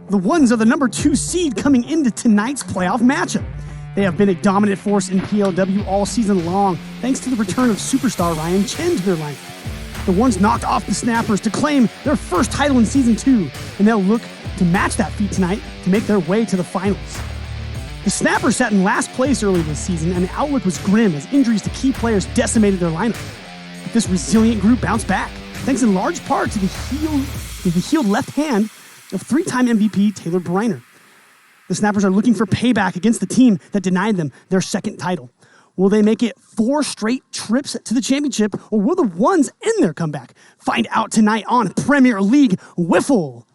The Ones are the number 2 seed coming into tonight's playoff matchup. They have been a dominant force in PLW all season long, thanks to the return of superstar Ryan Chen to their lineup. The Ones knocked off the Snappers to claim their first title in Season 2, and they'll look to match that feat tonight to make their way to the finals. The Snappers sat in last place early this season, and the outlook was grim as injuries to key players decimated their lineup. But this resilient group bounced back, thanks in large part to the healed left hand of 3-time MVP Taylor Briner. The Snappers are looking for payback against the team that denied them their second title. Will they make it 4 straight trips to the championship, or will the Ones end their comeback? Find out tonight on Premier League WIFFLE.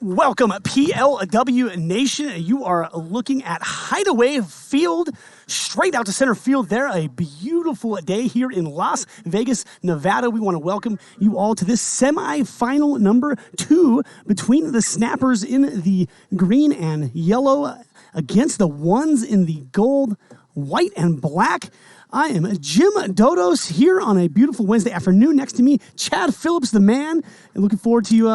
Welcome, PLW Nation. You are looking at Hideaway Field, straight out to center field there. A beautiful day here in Las Vegas, Nevada. We want to welcome you all to this semifinal number 2 between the Snappers in the green and yellow against the Ones in the gold, white, and black. I am Jim Dodos here on a beautiful Wednesday afternoon. Next to me, Chad Phillips, the man. And looking forward to you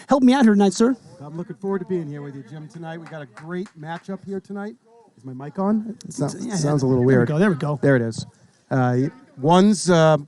helping me out here tonight, sir. I'm looking forward to being here with you, Jim, tonight. We got a great matchup here tonight. Is my mic on? It sounds a little weird. There we go. There it is. One's got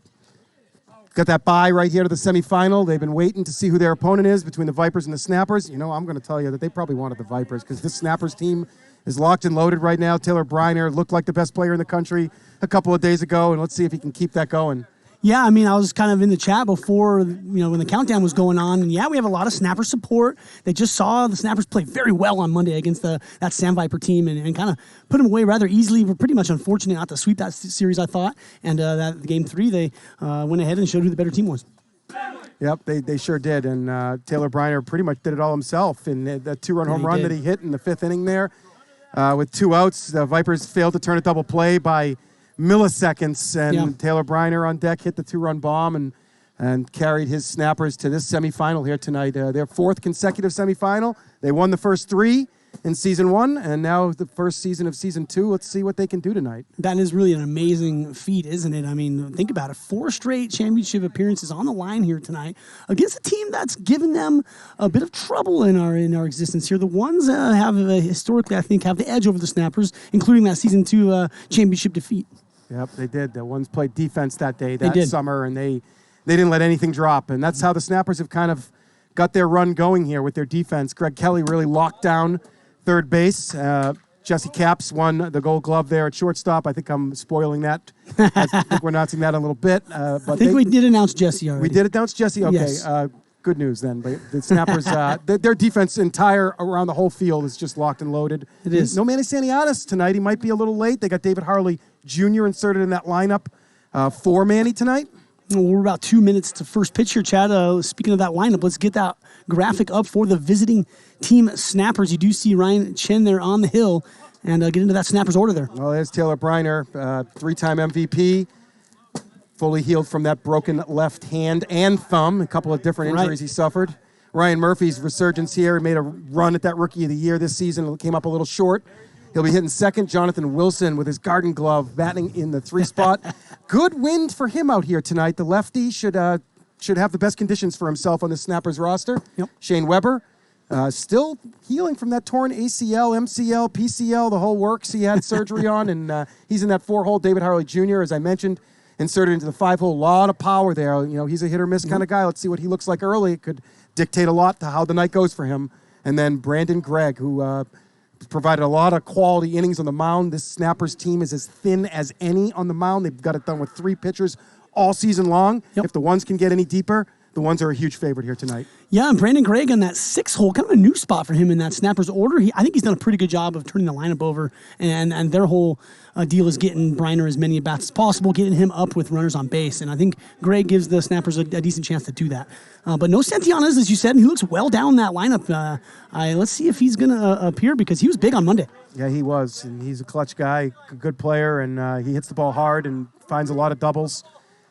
that bye right here to the semifinal. They've been waiting to see who their opponent is between the Vipers and the Snappers. You know, I'm going to tell you that they probably wanted the Vipers because this Snappers team is locked and loaded right now. Taylor Briner looked like the best player in the country a couple of days ago, and let's see if he can keep that going. Yeah, I mean, I was kind of in the chat before, when the countdown was going on, and yeah, we have a lot of Snapper support. They just saw the Snappers play very well on Monday against that Sandviper team and kind of put them away rather easily. We're pretty much unfortunate not to sweep that series, I thought, and that game 3, they went ahead and showed who the better team was. Yep, they sure did, and Taylor Briner pretty much did it all himself in that 2-run home run that he hit in the 5th inning there. With 2 outs, the Vipers failed to turn a double play by milliseconds, and Taylor Briner on deck hit the 2-run bomb and carried his Snappers to this semifinal here tonight. Their 4th consecutive semifinal. They won the first 3 in Season 1, and now the first season of Season 2. Let's see what they can do tonight. That is really an amazing feat, isn't it? I mean, think about it. 4 straight championship appearances on the line here tonight against a team that's given them a bit of trouble in our existence here. The Ones have historically, I think, have the edge over the Snappers, including that Season 2 championship defeat. Yep, they did. The Ones played defense that day, that summer, and they didn't let anything drop. And that's how the Snappers have kind of got their run going here with their defense. Greg Kelly really locked down third base. Jesse Capps won the Gold Glove there at shortstop. I think I'm spoiling that. I think we're announcing that a little bit. But I think we did announce Jesse already. We did announce Jesse? Okay. Yes. Good news then. But the Snappers, their defense entire around the whole field is just locked and loaded. It is. No Manny Santiadas tonight. He might be a little late. They got David Harley Jr. inserted in that lineup for Manny tonight. Well, we're about 2 minutes to first pitch here, Chad. Speaking of that lineup, let's get that graphic up for the visiting team Snappers. You do see Ryan Chen there on the hill, and get into that Snappers order there. Well, there's Taylor Briner, 3-time MVP, fully healed from that broken left hand and thumb, a couple of different injuries he suffered. Ryan Murphy's resurgence here. He made a run at that Rookie of the Year this season. Came up a little short. He'll be hitting second. Jonathan Wilson with his garden glove batting in the 3 spot. Good wind for him out here tonight. The lefty should have the best conditions for himself on the Snappers roster. Yep. Shane Weber, still healing from that torn ACL, MCL, PCL, the whole works he had surgery on, and he's in that 4-hole. David Harley Jr., as I mentioned, inserted into the 5-hole. Lot of power there. You know, he's a hit-or-miss kind of guy. Let's see what he looks like early. It could dictate a lot to how the night goes for him. And then Brandon Gregg, who provided a lot of quality innings on the mound. This Snappers team is as thin as any on the mound. They've got it done with 3 pitchers all season long. Yep. If the Ones can get any deeper, the Ones are a huge favorite here tonight. Yeah, and Brandon Gregg on that 6-hole, kind of a new spot for him in that Snappers order. I think he's done a pretty good job of turning the lineup over, and their whole deal is getting Briner as many at-bats as possible, getting him up with runners on base, and I think Gregg gives the Snappers a decent chance to do that. But no Santianas, as you said, and he looks well down that lineup. Let's see if he's going to appear, because he was big on Monday. Yeah, he was, and he's a clutch guy, a good player, and he hits the ball hard and finds a lot of doubles.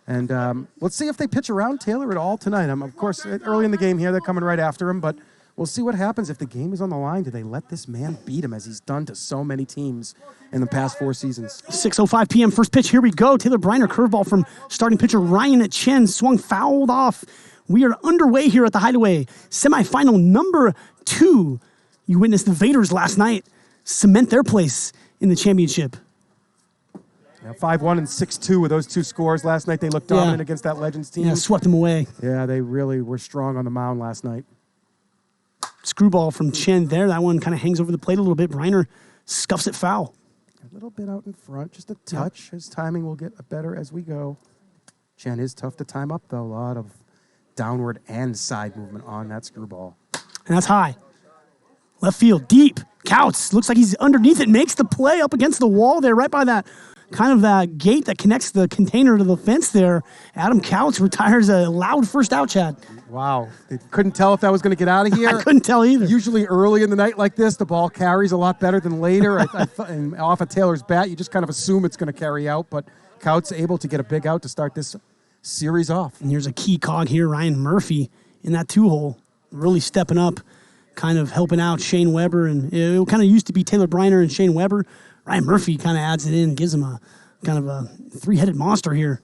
And let's see if they pitch around Taylor at all tonight. Of course, early in the game here, they're coming right after him, but we'll see what happens if the game is on the line. Do they let this man beat him as he's done to so many teams in the past 4 seasons? 6:05 p.m. First pitch. Here we go. Taylor Briner, curveball from starting pitcher Ryan Chen, swung fouled off. We are underway here at the Hideaway. Semifinal number 2. You witnessed the Vaderz last night cement their place in the championship. Yeah, 5-1 and 6-2 with those 2 scores last night. They looked dominant against that Legends team. Yeah, swept them away. Yeah, they really were strong on the mound last night. Screwball from Chen there. That one kind of hangs over the plate a little bit. Briner scuffs it foul. A little bit out in front, just a touch. Yeah. His timing will get better as we go. Chen is tough to time up, though. A lot of downward and side movement on that screwball. And that's high. Left field, deep. Couts, looks like he's underneath it, makes the play up against the wall there, right by that kind of that gate that connects the container to the fence there. Adam Couts retires a loud first out, Chad. Wow. They couldn't tell if that was going to get out of here. I couldn't tell either. Usually early in the night like this, the ball carries a lot better than later. And off of Taylor's bat, you just kind of assume it's going to carry out, but Couts able to get a big out to start this series off. And here's a key cog here, Ryan Murphy in that 2-hole, really stepping up, kind of helping out Shane Weber. And it kind of used to be Taylor Briner and Shane Weber. Ryan Murphy kind of adds it in, gives him a kind of a 3-headed monster here.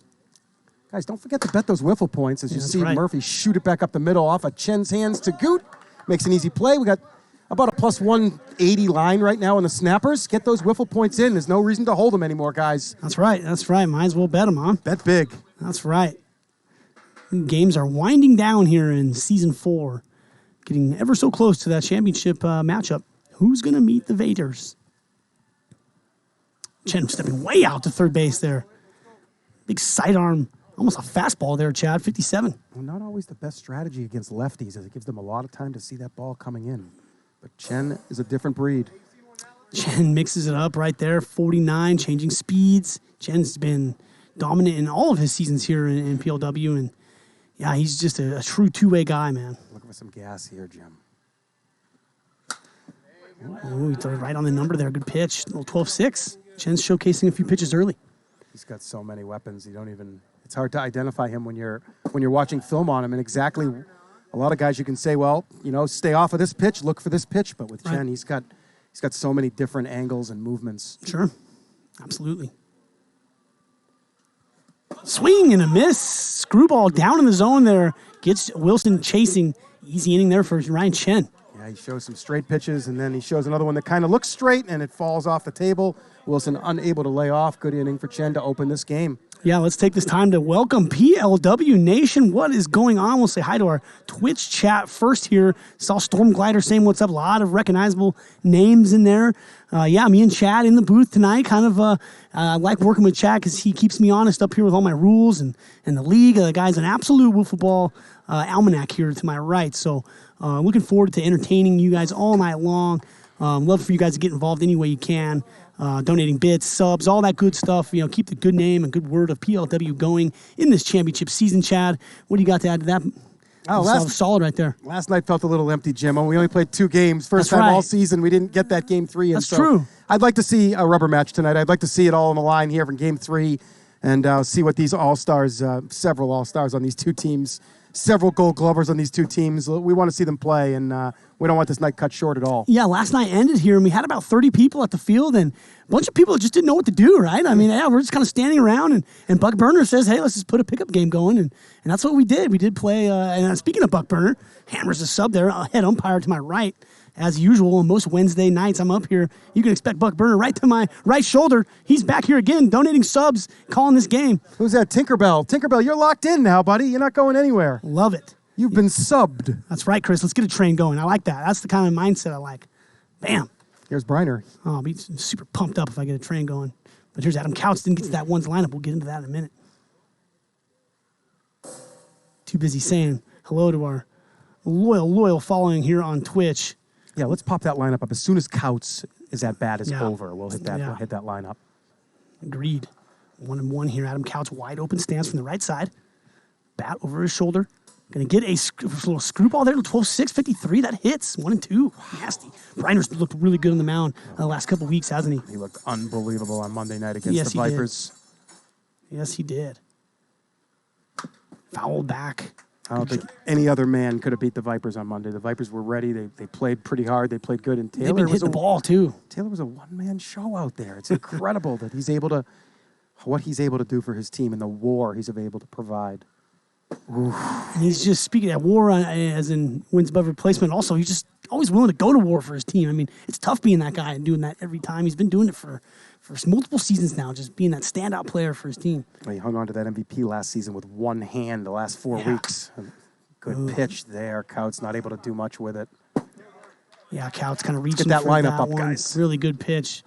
Guys, don't forget to bet those wiffle points as you see right. Murphy shoot it back up the middle off of Chen's hands to Goot. Makes an easy play. We got about a plus 180 line right now in the snappers. Get those wiffle points in. There's no reason to hold them anymore, guys. That's right. That's right. Might as well bet them, huh? Bet big. That's right. Games are winding down here in Season 4. Getting ever so close to that championship matchup. Who's going to meet the Vaderz? Chen stepping way out to third base there. Big sidearm, almost a fastball there, Chad, 57. Well, not always the best strategy against lefties as it gives them a lot of time to see that ball coming in. But Chen is a different breed. Chen mixes it up right there, 49, changing speeds. Chen's been dominant in all of his seasons here in PLW, and yeah, he's just a true two-way guy, man. Looking for some gas here, Jim. Oh, he threw it right on the number there. Good pitch. Little 12-6. Chen's showcasing a few pitches early. He's got so many weapons. You don't even. It's hard to identify him when you're watching film on him. And exactly, a lot of guys you can say, well, stay off of this pitch, look for this pitch. But with Chen, he's got so many different angles and movements. Sure, absolutely. Swing and a miss. Screwball down in the zone there. Gets Wilson chasing. Easy inning there for Ryan Chen. Yeah, he shows some straight pitches, and then he shows another one that kind of looks straight, and it falls off the table. Wilson unable to lay off. Good inning for Chen to open this game. Yeah, let's take this time to welcome PLW Nation. What is going on? We'll say hi to our Twitch chat first here. Saw Storm Glider saying what's up. A lot of recognizable names in there. Yeah, me and Chad in the booth tonight. Kind of I like working with Chad because he keeps me honest up here with all my rules and the league. The guy's an absolute wiffle ball almanac here to my right. So looking forward to entertaining you guys all night long. Love for you guys to get involved any way you can. Donating bits, subs, all that good stuff. Keep the good name and good word of PLW going in this championship season, Chad. What do you got to add to that? Oh, solid right there. Last night felt a little empty, Jim. We only played 2 games. First time all season. We didn't get that game 3. That's true. I'd like to see a rubber match tonight. I'd like to see it all on the line here from game 3 and see what these all-stars, several all-stars on these 2 teams, several gold glovers on these 2 teams. We want to see them play, and we don't want this night cut short at all. Yeah, last night ended here, and we had about 30 people at the field, and a bunch of people that just didn't know what to do, right? I mean, yeah, we're just kind of standing around, and Buck Burner says, hey, let's just put a pickup game going, and that's what we did. We did play, and speaking of Buck Burner, Hammer's a sub there, head umpire to my right. As usual, on most Wednesday nights, I'm up here. You can expect Buck Burner right to my right shoulder. He's back here again, donating subs, calling this game. Who's that? Tinkerbell. Tinkerbell, you're locked in now, buddy. You're not going anywhere. Love it. You've been subbed. That's right, Chris. Let's get a train going. I like that. That's the kind of mindset I like. Bam. Here's Briner. Oh, I'll be super pumped up if I get a train going. But here's Adam Couch. Didn't get to that one's lineup. We'll get into that in a minute. Too busy saying hello to our loyal following here on Twitch. Yeah, let's pop that lineup up. As soon as Couts is at bat is over, we'll hit that. We'll hit that lineup. Agreed. 1-1 here. Adam Couch wide open stance from the right side. Bat over his shoulder. Going to get a little screwball there. 12-6, 53. That hits. 1-2. Nasty. Briner's looked really good on the mound the last couple weeks, hasn't he? He looked unbelievable on Monday night against the Vipers. Yes, he did. Foul back. I don't think any other man could have beat the Vipers on Monday. The Vipers were ready. They played pretty hard. They played good. And Taylor They've been hitting the ball, too. Taylor was a one-man show out there. It's incredible that he's able to, what he's able to do for his team and the war he's able to provide. And he's just speaking at war as in wins above replacement. Also, he's just always willing to go to war for his team. I mean, it's tough being that guy and doing that every time. He's been doing it for multiple seasons now, just being that standout player for his team. He hung on to that MVP last season with one hand the last 4 weeks. Good pitch there. Coutts not able to do much with it. Yeah, Coutts kind of reaching Get that for lineup that up, one. guys. Really good pitch.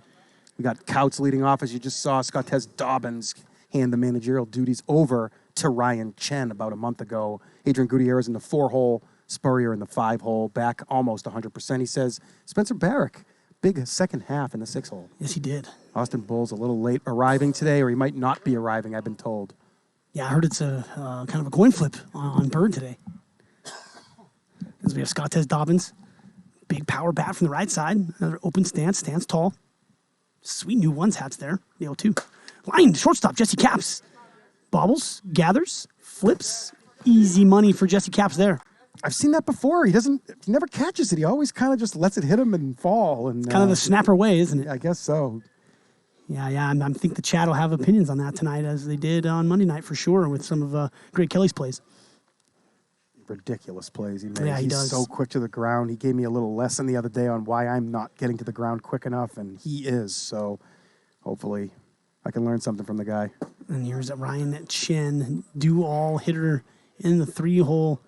We got Coutts leading off, as you just saw. Scottez Dobbins hand the managerial duties over to Ryan Chen about a month ago. Adrian Gutierrez in the 4-hole, Spurrier in the 5-hole, back almost 100%. He says Spencer Barrick, big second half in the 6-hole. Yes, he did. Austin Bull's a little late arriving today, or he might not be arriving, I've been told. Yeah, I heard it's a kind of a coin flip on Bird today. As we have Scottez Dobbins, big power bat from the right side, another open stance, stands tall. Sweet new ones hats there, the 0-2. Line, shortstop, Jesse Capps. Bobbles, gathers, flips. Easy money for Jesse Capps there. I've seen that before. He never catches it. He always kind of just lets it hit him and fall. And Kind of the snapper way, isn't it? I guess so. Yeah. I think the chat will have opinions on that tonight, as they did on Monday night for sure, with some of Greg Kelly's plays. Ridiculous plays he made. Yeah, he He's does. so quick to the ground. He gave me a little lesson the other day on why I'm not getting to the ground quick enough, and he is. So hopefully I can learn something from the guy. And here's Ryan Chen, do-all hitter in the 3-hole.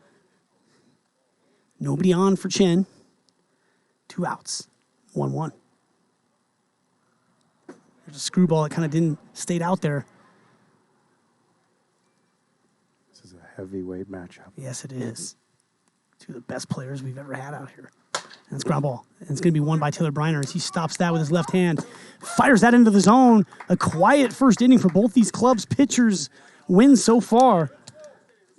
Nobody on for Chen. 2 outs, 1-1. There's a screwball that kind of didn't stay out there. This is a heavyweight matchup. Yes, it is. 2 of the best players we've ever had out here. And it's ground ball. And it's going to be won by Taylor Briner as he stops that with his left hand. Fires that into the zone. A quiet first inning for both these clubs. Pitchers win so far.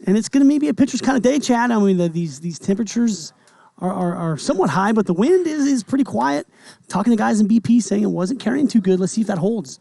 And it's going to maybe a pitcher's kind of day, Chad. I mean, these temperatures are somewhat high, but the wind is pretty quiet. Talking to guys in BP saying it wasn't carrying too good. Let's see if that holds.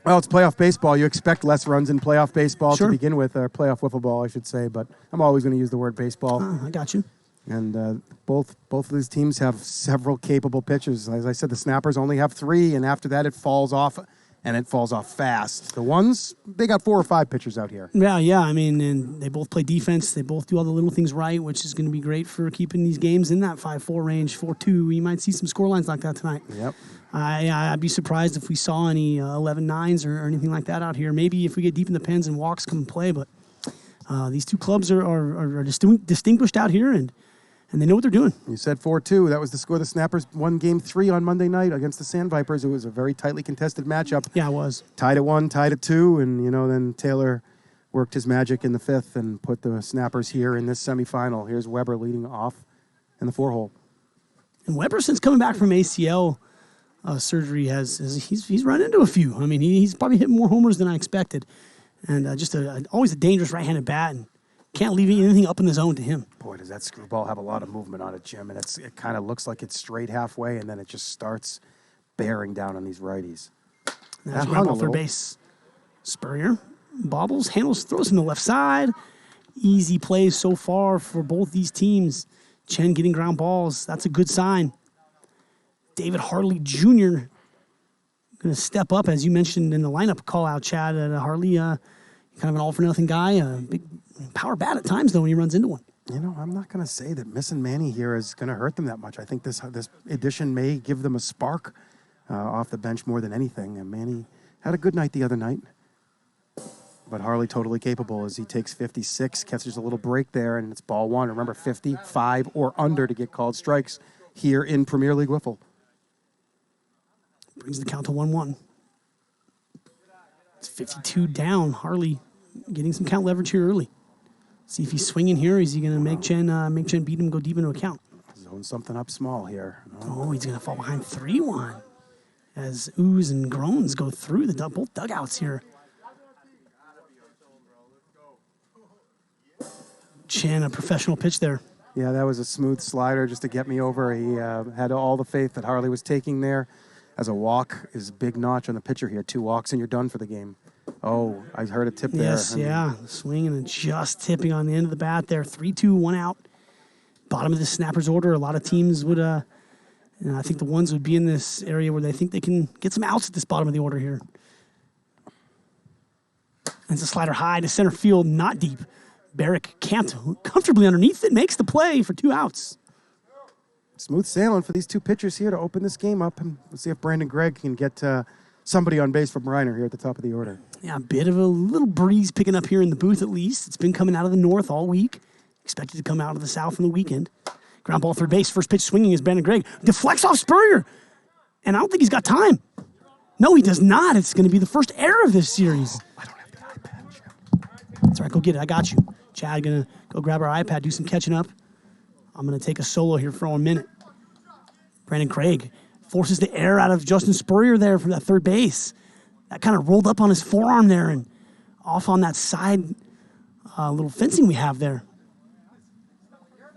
Well, it's playoff baseball. You expect less runs in playoff baseball Sure. to begin with, or playoff wiffle ball, I should say. But I'm always going to use the word baseball. I got you. And both of these teams have several capable pitchers. As I said, the Snappers only have 3, and after that it falls off, and it falls off fast. The ones, they got 4 or 5 pitchers out here. Yeah. I mean, and they both play defense. They both do all the little things right, which is going to be great for keeping these games in that 5-4 range, 4-2. You might see some score lines like that tonight. Yep. I'd be surprised if we saw any 11-9s or anything like that out here. Maybe if we get deep in the pens and walks come and play, but these 2 clubs are distinguished out here, and they know what they're doing. You said 4-2. That was the score the Snappers won Game 3 on Monday night against the Sandvipers. It was a very tightly contested matchup. Yeah, it was. Tied at 1, tied at 2, and then Taylor worked his magic in the 5th and put the Snappers here in this semifinal. Here's Weber leading off in the 4-hole. And Weber, since coming back from ACL surgery, he's run into a few. I mean, he's probably hit more homers than I expected, and just always a dangerous right-handed bat, and can't leave anything up in the zone to him. Boy, does that screwball have a lot of movement on it, Jim. And it kind of looks like it's straight halfway, and then it just starts bearing down on these righties. That's ground ball, third base. Spurrier bobbles, handles, throws from the left side. Easy plays so far for both these teams. Chen getting ground balls. That's a good sign. David Harley Jr. going to step up, as you mentioned in the lineup call-out, Chad. Harley, kind of an all-for-nothing guy. A big power bat at times, though, when he runs into one. I'm not going to say that missing Manny here is going to hurt them that much. I think this addition may give them a spark off the bench more than anything. And Manny had a good night the other night. But Harley totally capable as he takes 56, catches a little break there, and it's ball 1. Remember, 55 or under to get called strikes here in Premier League Wiffle. Brings the count to 1-1. It's 52 down. Harley getting some count leverage here early. See if he's swinging here. Is he going to make Chen beat him, go deep into a count? Zone something up small here. Oh, he's going to fall behind 3-1 as oohs and groans go through both dugouts here. Chen, a professional pitch there. Yeah, that was a smooth slider just to get me over. He had all the faith that Harley was taking there. As a walk is a big notch on the pitcher here. 2 walks and you're done for the game. Oh, I heard a tip there. Yes, yeah. Swinging and just tipping on the end of the bat there. 3-2, 1 out. Bottom of the snapper's order. A lot of teams would, I think the ones would be in this area where they think they can get some outs at this bottom of the order here. And it's a slider high to center field, not deep. Barrick can't comfortably underneath it, makes the play for 2 outs. Smooth sailing for these 2 pitchers here to open this game up. And we'll see if Brandon Gregg can get somebody on base for Briner here at the top of the order. Yeah, a bit of a little breeze picking up here in the booth at least. It's been coming out of the north all week. Expected to come out of the south on the weekend. Ground ball third base. First pitch swinging is Brandon Gregg. Deflects off Spurrier. And I don't think he's got time. No, he does not. It's going to be the first error of this series. I don't have the iPad, Chad. That's all right. Go get it. I got you. Chad, going to go grab our iPad, do some catching up. I'm going to take a solo here for 1 minute. Brandon Gregg forces the air out of Justin Spurrier there from that third base. That kind of rolled up on his forearm there and off on that side little fencing we have there.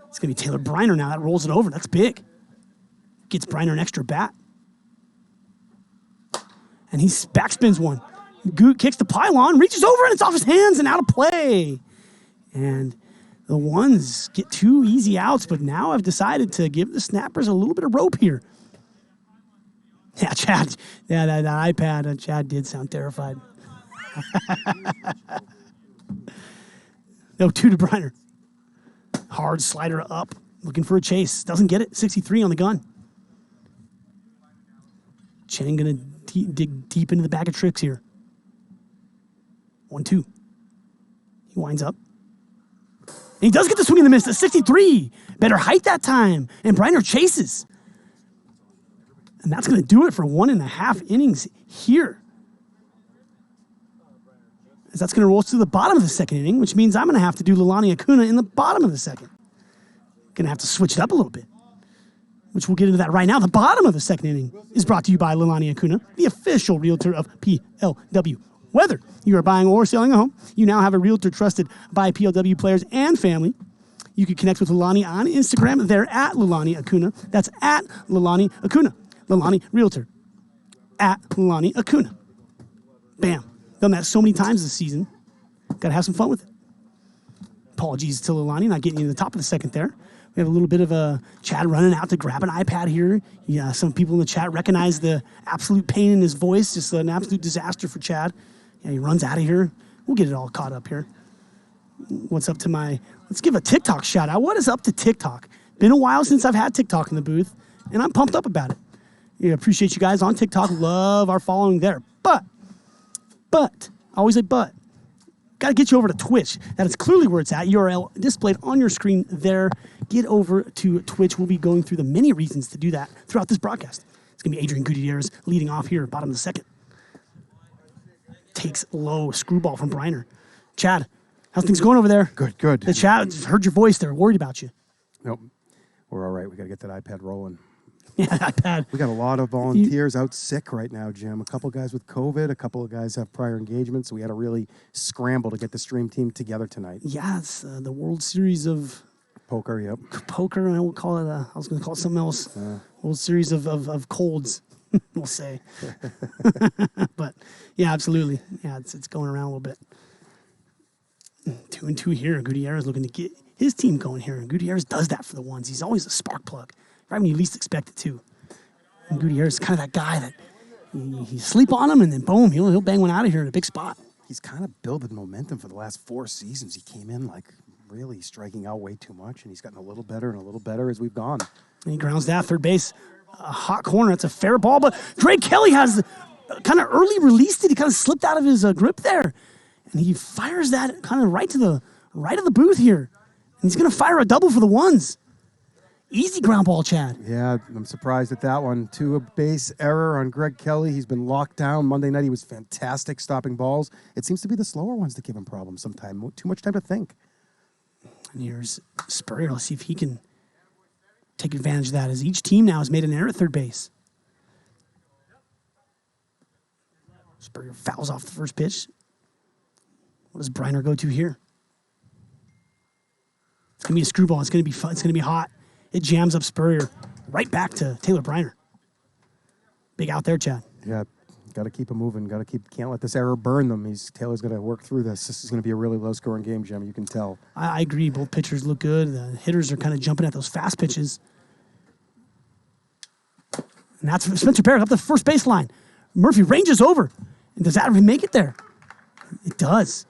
It's going to be Taylor Briner now. That rolls it over. That's big. Gets Briner an extra bat. And he backspins one. Goot kicks the pylon, reaches over, and it's off his hands and out of play. And the ones get 2 easy outs, but now I've decided to give the snappers a little bit of rope here. Yeah, Chad. Yeah, that iPad. Chad did sound terrified. No, 2 to Briner. Hard slider up. Looking for a chase. Doesn't get it. 63 on the gun. Chen going to dig deep into the bag of tricks here. 1-2. He winds up. And he does get the swing and the miss at 63. Better height that time. And Briner chases. And that's going to do it for 1.5 innings here. As that's going to roll us to the bottom of the second inning, which means I'm going to have to do Lilani Acuna in the bottom of the second. Going to have to switch it up a little bit, which we'll get into that right now. The bottom of the second inning is brought to you by Lilani Acuna, the official realtor of PLW. Whether you are buying or selling a home, you now have a realtor trusted by PLW players and family. You can connect with Lilani on Instagram. They're at Lilani Acuna. That's at Lilani Acuna. Lilani Realtor. At Lilani Acuna. Bam. Done that so many times this season. Got to have some fun with it. Apologies to Lilani, not getting you to the top of the second there. We have a little bit of a Chad running out to grab an iPad here. Yeah, some people in the chat recognize the absolute pain in his voice. Just an absolute disaster for Chad. Yeah, he runs out of here. We'll get it all caught up here. What's up to let's give a TikTok shout out. What is up to TikTok? Been a while since I've had TikTok in the booth, and I'm pumped up about it. Yeah, appreciate you guys on TikTok. Love our following there. But, I always say but. Got to get you over to Twitch. That is clearly where it's at. URL displayed on your screen there. Get over to Twitch. We'll be going through the many reasons to do that throughout this broadcast. It's going to be Adrian Gutierrez leading off here, bottom of the second. Takes low, screwball from Briner. Chad, how's things going over there? Good. The chat heard your voice. They're worried about you. Nope. We're all right. We got to get that iPad rolling. Yeah, iPad. We got a lot of volunteers out sick right now, Jim. A couple guys with COVID. A couple of guys have prior engagements. So we had to really scramble to get the stream team together tonight. Yeah, it's the World Series of poker. Yep. Poker. I will call it. I was going to call it something else. World Series of colds. We'll say. But yeah, absolutely. Yeah, it's going around a little bit. 2-2 here. Gutierrez looking to get his team going here. And Gutierrez does that for the ones. He's always a spark plug. Right when you least expect it to. And Gutierrez is kind of that guy that you sleep on him and then boom, he'll bang one out of here in a big spot. He's kind of building momentum for the last 4 seasons. He came in like really striking out way too much, and he's gotten a little better as we've gone. And he grounds that third base. A hot corner. That's a fair ball, but Drake Kelly has kind of early released it. He kind of slipped out of his grip there. And he fires that kind of right of the booth here. And he's going to fire a double for the ones. Easy ground ball, Chad. Yeah, I'm surprised at that one. 2 base error on Greg Kelly. He's been locked down. Monday night, he was fantastic stopping balls. It seems to be the slower ones that give him problems sometimes. Too much time to think. And here's Spurrier. Let's see if he can take advantage of that, as each team now has made an error at third base. Spurrier fouls off the first pitch. What does Briner go to here? It's going to be a screwball. It's going to be fun. It's going to be hot. It jams up Spurrier right back to Taylor Briner. Big out there, Chad. Yeah, Got to keep him moving. Can't let this error burn them. Taylor's got to work through this. This is going to be a really low-scoring game, Jim. You can tell. I agree. Both pitchers look good. The hitters are kind of jumping at those fast pitches. And that's Spencer Barrett up the first baseline. Murphy ranges over. And does that make it there? It does.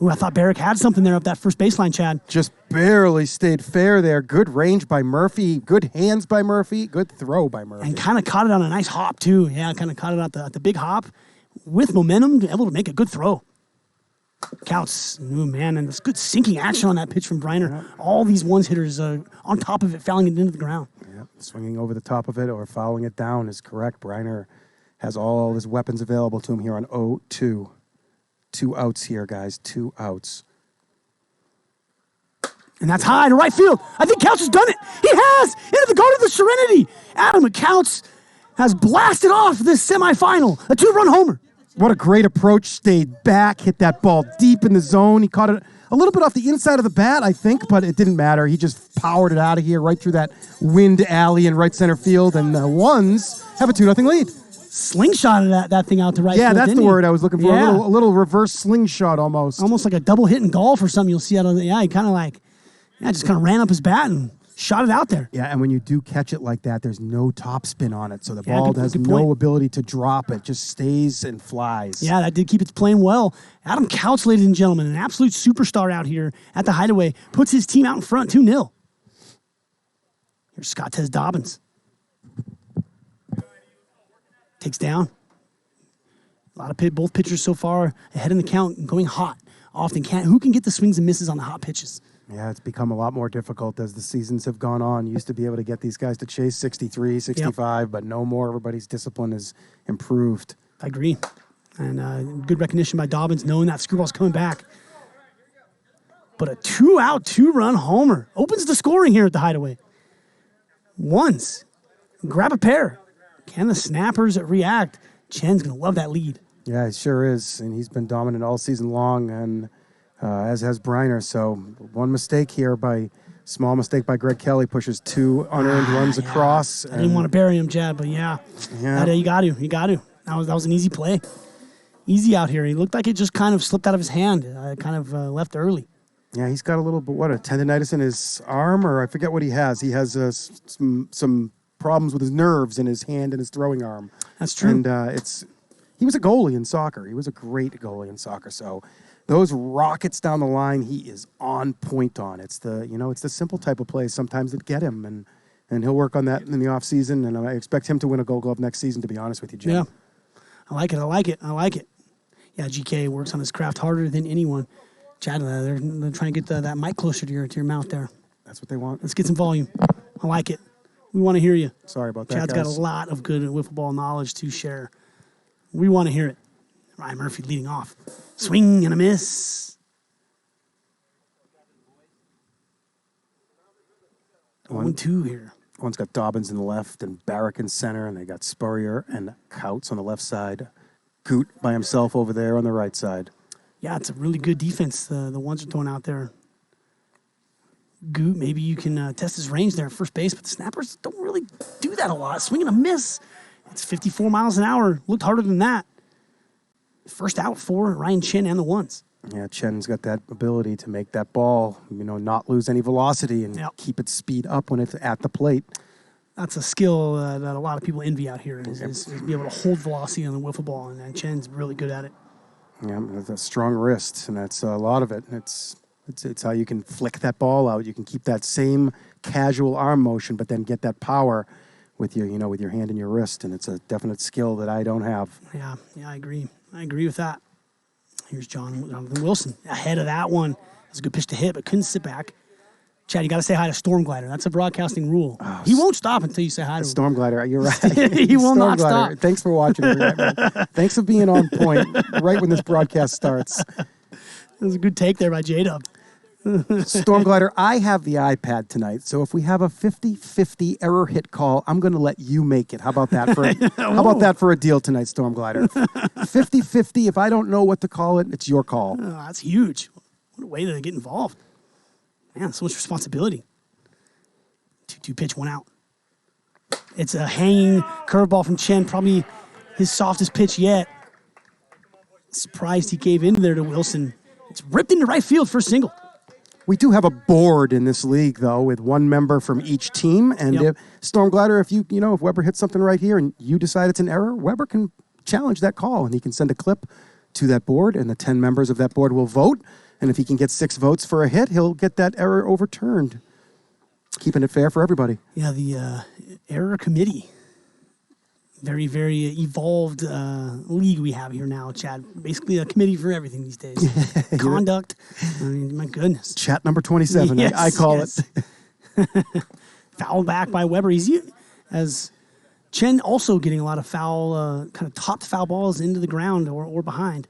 Ooh, I thought Barrick had something there up that first baseline, Chad. Just barely stayed fair there. Good range by Murphy. Good hands by Murphy. Good throw by Murphy. And kind of caught it on a nice hop, too. Yeah, kind of caught it at the big hop with momentum, able to make a good throw. Counts. Ooh, man, and there's good sinking action on that pitch from Briner. Yeah. All these ones hitters on top of it, fouling it into the ground. Yeah, swinging over the top of it or fouling it down is correct. Briner has all his weapons available to him here on 0-2. 2 outs here, guys. 2 outs. And that's high to right field. I think Couch has done it. He has! Into the Garden of the Serenity. Adam Couch has blasted off this semifinal. A 2-run homer. What a great approach. Stayed back, hit that ball deep in the zone. He caught it a little bit off the inside of the bat, I think, but it didn't matter. He just powered it out of here right through that wind alley in right center field, and the Ones have a 2-0 lead. Slingshotted that thing out to right field. Yeah, that's the word I was looking for. Yeah. A little reverse slingshot almost. Almost like a double hit in golf or something you'll see out of the, he kind of just kind of ran up his bat and shot it out there. Yeah, and when you do catch it like that, there's no topspin on it, so the ball has no ability to drop. It just stays and flies. Yeah, that did keep it playing well. Adam Couch, ladies and gentlemen, an absolute superstar out here at the Hideaway, puts his team out in front 2-0. Here's Scott Tez Dobbins. Takes down. A lot of both pitchers so far ahead in the count, going hot. Often can't. Who can get the swings and misses on the hot pitches? Yeah, it's become a lot more difficult as the seasons have gone on. You used to be able to get these guys to chase 63, 65, but no more. Everybody's discipline has improved. I agree. And good recognition by Dobbins, knowing that screwball's coming back. But a 2-out, 2-run homer opens the scoring here at the Hideaway. Ones. Grab a pair. Can the Snappers react? Chen's going to love that lead. Yeah, he sure is. And he's been dominant all season long, and as has Briner. So one mistake here small mistake by Greg Kelly pushes 2 unearned runs across. I didn't want to bury him, Jad, but yeah. You got to. That was an easy play. Easy out here. He looked like it just kind of slipped out of his hand. Left early. Yeah, he's got a tendonitis in his arm, or I forget what he has. He has some problems with his nerves in his hand and his throwing arm. That's true. And he was a goalie in soccer. He was a great goalie in soccer. So those rockets down the line, he is on point on. It's the simple type of plays sometimes that get him, and he'll work on that in the off season. And I expect him to win a Gold Glove next season, to be honest with you, Jim. Yeah, I like it. Yeah, GK works on his craft harder than anyone. Chad, they're trying to get that mic closer to your mouth there. That's what they want. Let's get some volume. I like it. We want to hear you. Sorry about that, Chad's guys. got a lot of good wiffle ball knowledge to share. We want to hear it. Ryan Murphy leading off. Swing and a miss. 1-2 here. One's got Dobbins in the left and Barrick in center, and they got Spurrier and Couts on the left side. Goot by himself over there on the right side. Yeah, it's a really good defense the ones are throwing out there. Goot, maybe you can test his range there at first base, but the Snappers don't really do that a lot. Swing and a miss. It's 54 miles an hour. Looked harder than that. First out for Ryan Chen and the Ones. Yeah, Chen's got that ability to make that ball, not lose any velocity and keep its speed up when it's at the plate. That's a skill that a lot of people envy out here, is be able to hold velocity on the wiffle ball, and Chen's really good at it. Yeah, that's a strong wrist, and that's a lot of it. It's how you can flick that ball out. You can keep that same casual arm motion, but then get that power with your hand and your wrist, and it's a definite skill that I don't have. Yeah, I agree. I agree with that. Here's Jonathan Wilson ahead of that one. That's a good pitch to hit, but couldn't sit back. Chad, you got to say hi to Storm Glider. That's a broadcasting rule. Oh, he won't stop until you say hi to him. Storm Glider, you're right. He will not stop. Thanks for watching. Thanks for being on point right when this broadcast starts. That was a good take there by J-Dub. Storm Glider, I have the iPad tonight, so if we have a 50-50 error hit call, I'm going to let you make it. How about that for a deal tonight, Storm Glider? 50-50, if I don't know what to call it, it's your call. Oh, that's huge. What a way to get involved. Man, so much responsibility. 2-2 pitch, 1 out. It's a hanging curveball from Chen, probably his softest pitch yet. Surprised he gave in there to Wilson. It's ripped into right field for a single. We do have a board in this league, though, with one member from each team. And if Storm Glider, if if Weber hits something right here and you decide it's an error, Weber can challenge that call, and he can send a clip to that board, and the 10 members of that board will vote. And if he can get 6 votes for a hit, he'll get that error overturned, keeping it fair for everybody. Yeah, the error committee. Very, very evolved league we have here now, Chad. Basically a committee for everything these days. Conduct. I mean, my goodness. Chat number 27, Yes, I call it. Foul back by Weber. As Chen also getting a lot of foul, kind of topped foul balls into the ground or behind.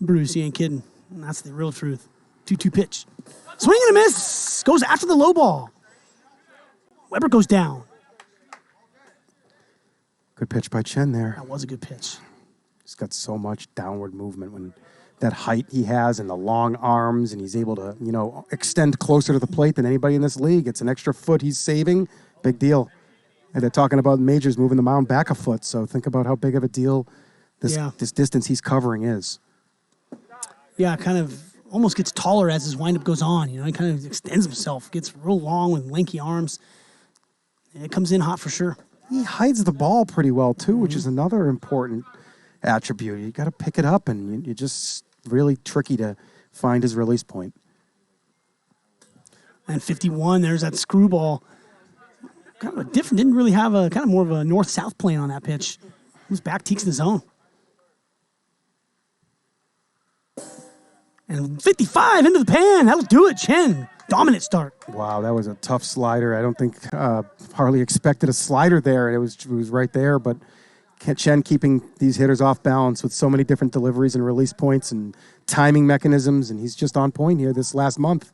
Bruce, you ain't kidding. That's the real truth. 2-2 pitch. Swing and a miss. Goes after the low ball. Weber goes down. Good pitch by Chen there. That was a good pitch. He's got so much downward movement when that height he has and the long arms, and he's able to, extend closer to the plate than anybody in this league. It's an extra foot he's saving. Big deal. And they're talking about majors moving the mound back a foot, so think about how big of a deal this distance he's covering is. Yeah, kind of almost gets taller as his windup goes on. He kind of extends himself, gets real long with lanky arms. It comes in hot for sure. He hides the ball pretty well, too, which is another important attribute. You got to pick it up, and you're just really tricky to find his release point. And 51, there's that screwball. Kind of a different, didn't really have a kind of more of a north-south plane on that pitch. It was back teaks in the zone. And 55 into the pan. That'll do it, Chen. Dominant start. Wow, that was a tough slider. I don't think Harley expected a slider there. It was right there, but Chen keeping these hitters off balance with so many different deliveries and release points and timing mechanisms, and he's just on point here this last month.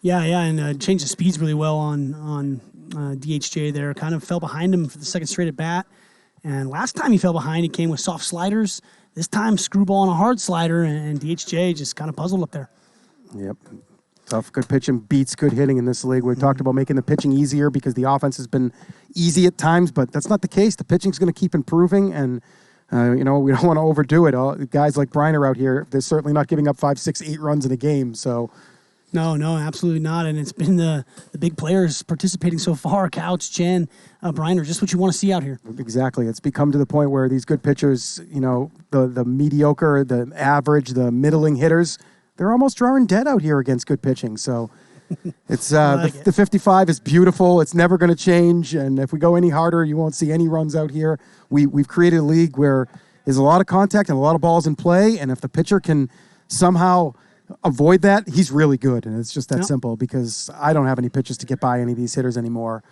Yeah, and changed the speeds really well on DHJ there. Kind of fell behind him for the second straight at bat. And last time he fell behind, he came with soft sliders. This time, screwball and a hard slider, and DHJ just kind of puzzled up there. Yep. Tough, good pitching beats good hitting in this league. We've talked about making the pitching easier because the offense has been easy at times, but that's not the case. The pitching's going to keep improving, and we don't want to overdo it. Guys like Briner out here, they're certainly not giving up 5, 6, 8 runs in a game. So, no, absolutely not. And it's been the big players participating so far: Couch, Chen, Briner. Just what you want to see out here. Exactly. It's become to the point where these good pitchers, the mediocre, the average, the middling hitters, they're almost drawing dead out here against good pitching. So it's the 55 is beautiful. It's never going to change. And if we go any harder, you won't see any runs out here. We've created a league where there's a lot of contact and a lot of balls in play. And if the pitcher can somehow avoid that, he's really good. And it's just that simple, because I don't have any pitches to get by any of these hitters anymore.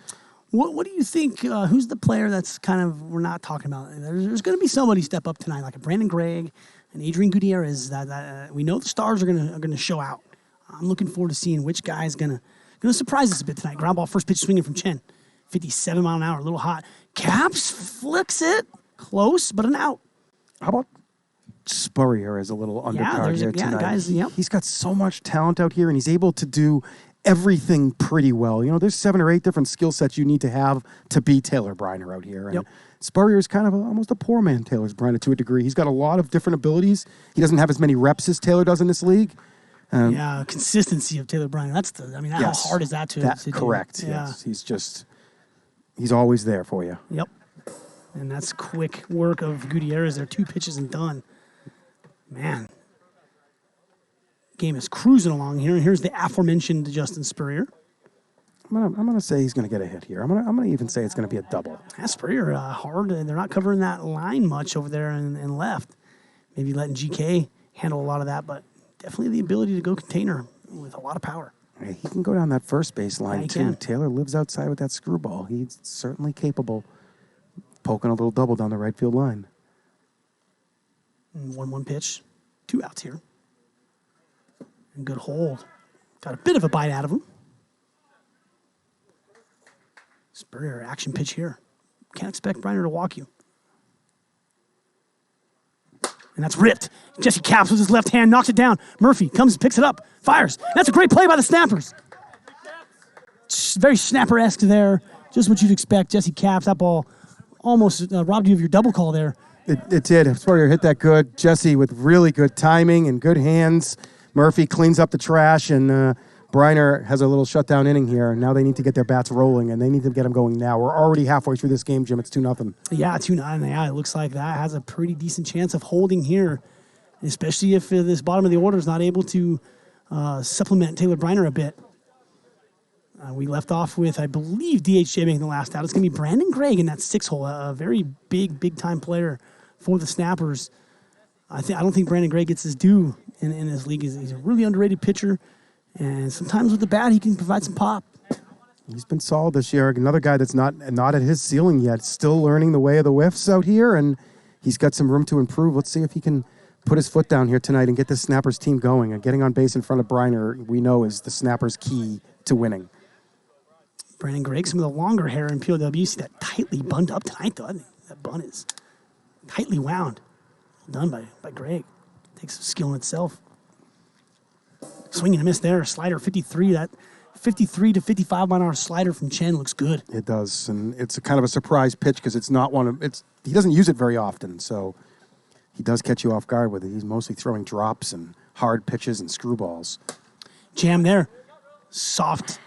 What do you think? Who's the player that's kind of we're not talking about? There's going to be somebody step up tonight, like a Brandon Gregg and Adrian Gutierrez. That we know the stars are going to show out. I'm looking forward to seeing which guy's going to surprise us a bit tonight. Ground ball, first pitch swinging from Chen, 57 mile an hour, a little hot. Caps flicks it, close but an out. How about Spurrier as a little undercard here tonight? Guys, He's got so much talent out here, and he's able to do everything pretty well. There's 7 or 8 different skill sets you need to have to be Taylor Briner out here. And Spurrier's kind of almost a poor man Taylor Briner to a degree. He's got a lot of different abilities. He doesn't have as many reps as Taylor does in this league. Consistency of Taylor Briner. How hard is that to do? Correct. Yeah. Yes. He's always there for you. Yep. And that's quick work of Gutierrez. They're 2 pitches and done. Man. Game is cruising along here. And here's the aforementioned Justin Spurrier. I'm gonna say he's gonna get a hit here. I'm gonna even say it's gonna be a double. Spurrier hard. They're not covering that line much over there and left. Maybe letting GK handle a lot of that, but definitely the ability to go container with a lot of power. He can go down that first base line too. Can. Taylor lives outside with that screwball. He's certainly capable of poking a little double down the right field line. 1-1 pitch. 2 outs here. And good hold. Got a bit of a bite out of him. Spurrier, action pitch here. Can't expect Briner to walk you. And that's ripped. Jesse Caps with his left hand knocks it down. Murphy comes, picks it up, fires. That's a great play by the Snappers. Very Snapper-esque there. Just what you'd expect. Jesse Caps, that ball almost robbed you of your double call there. It did. Sawyer hit that good. Jesse with really good timing and good hands. Murphy cleans up the trash, and Briner has a little shutdown inning here. Now they need to get their bats rolling, and they need to get them going now. We're already halfway through this game, Jim. It's 2-0. Yeah, 2-0. Yeah, it looks like that has a pretty decent chance of holding here, especially if this bottom of the order is not able to supplement Taylor Briner a bit. We left off with, I believe, DHJ making the last out. It's going to be Brandon Gregg in that 6-hole, a very big-time player for the Snappers. I don't think Brandon Gregg gets his due in this league. He's a really underrated pitcher, and sometimes with the bat, he can provide some pop. He's been solid this year. Another guy that's not at his ceiling yet, still learning the way of the whiffs out here, and he's got some room to improve. Let's see if he can put his foot down here tonight and get the Snappers team going. And getting on base in front of Briner, we know, is the Snappers' key to winning. Brandon Gregg, some of the longer hair in POW. You see that tightly bunned up tonight, though. I think that bun is tightly wound. Well done by Gregg. Takes some skill in itself. Swing and a miss there. Slider 53. That 53 to 55 mile an hour slider from Chen looks good. It does, and it's a kind of a surprise pitch because it's not one of he doesn't use it very often, so he does catch you off guard with it. He's mostly throwing drops and hard pitches and screwballs. Jam there. Soft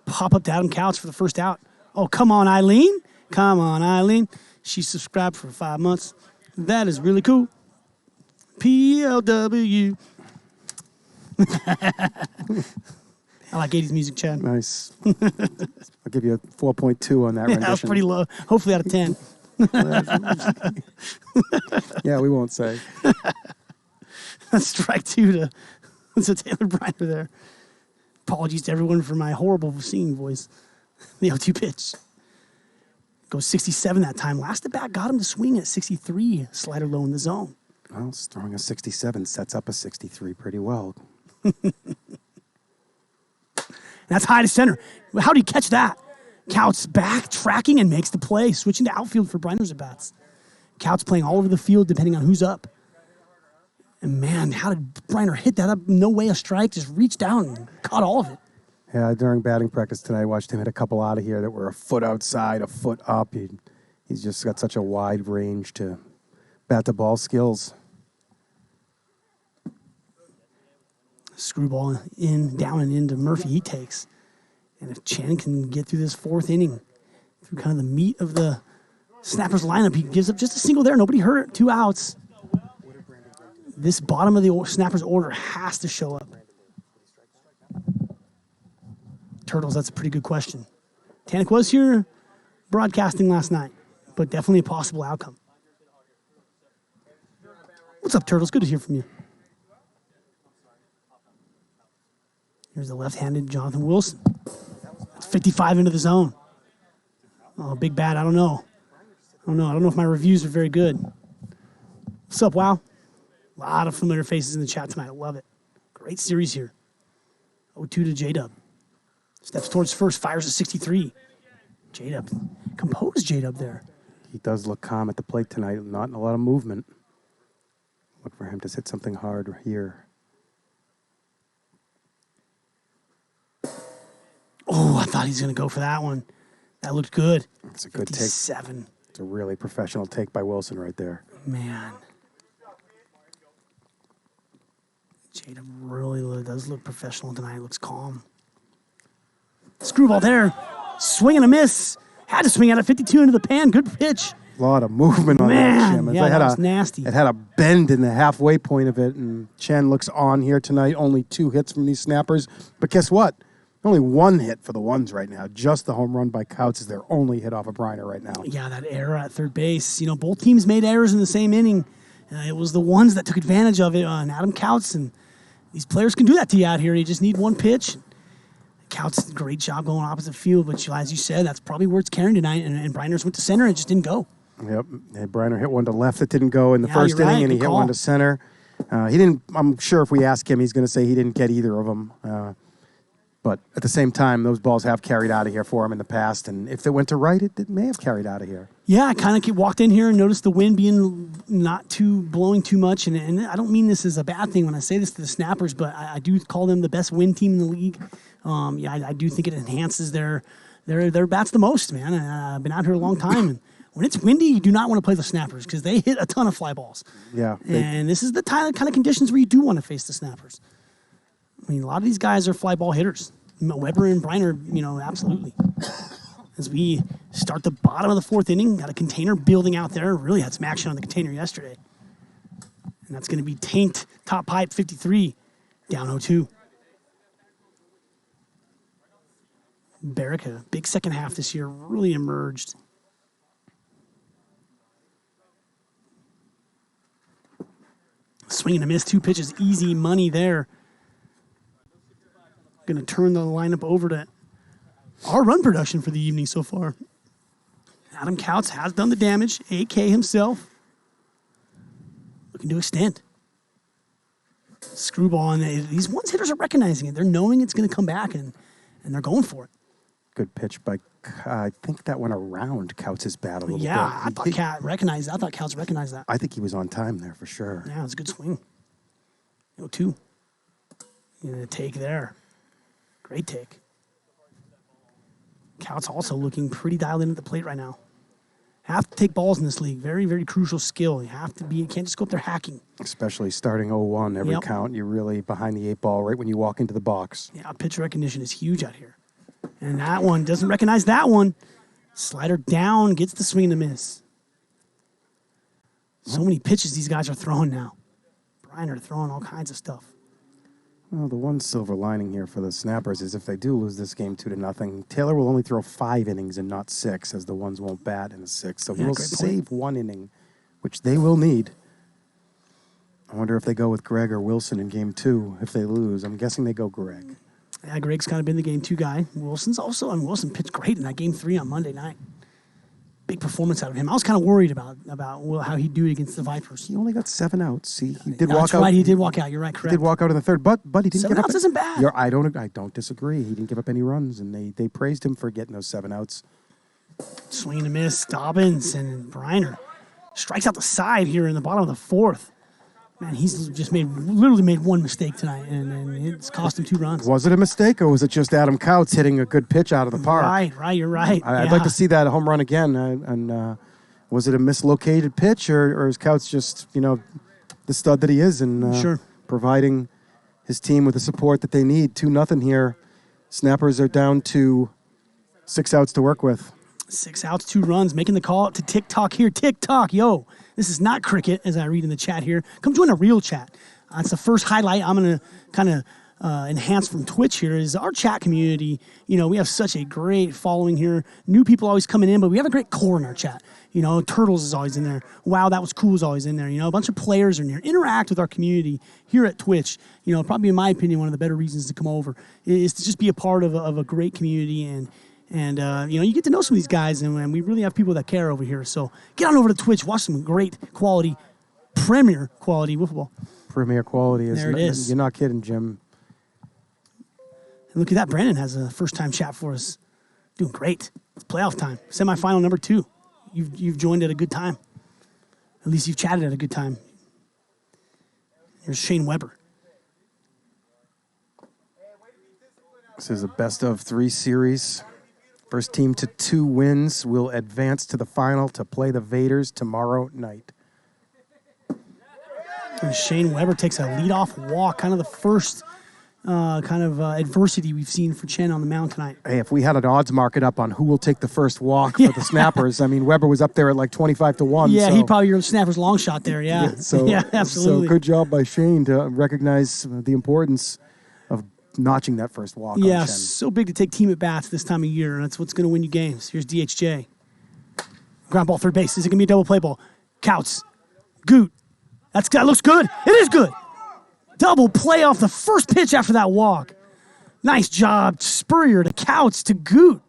pop up to Adam Couch for the first out. Oh, come on, Eileen. Come on, Eileen. She subscribed for 5 months. That is really cool. PLW. I like 80s music, Chad. Nice. I'll give you a 4.2 on that rendition. That was pretty low. Hopefully out of 10. Yeah, we won't say. That's strike 2 to Taylor Briner there. Apologies to everyone for my horrible singing voice. The 0-2 pitch. Goes 67 that time. Last at bat got him to swing at 63. Slider low in the zone. Well, throwing a 67 sets up a 63 pretty well. That's high to center. How do you catch that? Couts back, tracking, and makes the play. Switching to outfield for Briner's at-bats. Couts playing all over the field depending on who's up. And man, how did Briner hit that up? No way a strike. Just reached out and caught all of it. Yeah, during batting practice tonight, I watched him hit a couple out of here that were a foot outside, a foot up. He's just got such a wide range to bat-to-ball skills. Screwball in, down and into Murphy, he takes. And if Chen can get through this 4th inning, through kind of the meat of the Snappers lineup, he gives up just a single there. Nobody hurt. 2 outs. This bottom of the Snappers order has to show up. Turtles, that's a pretty good question. Tanik was here broadcasting last night, but definitely a possible outcome. What's up, Turtles? Good to hear from you. Here's the left-handed Jonathan Wilson. That's 55 into the zone. Oh, big bat. I don't know. I don't know if my reviews are very good. What's up, Wow? A lot of familiar faces in the chat tonight. I love it. Great series here. 0-2 to J-Dub. Steps towards first, fires a 63. J-Dub. Composed J-Dub there. He does look calm at the plate tonight. Not in a lot of movement. Look for him to hit something hard here. Oh, I thought he was going to go for that one. That looked good. It's a good 57. take. It's a really professional take by Wilson right there. Man. J-Dub really does look professional tonight. Looks calm. Screwball there. Swing and a miss. Had to swing at it. 52 into the pan. Good pitch. A lot of movement on that, Chen. Yeah, that was nasty. It had a bend in the halfway point of it, and Chen looks on here tonight. Only 2 hits from these Snappers. But guess what? Only 1 hit for the ones right now. Just the home run by Couts is their only hit off of Briner right now. Yeah, that error at third base. You know, both teams made errors in the same inning. It was the ones that took advantage of it on Adam Couts, and these players can do that to you out here. You just need 1 pitch. Couts did a great job going opposite field, but as you said, that's probably where it's carrying tonight, and Briner's went to center and it just didn't go. Yep, Briner hit one to left that didn't go in the first inning, right. and he Good hit call. one to center. He didn't. I'm sure if we ask him, he's going to say he didn't get either of them. But at the same time, those balls have carried out of here for him in the past, and if it went to right, it may have carried out of here. Yeah, I kind of walked in here and noticed the wind being not too blowing too much, and I don't mean this as a bad thing when I say this to the Snappers, but I do call them the best wind team in the league. I do think it enhances their bats the most, man. I've been out here a long time, and When it's windy, you do not want to play the Snappers because they hit a ton of fly balls. Yeah. And this is the kind of conditions where you do want to face the Snappers. I mean, a lot of these guys are fly ball hitters. Weber and Briner, absolutely. As we start the bottom of the fourth inning, got a container building out there. Really had some action on the container yesterday. And that's going to be Taint, top pipe, 53, down 0-2. Barrica, big second half this year, really emerged. Swing and a miss, 2 pitches, easy money there. Going to turn the lineup over to our run production for the evening so far. Adam Couts has done the damage, AK himself. Looking to extend. Screwball, and these ones hitters are recognizing it. They're knowing it's going to come back, and they're going for it. Good pitch by, I think that went around Couts' bat a little bit. Yeah, I thought Couts recognized that. I think he was on time there for sure. Yeah, it was a good swing. 0-2. And a take there. Great take. Couts also looking pretty dialed in at the plate right now. Have to take balls in this league. Very, very crucial skill. You can't just go up there hacking. Especially starting 0-1 every count. You're really behind the 8 ball right when you walk into the box. Yeah, pitch recognition is huge out here. And that one doesn't recognize that one. Slider down, gets the swing and the miss. So many pitches these guys are throwing now. Briner throwing all kinds of stuff. Well, the one silver lining here for the Snappers is if they do lose this game 2-0, Taylor will only throw 5 innings and not 6, as the ones won't bat in the 6. So he'll save 1 inning, which they will need. I wonder if they go with Greg or Wilson in game 2 if they lose. I'm guessing they go Greg. Yeah, Greg's kind of been the game 2 guy. Wilson pitched great in that game 3 on Monday night. Big performance out of him. I was kind of worried about how he'd do it against the Vipers. He only got 7 outs. He did walk out. That's right, he did walk out. You're right, correct. He did walk out in the 3rd, but he didn't 7 give outs isn't bad. I don't disagree. He didn't give up any runs, and they praised him for getting those 7 outs. Swing and a miss. Dobbins and Briner strikes out the side here in the bottom of the 4th. Man, he's just literally made 1 mistake tonight, and it's cost him 2 runs. Was it a mistake, or was it just Adam Couts hitting a good pitch out of the park? Right, you're right. I'd like to see that home run again. And was it a mislocated pitch, or is Couts just, the stud that he is and providing his team with the support that they need? 2-0 here. Snappers are down to 6 outs to work with. 6 outs, 2 runs, making the call to TikTok here. TikTok, yo. This is not cricket, as I read in the chat here. Come join a real chat. That's the first highlight I'm going to kind of enhance from Twitch here is our chat community. We have such a great following here. New people always coming in, but we have a great core in our chat. Turtles is always in there. Wow, that was cool is always in there. A bunch of players are in here. Interact with our community here at Twitch. Probably in my opinion, one of the better reasons to come over is to just be a part of a great community and you get to know some of these guys, and we really have people that care over here. So get on over to Twitch, watch some great quality, premier quality wiffle ball. Premier quality. There it is. You're not kidding, Jim. And look at that. Brandon has a first-time chat for us. Doing great. It's playoff time. Semifinal number 2. You've joined at a good time. At least you've chatted at a good time. Here's Shane Weber. This is a best-of-3 series. First team to 2 wins will advance to the final to play the Vaderz tomorrow night. And Shane Weber takes a leadoff walk, kind of the first adversity we've seen for Chen on the mound tonight. Hey, if we had an odds market up on who will take the first walk for the Snappers, Weber was up there at like 25-1. Yeah, he'd probably your Snappers long shot there, yeah. Yeah, absolutely. So good job by Shane to recognize the importance of notching that first walk on Chen. So big to take team at bats this time of year, and that's what's going to win you games. Here's DHJ. Ground ball, third base. Is it going to be a double play ball? Couts. Goot. That looks good. It is good. Double play off the first pitch after that walk. Nice job. Spurrier to Couts to Goot.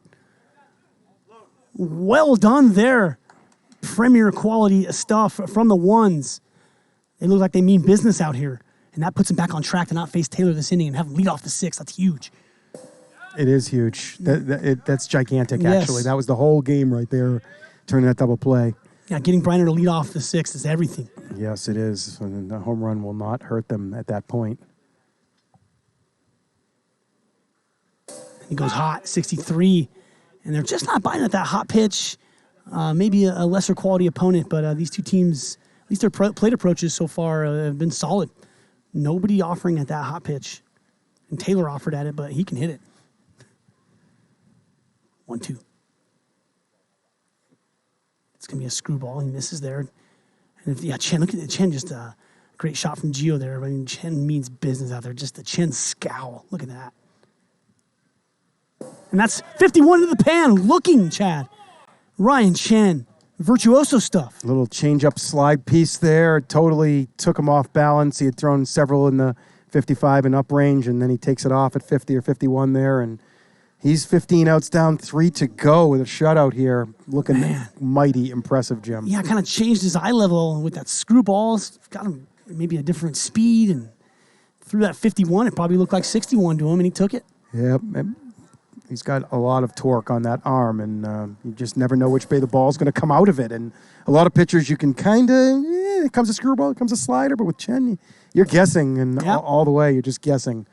Well done there. Premier quality stuff from the ones. They look like they mean business out here. And that puts him back on track to not face Taylor this inning and have him lead off the 6th. That's huge. It is huge. That's gigantic, actually. That was the whole game right there, turning that double play. Yeah, getting Briner to lead off the 6th is everything. Yes, it is. And the home run will not hurt them at that point. He goes hot, 63. And they're just not biting at that hot pitch. maybe a lesser quality opponent, but these two teams, at least their plate approaches so far have been solid. Nobody offering at that hot pitch. And Taylor offered at it, but he can hit it. 1-2. It's going to be a screwball. He misses there. And Chen, look at the Chen, just a great shot from Gio there. I mean, Chen means business out there. Just the Chen scowl. Look at that. And that's 51 into the pan. Looking, Chad. Ryan Chen. Virtuoso stuff. A little change-up slide piece there. Totally took him off balance. He had thrown several in the 55 and up range, and then he takes it off at 50 or 51 there, and he's 15 outs down, 3 to go with a shutout here. Looking mighty impressive, Jim. Yeah, kind of changed his eye level with that screwball. Got him maybe a different speed, and threw that 51. It probably looked like 61 to him, and he took it. Yep. He's got a lot of torque on that arm, and you just never know which way the ball's going to come out of it. And a lot of pitchers, you can kind of, it comes a screwball, it comes a slider, but with Chen, you're guessing, and all the way, you're just guessing.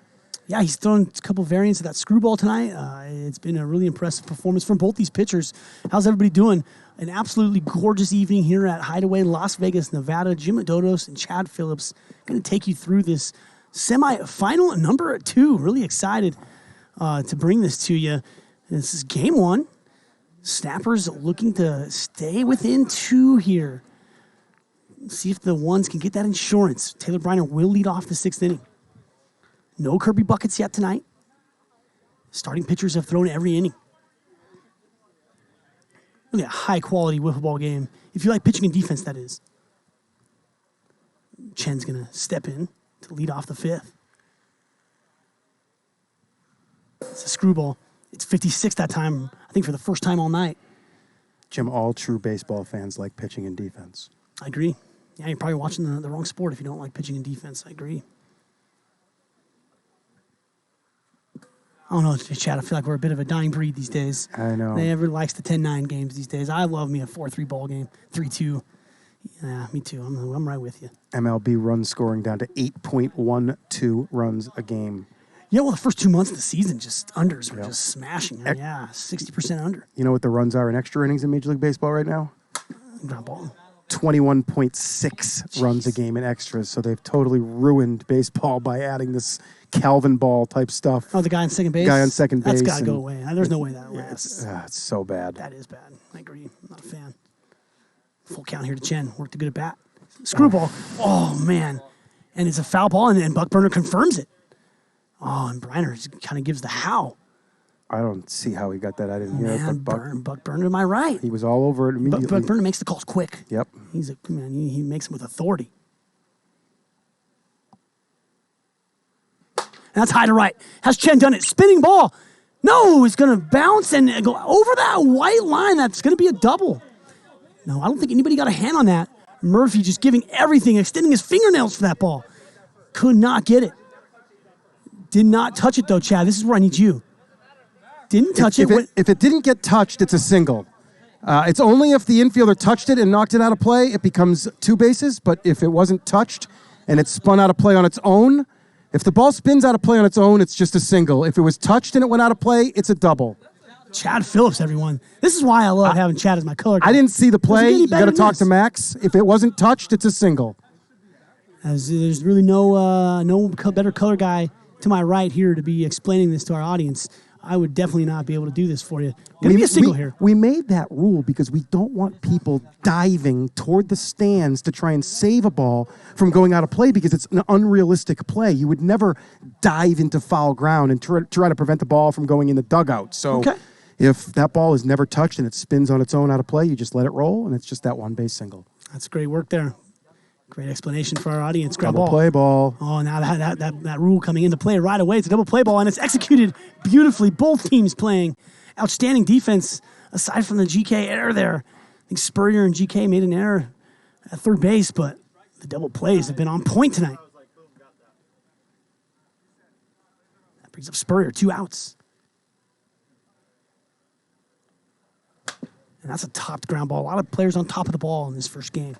Yeah, he's thrown a couple variants of that screwball tonight. It's been a really impressive performance from both these pitchers. How's everybody doing? An absolutely gorgeous evening here at Hideaway, Las Vegas, Nevada. Jim Adodos and Chad Phillips going to take you through this semi-final number 2. Really excited to bring this to you. This is game 1. Snappers looking to stay within 2 here. See if the ones can get that insurance. Taylor Briner will lead off the 6th inning. No Kirby buckets yet tonight. Starting pitchers have thrown every inning. Really a high-quality wiffle ball game. If you like pitching and defense, that is. Chen's going to step in to lead off the 5th. It's a screwball. It's 56 that time, I think for the first time all night. Jim, all true baseball fans like pitching and defense. I agree. Yeah, you're probably watching the wrong sport if you don't like pitching and defense. I agree. I don't know, Chad. I feel like we're a bit of a dying breed these days. I know. Everyone likes the 10-9 games these days. I love me a 4-3 ball game, 3-2. Yeah, me too. I'm right with you. MLB run scoring down to 8.12 runs a game. Yeah, well, the first 2 months of the season, just unders were just smashing. Yeah, 60% under. You know what the runs are in extra innings in Major League Baseball right now? Ground ball. 21.6 runs a game in extras. So they've totally ruined baseball by adding this Calvin ball type stuff. Oh, the guy on second base? Guy on second base. That's got to go away. There's no way that lasts. It's so bad. That is bad. I agree. I'm not a fan. Full count here to Chen. Worked a good at bat. Screwball. Oh, man. And it's a foul ball, and Buckburner confirms it. Oh, and Briner just kind of gives the how. I don't see how he got that. I didn't hear it. But Buckburner, am I right? He was all over it immediately. Buckburner makes the calls quick. Yep. He's he makes them with authority. And that's high to right. Has Chen done it? Spinning ball. No, it's going to bounce and go over that white line. That's going to be a double. No, I don't think anybody got a hand on that. Murphy just giving everything, extending his fingernails for that ball. Could not get it. Did not touch it, though, Chad. This is where I need you. Didn't touch it. If it didn't get touched, it's a single. It's only if the infielder touched it and knocked it out of play, it becomes 2 bases. But if it wasn't touched and it spun out of play on its own, if the ball spins out of play on its own, it's just a single. If it was touched and it went out of play, it's a double. Chad Phillips, everyone. This is why I love having Chad as my color guy. I didn't see the play. You got to talk to Max. If it wasn't touched, it's a single. There's really no better color guy to my right here to be explaining this to our audience. I would definitely not be able to do this for you. Gonna be a single here. We made that rule because we don't want people diving toward the stands to try and save a ball from going out of play because it's an unrealistic play. You would never dive into foul ground and try to prevent the ball from going in the dugout. So if that ball is never touched and it spins on its own out of play, you just let it roll, and it's just that one base single. That's great work there. Great explanation for our audience. Double play ball. Oh, now that rule coming into play right away. It's a double play ball, and it's executed beautifully. Both teams playing outstanding defense aside from the GK error there. I think Spurrier and GK made an error at third base, but the double plays have been on point tonight. That brings up Spurrier, 2 outs. And that's a topped ground ball. A lot of players on top of the ball in this first game.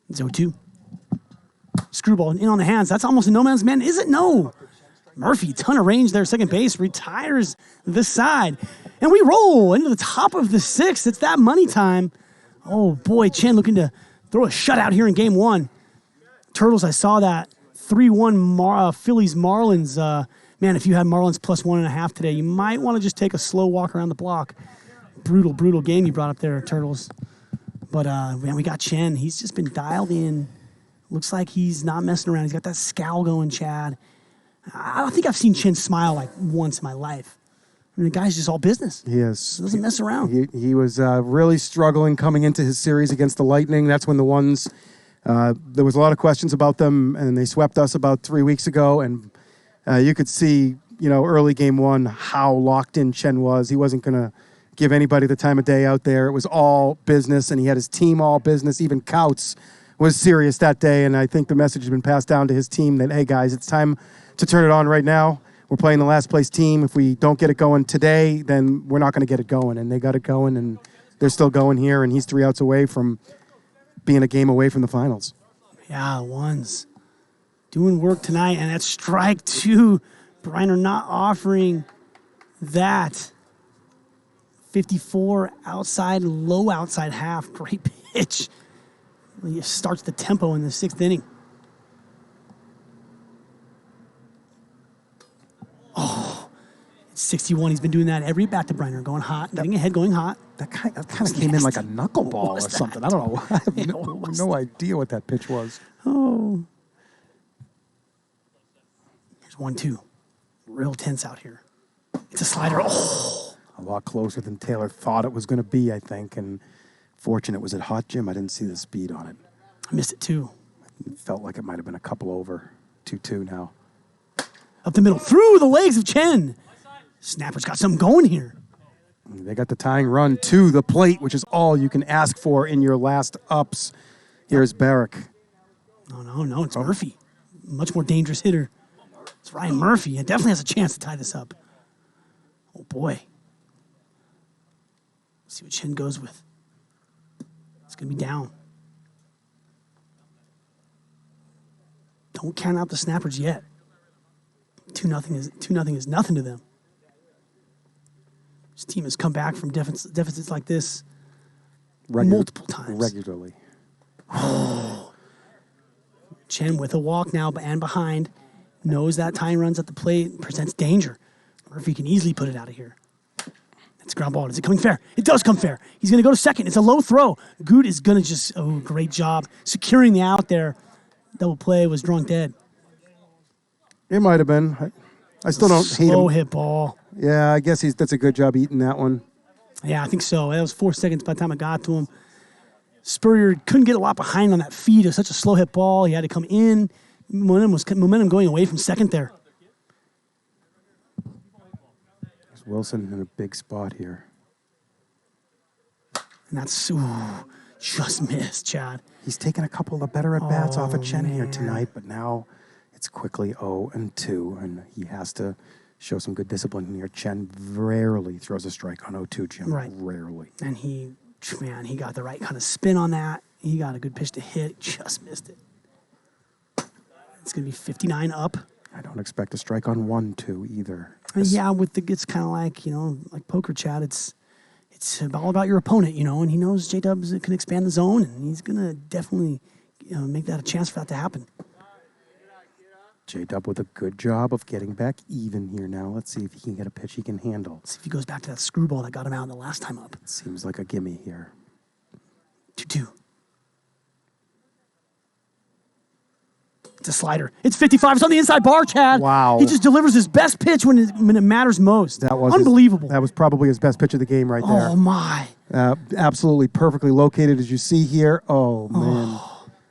It's 0-2. Screwball in on the hands. That's almost a no man's man, is it? No. Murphy, ton of range there, second base, retires this side. And we roll into the top of the 6th. It's that money time. Oh, boy, Chen looking to throw a shutout here in game 1. Turtles, I saw that. 3-1 Phillies Marlins. Man, if you had Marlins plus 1.5 today, you might want to just take a slow walk around the block. Brutal, brutal game you brought up there, Turtles. But, man, we got Chen. He's just been dialed in. Looks like he's not messing around. He's got that scowl going, Chad. I don't think I've seen Chen smile like once in my life. I mean, the guy's just all business. He is. He doesn't mess around. He was really struggling coming into his series against the Lightning. That's when the ones, there was a lot of questions about them, and they swept us about 3 weeks ago. And you could see, early game 1, how locked in Chen was. He wasn't going to give anybody the time of day out there. It was all business, and he had his team all business. Even Couts was serious that day, and I think the message has been passed down to his team that, hey, guys, it's time to turn it on right now. We're playing the last place team. If we don't get it going today, then we're not going to get it going. And they got it going, and they're still going here, and he's 3 outs away from being a game away from the finals. Yeah, ones. Doing work tonight, and that's strike 2. Briner not offering that. 54 outside, low outside half. Great pitch. He starts the tempo in the 6th inning. Oh, it's 61. He's been doing that every back to Briner, going hot, getting ahead, going hot. That kind of came in like a knuckleball or something. I don't know. I have no idea what that pitch was. Oh. Here's 1-2. Real tense out here. It's a slider. Oh. A lot closer than Taylor thought it was going to be, I think. And fortunate, was it hot, Jim? I didn't see the speed on it. I missed it too. It felt like it might have been a couple over. 2-2 now. Up the middle, through the legs of Chen. Snapper's got something going here. They got the tying run to the plate, which is all you can ask for in your last ups. Here's Barrick. No, it's Murphy. Much more dangerous hitter. It's Ryan Murphy. It definitely has a chance to tie this up. Oh, boy. Let's see what Chen goes with. It's going to be down. Don't count out the Snappers yet. 2-0 is nothing to them. This team has come back from deficits like this multiple times. Regularly. Oh. Chen with a walk now and behind. Knows that tying runs at the plate. Presents danger. Murphy can easily put it out of here. It's a ground ball. Is it coming fair? It does come fair. He's going to go to second. It's a low throw. Good is going to just, great job. Securing the out there. Double play was drawn dead. It might have been. I still don't hate him. Slow hit ball. Yeah, I guess that's a good job eating that one. Yeah, I think so. That was 4 seconds by the time I got to him. Spurrier couldn't get a lot behind on that feed. It was such a slow hit ball. He had to come in. Momentum going away from second there. There's Wilson in a big spot here. And that's just missed, Chad. He's taken a couple of the better at-bats off of Chen here man. tonight, but now it's quickly 0-2, and he has to show some good discipline here. Chen rarely throws a strike on 0-2, Jim. Right. Rarely. And he got the right kind of spin on that. He got a good pitch to hit. Just missed it. It's going to be 59 up. I don't expect a strike on 1-2 either. Yeah, it's kind of like, like poker, Chad. It's all about your opponent, and he knows J-Dubs can expand the zone, and he's going to definitely make that a chance for that to happen. J-Dub with a good job of getting back even here now. Let's see if he can get a pitch he can handle. Let's see if he goes back to that screwball that got him out the last time up. Seems like a gimme here. 2-2. It's a slider. It's 55. It's on the inside bar, Chad. Wow. He just delivers his best pitch when it matters most. That was unbelievable. That was probably his best pitch of the game right there. Oh, my. Absolutely perfectly located, as you see here. Oh, man.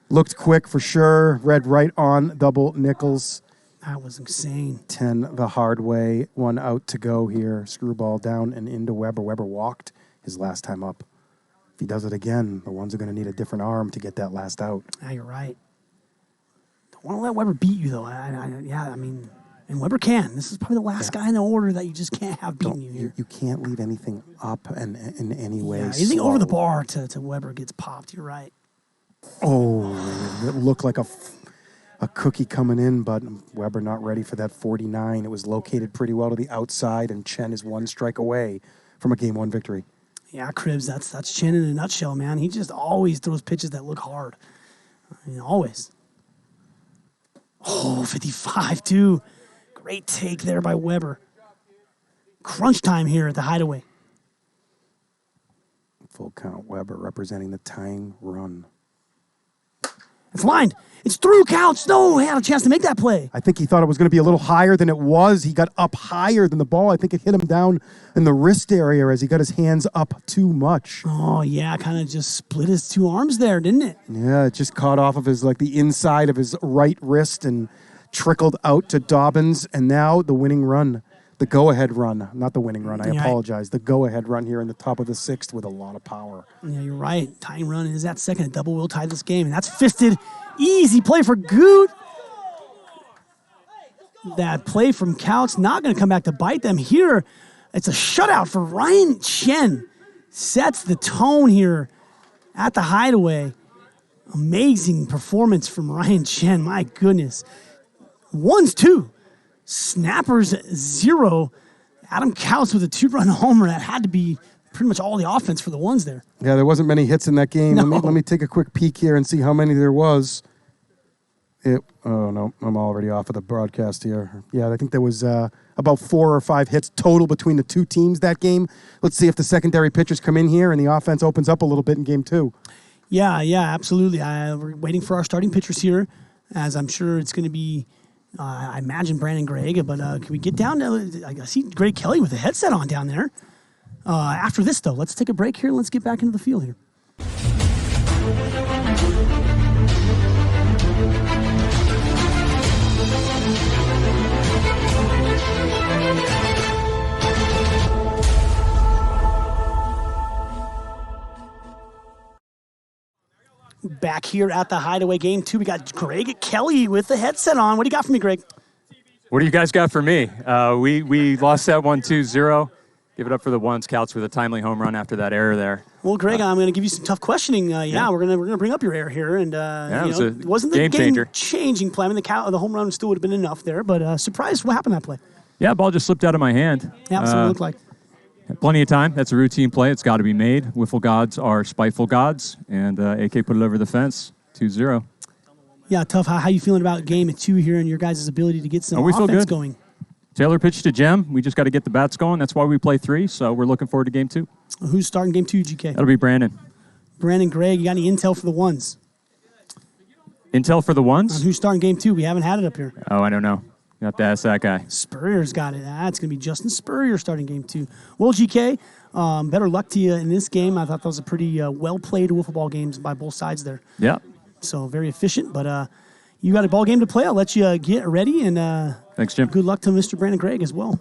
Looked quick for sure. Read right on double Nichols. That was insane. 10 the hard way. 1 out to go here. Screwball down and into Weber. Weber walked his last time up. If he does it again, the ones are going to need a different arm to get that last out. Yeah, you're right. Don't want to let Weber beat you, though. And Weber can. This is probably the last guy in the order that you just can't have beaten you here. You can't leave anything up and in any way. Yeah, anything over the bar to Weber gets popped. You're right. Oh, it looked like a a cookie coming in, but Weber not ready for that 49. It was located pretty well to the outside, and Chen is one strike away from a Game 1 victory. Yeah, Cribs, that's Chen in a nutshell, man. He just always throws pitches that look hard. I mean, always. Oh, 55, too. Great take there by Weber. Crunch time here at the Hideaway. Full count, Weber representing the tying run. It's lined. It's through, Couch. No, he had a chance to make that play. I think he thought it was going to be a little higher than it was. He got up higher than the ball. I think it hit him down in the wrist area as he got his hands up too much. Oh, yeah, kind of just split his two arms there, didn't it? Yeah, it just caught off of his, like, the inside of his right wrist and trickled out to Dobbins. And now the winning run, the go-ahead run, not the winning run, I apologize. The go-ahead run here in the top of the sixth with a lot of power. Yeah, you're right. Tying run is that second. A double will tie this game, and that's fisted. Easy play for Goot. That play from Couch not going to come back to bite them here. It's a shutout for Ryan Chen. Sets the tone here at the Hideaway. Amazing performance from Ryan Chen. My goodness. 1-2. Snappers 0. Adam Couch with a 2-run homer. That had to be pretty much all the offense for the ones there. Yeah, there wasn't many hits in that game. No. Let me take a quick peek here and see how many there was. Oh, no, I'm already off of the broadcast here. Yeah, I think there was about 4 or 5 hits total between the two teams that game. Let's see if the secondary pitchers come in here and the offense opens up a little bit in game 2. Yeah, absolutely. We're waiting for our starting pitchers here, as I'm sure it's going to be, I imagine, Brandon Gregg. But can we get down to, I see Greg Kelly with a headset on down there. After this, though, let's take a break here and let's get back into the field here. Back here at the Hideaway game 2, we got Greg Kelly with the headset on. What do you got for me, Greg? What do you guys got for me? We lost that 1-2-0. Give it up for the ones. Couch with a timely home run after that error there. Well, Greg, I'm going to give you some tough questioning. We're gonna bring up your error here, and it wasn't the game changer. Changing play. I mean, the home run still would have been enough there, but surprised what happened that play. Yeah, ball just slipped out of my hand. Yeah, that's what it looked like. Plenty of time. That's a routine play. It's got to be made. Wiffle gods are spiteful gods, and AK put it over the fence. 2-0. Yeah, tough. How you feeling about game 2 here and your guys' ability to get some we feel offense good. going? Taylor pitched to Jem. We just got to get the bats going. That's why we play 3, so we're looking forward to game 2. Who's starting game 2, GK? That'll be Brandon. Brandon, Greg, you got any intel for the ones? Intel for the ones? Who's starting game 2? We haven't had it up here. Oh, I don't know. You have to ask that guy. Spurrier's got it. It's going to be Justin Spurrier starting game 2. Well, GK, better luck to you in this game. I thought that was a pretty well-played wiffle ball games by both sides there. Yeah. So very efficient, but you got a ball game to play. I'll let you get ready, and Thanks, Jim. Good luck to Mr. Brandon Gregg as well.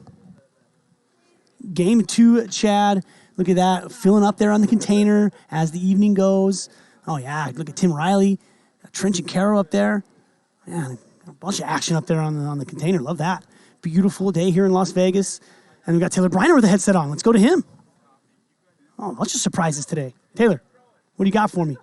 Game 2, Chad. Look at that, filling up there on the container as the evening goes. Oh, yeah, look at Tim Riley. Got Trench and Caro up there. Yeah, a bunch of action up there on the container. Love that. Beautiful day here in Las Vegas. And we got Taylor Briner with the headset on. Let's go to him. Oh, a bunch of surprises today. Taylor, what do you got for me?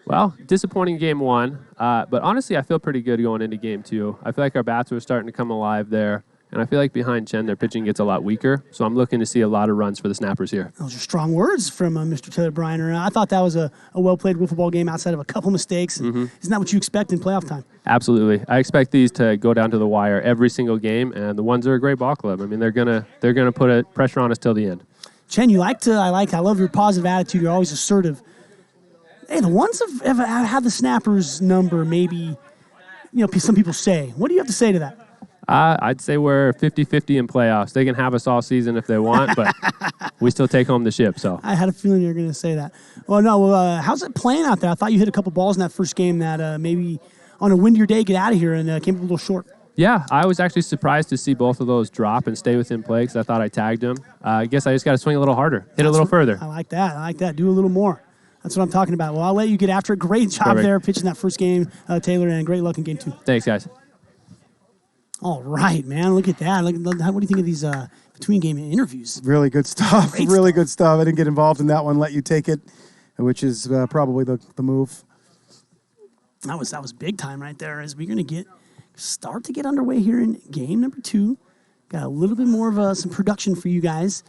Well, disappointing game 1, but honestly, I feel pretty good going into game 2. I feel like our bats are starting to come alive there, and I feel like behind Chen, their pitching gets a lot weaker, so I'm looking to see a lot of runs for the Snappers here. Those are strong words from Mr. Taylor Briner. I thought that was a well-played wiffle ball game outside of a couple mistakes. Isn't that what you expect in playoff time? Absolutely. I expect these to go down to the wire every single game, and the ones are a great ball club. I mean, they're gonna put a pressure on us till the end. Chen, I love your positive attitude. You're always assertive. Hey, the ones have had the Snappers number, maybe, some people say. What do you have to say to that? I'd say we're 50-50 in playoffs. They can have us all season if they want, but we still take home the ship. So I had a feeling you were going to say that. Well, no, how's it playing out there? I thought you hit a couple balls in that first game that maybe on a windier day get out of here and came up a little short. Yeah, I was actually surprised to see both of those drop and stay within play because I thought I tagged them. I guess I just got to swing a little harder, hit a little further. I like that. Do a little more. That's what I'm talking about. Well, I'll let you get after it. Great job there pitching that first game, Taylor, and great luck in game 2. Thanks, guys. All right, man. Look at that. What do you think of these between-game interviews? Really good stuff. Really good stuff. I didn't get involved in that one. Let you take it, which is probably the move. That was big time right there. As we're going to start to get underway here in game number 2. Got a little bit more of some production for you guys.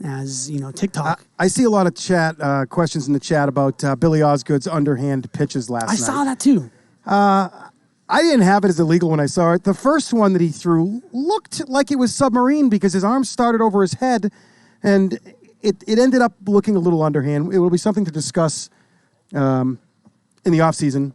As you know, TikTok. I see a lot of chat questions in the chat about Billy Osgood's underhand pitches last night. I saw that too. I didn't have it as illegal when I saw it. The first one that he threw looked like it was submarine because his arm started over his head, and it ended up looking a little underhand. It will be something to discuss in the offseason.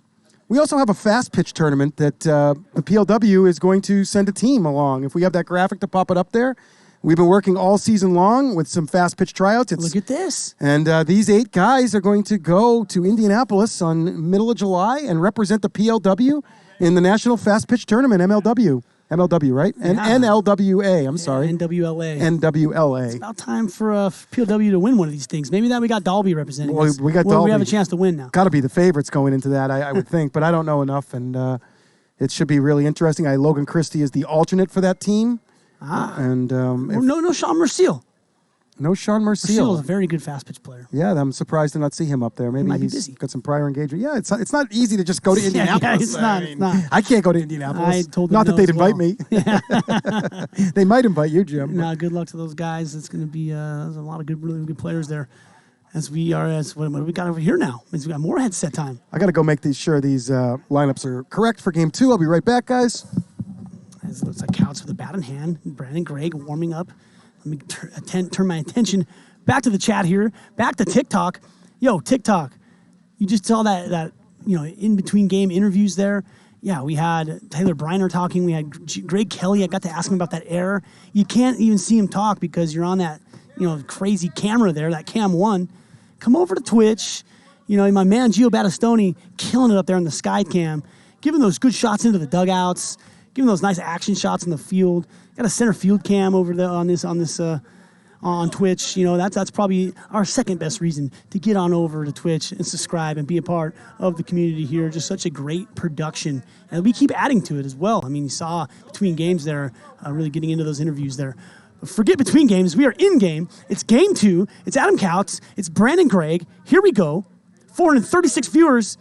We also have a fast pitch tournament that the PLW is going to send a team along. If we have that graphic to pop it up there. We've been working all season long with some fast pitch tryouts. Look at this. And these 8 guys are going to go to Indianapolis on middle of July and represent the PLW in the National Fast Pitch Tournament, MLW. MLW, right? And NLWA, I'm sorry. NWLA. NWLA. It's about time for PLW to win one of these things. Maybe that we got Dalby representing us. We got Dalby. We have a chance to win now. Got to be the favorites going into that, I would think, but I don't know enough, and it should be really interesting. Logan Christie is the alternate for that team. And no Sean Merciel. No Sean Merciel. Merciel is a very good fast pitch player. Yeah, I'm surprised to not see him up there. Maybe might be he's busy. got some prior engagement. Yeah, it's not easy to just go to Indianapolis. It's not. I can't go to Indianapolis. I told them not that no they'd as invite well. me. They might invite you, Jim. No, good luck to those guys. It's going to be there's a lot of really good players there. What do we got over here now? We got more headset time. I got to go make sure these lineups are correct for game 2. I'll be right back, guys. It looks like Couch with a bat in hand. Brandon Gregg warming up. Let me turn my attention back to the chat here. Back to TikTok. Yo, TikTok. You just saw that in between game interviews there. Yeah, we had Taylor Briner talking. We had Greg Kelly. I got to ask him about that error. You can't even see him talk because you're on that crazy camera there, that Cam 1. Come over to Twitch. My man Gio Battistoni killing it up there in the sky cam, giving those good shots into the dugouts. Giving those nice action shots in the field. Got a center field cam over there on Twitch. That's probably our second best reason to get on over to Twitch and subscribe and be a part of the community here. Just such a great production, and we keep adding to it as well. I mean, you saw between games there, really getting into those interviews there. But forget between games. We are in game. It's game 2. It's Adam Couts. It's Brandon Gregg. Here we go. 436 viewers,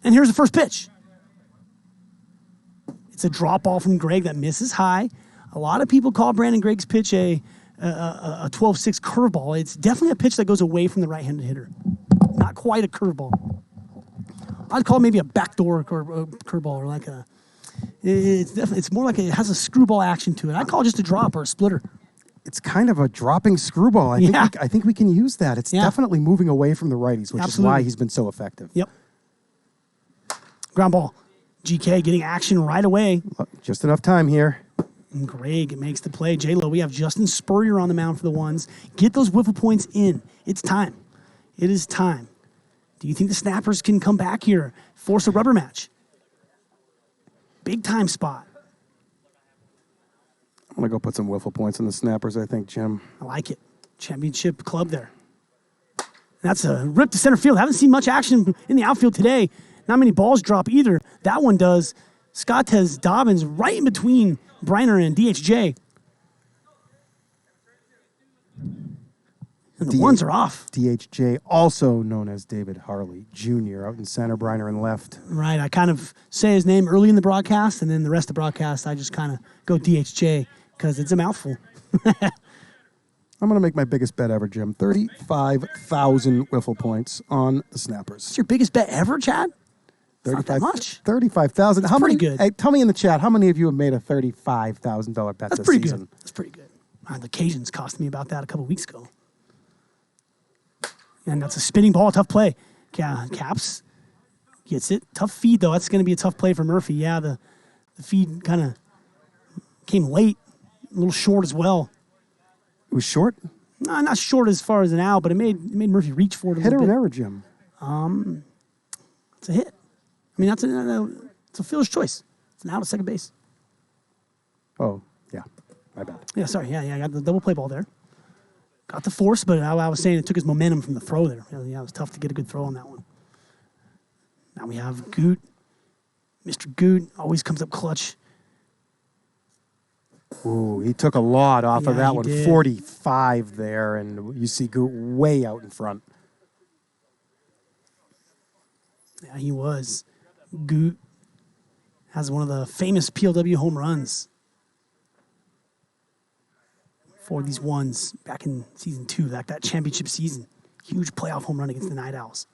and here's the first pitch. It's a drop ball from Gregg that misses high. A lot of people call Brandon Gregg's pitch a 12-6 curveball. It's definitely a pitch that goes away from the right-handed hitter. Not quite a curveball. I'd call it maybe a backdoor curveball or like a. It's more like it has a screwball action to it. I'd call it just a drop or a splitter. It's kind of a dropping screwball. I think we can use that. It's definitely moving away from the righties, which is why he's been so effective. Yep. Ground ball. GK getting action right away. Just enough time here. And Gregg makes the play. J-Lo, we have Justin Spurrier on the mound for the ones. Get those wiffle points in. It's time. It is time. Do you think the Snappers can come back here, force a rubber match? Big time spot. I'm going to go put some wiffle points on the Snappers, I think, Jim. I like it. Championship club there. That's a rip to center field. Haven't seen much action in the outfield today. Not many balls drop either. That one does. Scottez Dobbins right in between Briner and DHJ. And the ones are off. DHJ, also known as David Harley Jr., out in center, Briner in left. Right. I kind of say his name early in the broadcast, and then the rest of the broadcast, I just kind of go DHJ because it's a mouthful. I'm going to make my biggest bet ever, Jim. 35,000 wiffle points on the Snappers. It's your biggest bet ever, Chad? Not that much. 35,000. That's pretty good. Hey, tell me in the chat, how many of you have made a $35,000 bet this season? Good. That's pretty good. The Cajuns cost me about that a couple weeks ago. And that's a spinning ball, tough play. Caps gets it. Tough feed, though. That's going to be a tough play for Murphy. Yeah, the feed kind of came late, a little short as well. It was short? No, not short as far as an out, but it made Murphy reach for it a Hit little or bit. an error, Jim? It's a hit. I mean, it's a fielder's choice. It's an out at second base. Oh, yeah. My bad. Yeah, sorry. Yeah, I got the double play ball there. Got the force, but I was saying it took his momentum from the throw there. Yeah, it was tough to get a good throw on that one. Now we have Goot. Mr. Goot always comes up clutch. Ooh, he took a lot off of that one. Did. 45 there, and you see Goot way out in front. Yeah, he was. Goot has one of the famous PLW home runs for these ones back in season 2, like that championship season. Huge playoff home run against the Night Owls.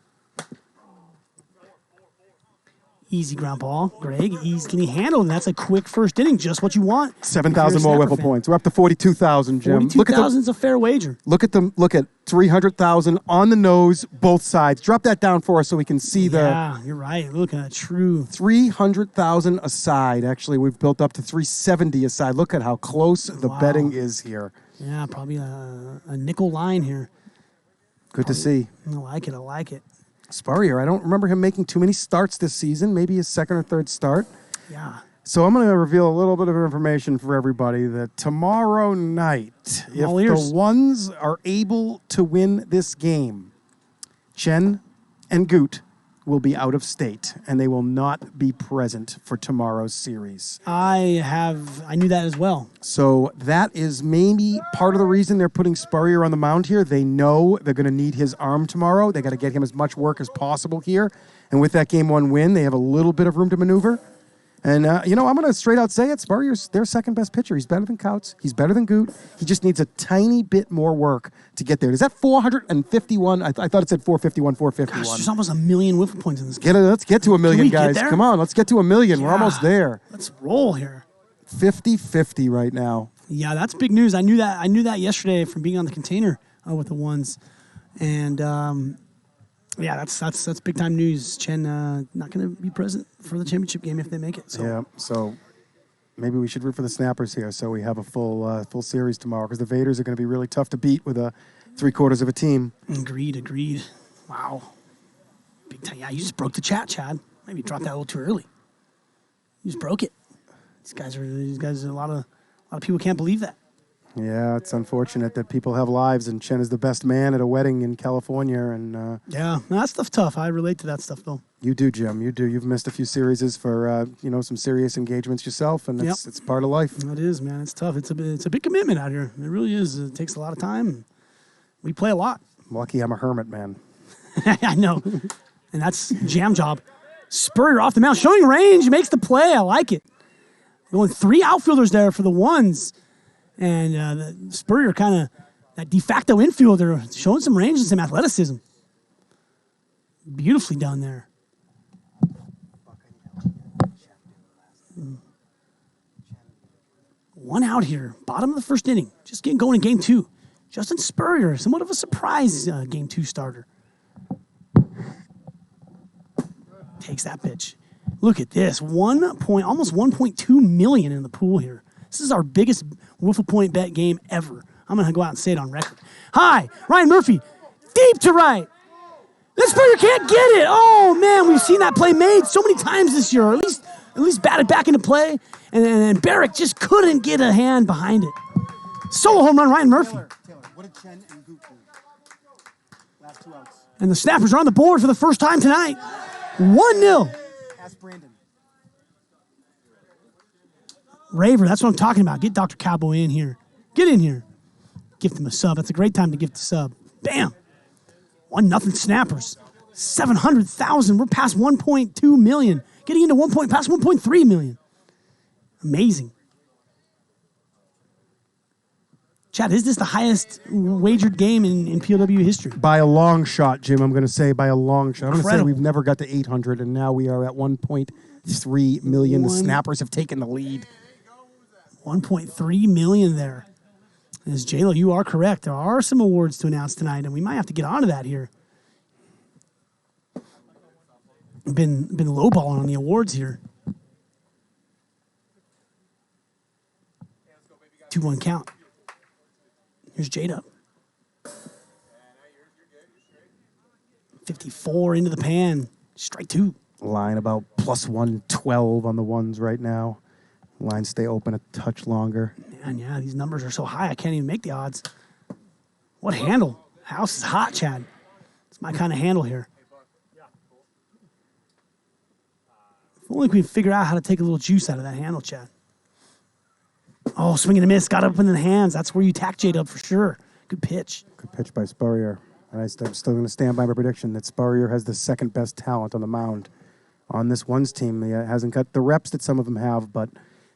Easy ground ball. Greg, can he handle it? And that's a quick first inning, just what you want. 7,000 more Whiffle points. We're up to 42,000, Jim. 42,000 is a fair wager. Look at 300,000 on the nose, both sides. Drop that down for us so we can see Yeah, you're right. Look at that true. 300,000 a side. Actually, we've built up to 370 a side. Look at how close the betting is here. Yeah, probably a nickel line here. Good to see. I like it. Spurrier, I don't remember him making too many starts this season, maybe his second or third start. Yeah. So I'm going to reveal a little bit of information for everybody that tomorrow night, if the ones are able to win this game, Chen and Goot will be out of state, and they will not be present for tomorrow's series. I knew that as well. So that is maybe part of the reason they're putting Spurrier on the mound here. They know they're going to need his arm tomorrow. They got to get him as much work as possible here. And with that Game 1 win, they have a little bit of room to maneuver. And, I'm going to straight out say it. Spurrier's their second best pitcher. He's better than Couts. He's better than Goot. He just needs a tiny bit more work to get there. Is that 451? I thought it said 451, 451. Gosh, there's almost a million Whiffle points in this game. Let's get to a million, guys. Get there? Come on, let's get to a million. Yeah. We're almost there. Let's roll here. 50-50 right now. Yeah, that's big news. I knew that yesterday from being on the container with the ones. And, yeah, that's big time news. Chen not going to be present for the championship game if they make it. So. Yeah, so maybe we should root for the Snappers here so we have a full series tomorrow because the Vaderz are going to be really tough to beat with a 3/4 of a team. Agreed. Wow. Big time. Yeah, you just broke the chat, Chad. Maybe you dropped that a little too early. You just broke it. These guys are a lot of people can't believe that. Yeah, it's unfortunate that people have lives, and Chen is the best man at a wedding in California. And yeah, no, that stuff's tough. I relate to that stuff, though. You do, Jim. You do. You've missed a few series for some serious engagements yourself, and it's part of life. It is, man. It's tough. It's a big commitment out here. It really is. It takes a lot of time. We play a lot. I'm lucky I'm a hermit, man. I know, and that's jam job. Spurrier off the mound, showing range, makes the play. I like it. Going 3 outfielders there for the ones. And the Spurrier kind of, that de facto infielder, showing some range and some athleticism. Beautifully done there. One out here, bottom of the first inning. Just getting going in Game 2. Justin Spurrier, somewhat of a surprise Game 2 starter. Takes that pitch. Look at this, almost 1.2 million in the pool here. This is our biggest Whiffle Point bet game ever. I'm going to go out and say it on record. High, Ryan Murphy, deep to right. This Spurrier can't get it. Oh, man, we've seen that play made so many times this year, or at least batted back into play, and Barrick just couldn't get a hand behind it. Solo home run, Ryan Murphy. Taylor, what did Chen and Goot do? Last 2 outs. And the Snappers are on the board for the first time tonight. 1-0. Ask Brandon. Raver, that's what I'm talking about. Get Dr. Cowboy in here. Get in here. Gift him a sub. That's a great time to gift a sub. Bam. 1-0 Snappers. 700,000. We're past 1.2 million. Getting into past 1.3 million. Amazing. Chad, is this the highest wagered game in PLW history? By a long shot, Jim. I'm going to say by a long shot. I'm going to say Incredible. we've never got to 800, and now we are at 1.3 million. The Snappers have taken the lead. 1.3 million there. As J-Lo, you are correct. There are some awards to announce tonight, and we might have to get onto that here. Been lowballing on the awards here. 2-1 count. Here's J-Dub. 54 into the pan. Strike 2. Line about plus 112 on the ones right now. Lines stay open a touch longer. Man, yeah, these numbers are so high, I can't even make the odds. What handle? House is hot, Chad. It's my kind of handle here. If only we could figure out how to take a little juice out of that handle, Chad. Oh, swing and a miss. Got up in the hands. That's where you tack J-Dub for sure. Good pitch. Good pitch by Spurrier. I'm still going to stand by my prediction that Spurrier has the second best talent on the mound on this ones team. He hasn't got the reps that some of them have, but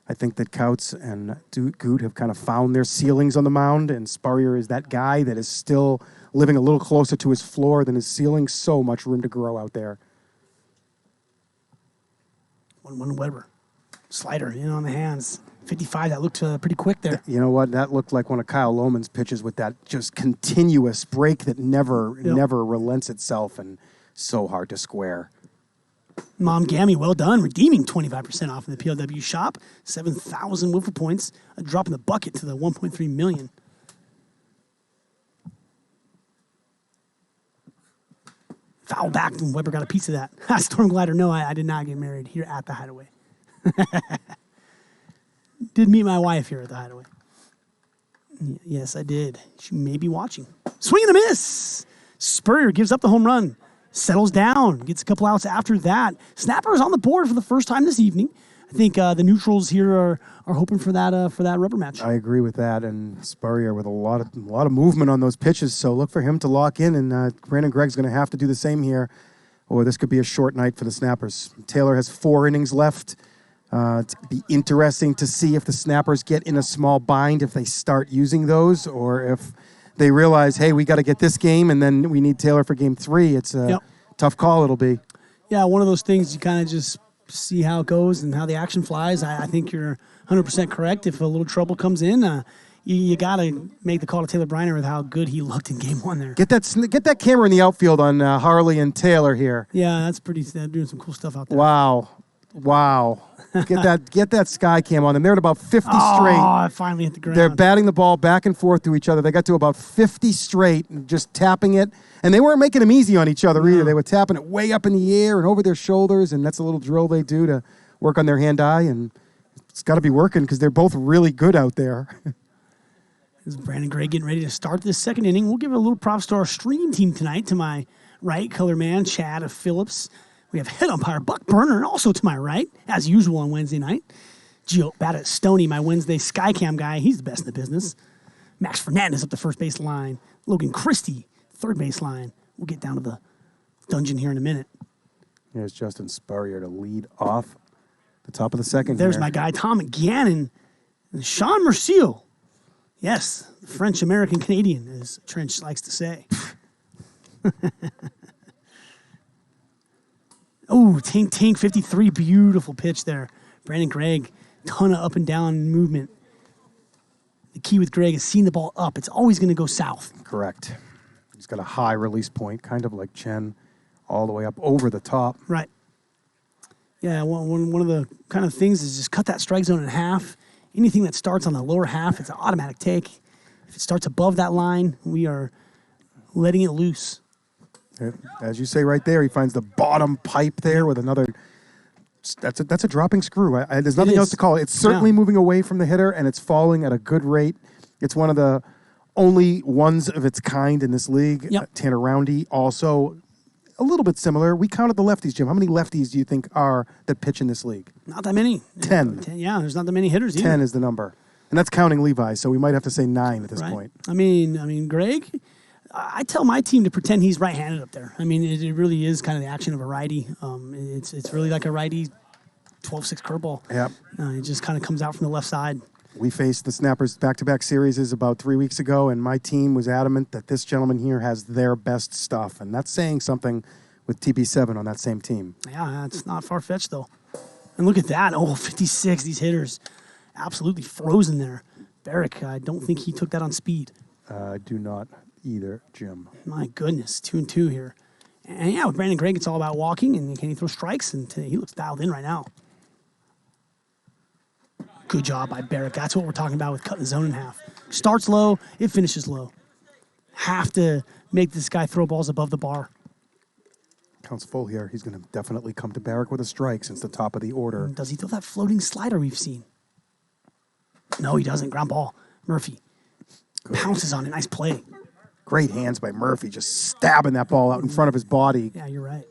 I think that Couts and Goot have kind of found their ceilings on the mound, and Spurrier is that guy that is still living a little closer to his floor than his ceiling. So much room to grow out there. 1-1 Weber. Slider in on the hands. 55, that looked pretty quick there. You know what? That looked like one of Kyle Lohman's pitches with that just continuous break that never relents itself and so hard to square. Mom Gammy, well done. Redeeming 25% off in the PLW shop. 7,000 WIFFLE points. A drop in the bucket to the 1.3 million. Foul back, and Weber got a piece of that. Storm Glider, no, I did not get married here at the Hideaway. Did meet my wife here at the Hideaway. Yes, I did. She may be watching. Swing and a miss. Spurrier gives up the home run. Settles down. Gets a couple outs after that. Snapper is on the board for the first time this evening. I think the neutrals here are hoping for that rubber match. I agree with that, and Spurrier with a lot of movement on those pitches. So look for him to lock in, and Brandon Gregg's going to have to do the same here, or this could be a short night for the Snappers. Taylor has 4 innings left. It'd be interesting to see if the Snappers get in a small bind if they start using those, or if they realize, hey, we got to get this game, and then we need Taylor for game 3. It's a tough call it'll be. Yeah, one of those things you kind of just see how it goes and how the action flies. I think you're 100% correct. If a little trouble comes in, you got to make the call to Taylor Briner with how good he looked in game 1 there. Get that camera in the outfield on Harley and Taylor here. Yeah, that's pretty. They're doing some cool stuff out there. Wow. Get that sky cam on them. They're at about 50 straight. Oh, it finally hit the ground. They're batting the ball back and forth to each other. They got to about 50 straight and just tapping it. And they weren't making them easy on each other either. They were tapping it way up in the air and over their shoulders, and that's a little drill they do to work on their hand-eye, and it's got to be working because they're both really good out there. This is Brandon Gregg getting ready to start this second inning. We'll give a little props to our stream team tonight. To my right, color man, Chad of Phillips. We have head umpire Buck Burner, and also to my right, as usual on Wednesday night, Gio Batta Stoney, my Wednesday Skycam guy. He's the best in the business. Max Fernandez up the first base line. Logan Christie, third base line. We'll get down to the dungeon here in a minute. Here's Justin Spurrier to lead off the top of the second. There's my guy, Tom Gannon, and Sean Merciel. Yes, the French-American-Canadian, as Trench likes to say. Oh, Tank 53, beautiful pitch there. Brandon Gregg, ton of up and down movement. The key with Gregg is seeing the ball up. It's always going to go south. Correct. He's got a high release point, kind of like Chen, all the way up over the top. Right. Yeah, one of the kind of things is just cut that strike zone in half. Anything that starts on the lower half, it's an automatic take. If it starts above that line, we are letting it loose. As you say right there, he finds the bottom pipe there with another. That's a dropping screw. There's nothing else to call it. It's certainly moving away from the hitter, and it's falling at a good rate. It's one of the only ones of its kind in this league. Yep. Tanner Roundy also a little bit similar. We counted the lefties, Jim. How many lefties do you think are that pitch in this league? Not that many. 10. Yeah, there's not that many hitters either. 10 is the number. And that's counting Levi, so we might have to say 9 at this point. I mean, Greg, I tell my team to pretend he's right-handed up there. I mean, it really is kind of the action of a righty. It's really like a righty 12-6 curveball. Yep. It just kind of comes out from the left side. We faced the Snappers back-to-back series about 3 weeks ago, and my team was adamant that this gentleman here has their best stuff, and that's saying something with TP7 on that same team. Yeah, it's not far-fetched, though. And look at that. Oh, 56, these hitters absolutely frozen there. Barrick, I don't think he took that on speed. I do not either, Jim. My goodness, 2-2 here. And yeah, with Brandon Gregg, it's all about walking, and can he throw strikes? And he looks dialed in right now. Good job by Barrick. That's what we're talking about with cutting the zone in half. Starts low, it finishes low. Have to make this guy throw balls above the bar. Counts full here. He's going to definitely come to Barrick with a strike since the top of the order. Does he throw that floating slider we've seen? No, he doesn't. Ground ball. Murphy pounces on it. Nice play. Great hands by Murphy, just stabbing that ball out in front of his body. Yeah, you're right.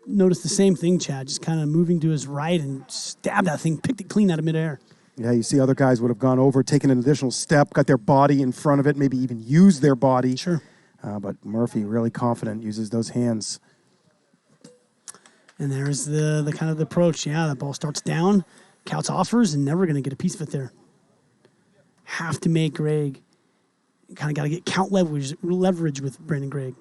Notice the same thing, Chad, just kind of moving to his right and stabbed that thing, picked it clean out of midair. Yeah, you see other guys would have gone over, taken an additional step, got their body in front of it, maybe even used their body. Sure. But Murphy, really confident, uses those hands. And there's the kind of the approach. Yeah, the ball starts down. Couts offers and never going to get a piece of it there. Have to make Greg. Kind of got to get count leverage with Brandon Gregg.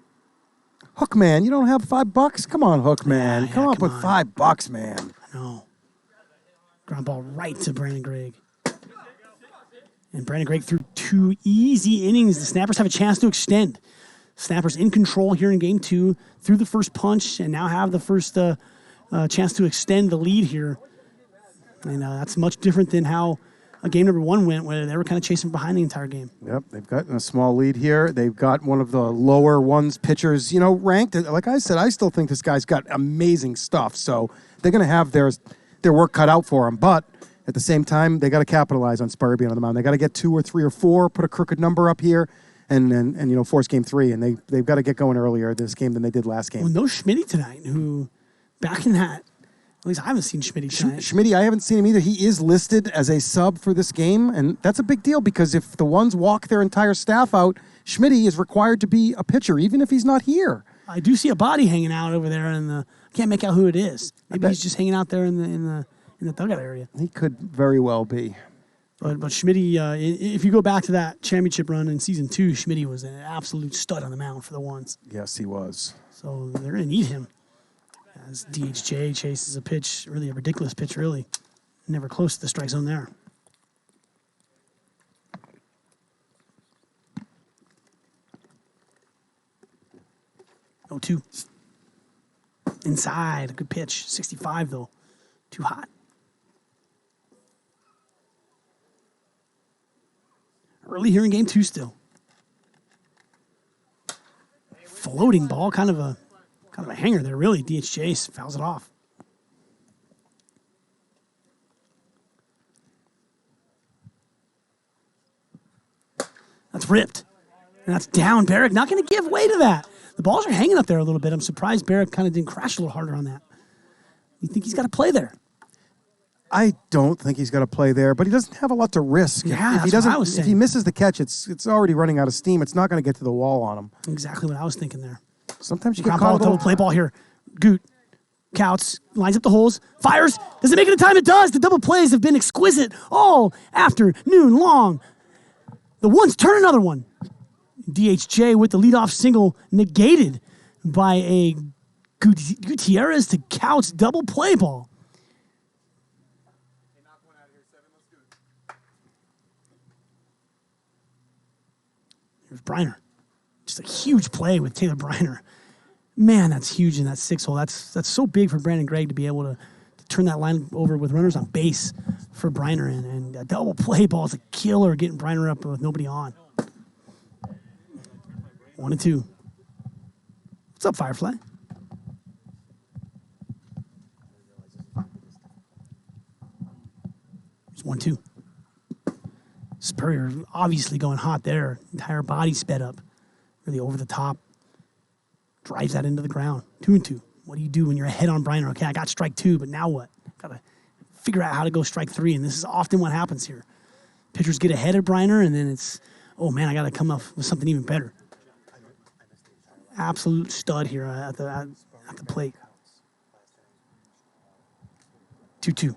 Hookman, you don't have $5? Come on, Hookman. Yeah, come up come with on. $5, man. I know. Ground ball right to Brandon Gregg. And Brandon Gregg threw 2 easy innings. The Snappers have a chance to extend. Snappers in control here in game 2 through the first punch and now have the first chance to extend the lead here. And that's much different than how game number 1 went, where they were kind of chasing behind the entire game. Yep, they've gotten a small lead here. They've got one of the lower ones pitchers, ranked. Like I said, I still think this guy's got amazing stuff. So they're going to have their work cut out for him. But at the same time, they got to capitalize on Spurrier being on the mound. They got to get 2 or 3 or 4, put a crooked number up here, and force game 3. And they've got to get going earlier this game than they did last game. Well, no Schmitty tonight, who back in that. At least I haven't seen Schmitty tonight. Schmitty, I haven't seen him either. He is listed as a sub for this game, and that's a big deal because if the ones walk their entire staff out, Schmitty is required to be a pitcher, even if he's not here. I do see a body hanging out over there, and I can't make out who it is. Maybe he's just hanging out there in the dugout area. He could very well be. But Schmitty, if you go back to that championship run in season 2, Schmitty was an absolute stud on the mound for the ones. Yes, he was. So they're going to need him. As DHJ chases a pitch, really a ridiculous pitch, really. Never close to the strike zone there. 0-2. Inside, a good pitch. 65, though. Too hot. Early here in game 2 still. Floating ball, kind of a hanger there, really. DHJ fouls it off. That's ripped. And that's down. Barrick not going to give way to that. The balls are hanging up there a little bit. I'm surprised Barrick kind of didn't crash a little harder on that. You think he's got to play there? I don't think he's got to play there, but he doesn't have a lot to risk. Yeah, if he that's what I doesn't, was if saying. he misses the catch, it's already running out of steam. It's not going to get to the wall on him. Exactly what I was thinking there. Sometimes you get Ground ball, caught a double little play ball here. Goot. Couts, lines up the holes, fires. Does it make it in time? It does. The double plays have been exquisite all afternoon long. The ones turn another one. DHJ with the leadoff single negated by a Gutierrez to Couts double play ball. Here's Briner. Just a huge play with Taylor Briner. Man, that's huge in that 6 hole. That's so big for Brandon Gregg to be able to turn that line over with runners on base for Briner. And a double play ball is a killer, getting Briner up with nobody on. 1-2. What's up, Firefly? It's 1-2. Spurrier obviously going hot there. Entire body sped up. Really over the top. Drives that into the ground. 2-2. What do you do when you're ahead on Briner? Okay, I got strike 2, but now what? Got to figure out how to go strike 3, and this is often what happens here. Pitchers get ahead of Briner, and then it's, oh man, I got to come up with something even better. Absolute stud here at the plate. 2-2.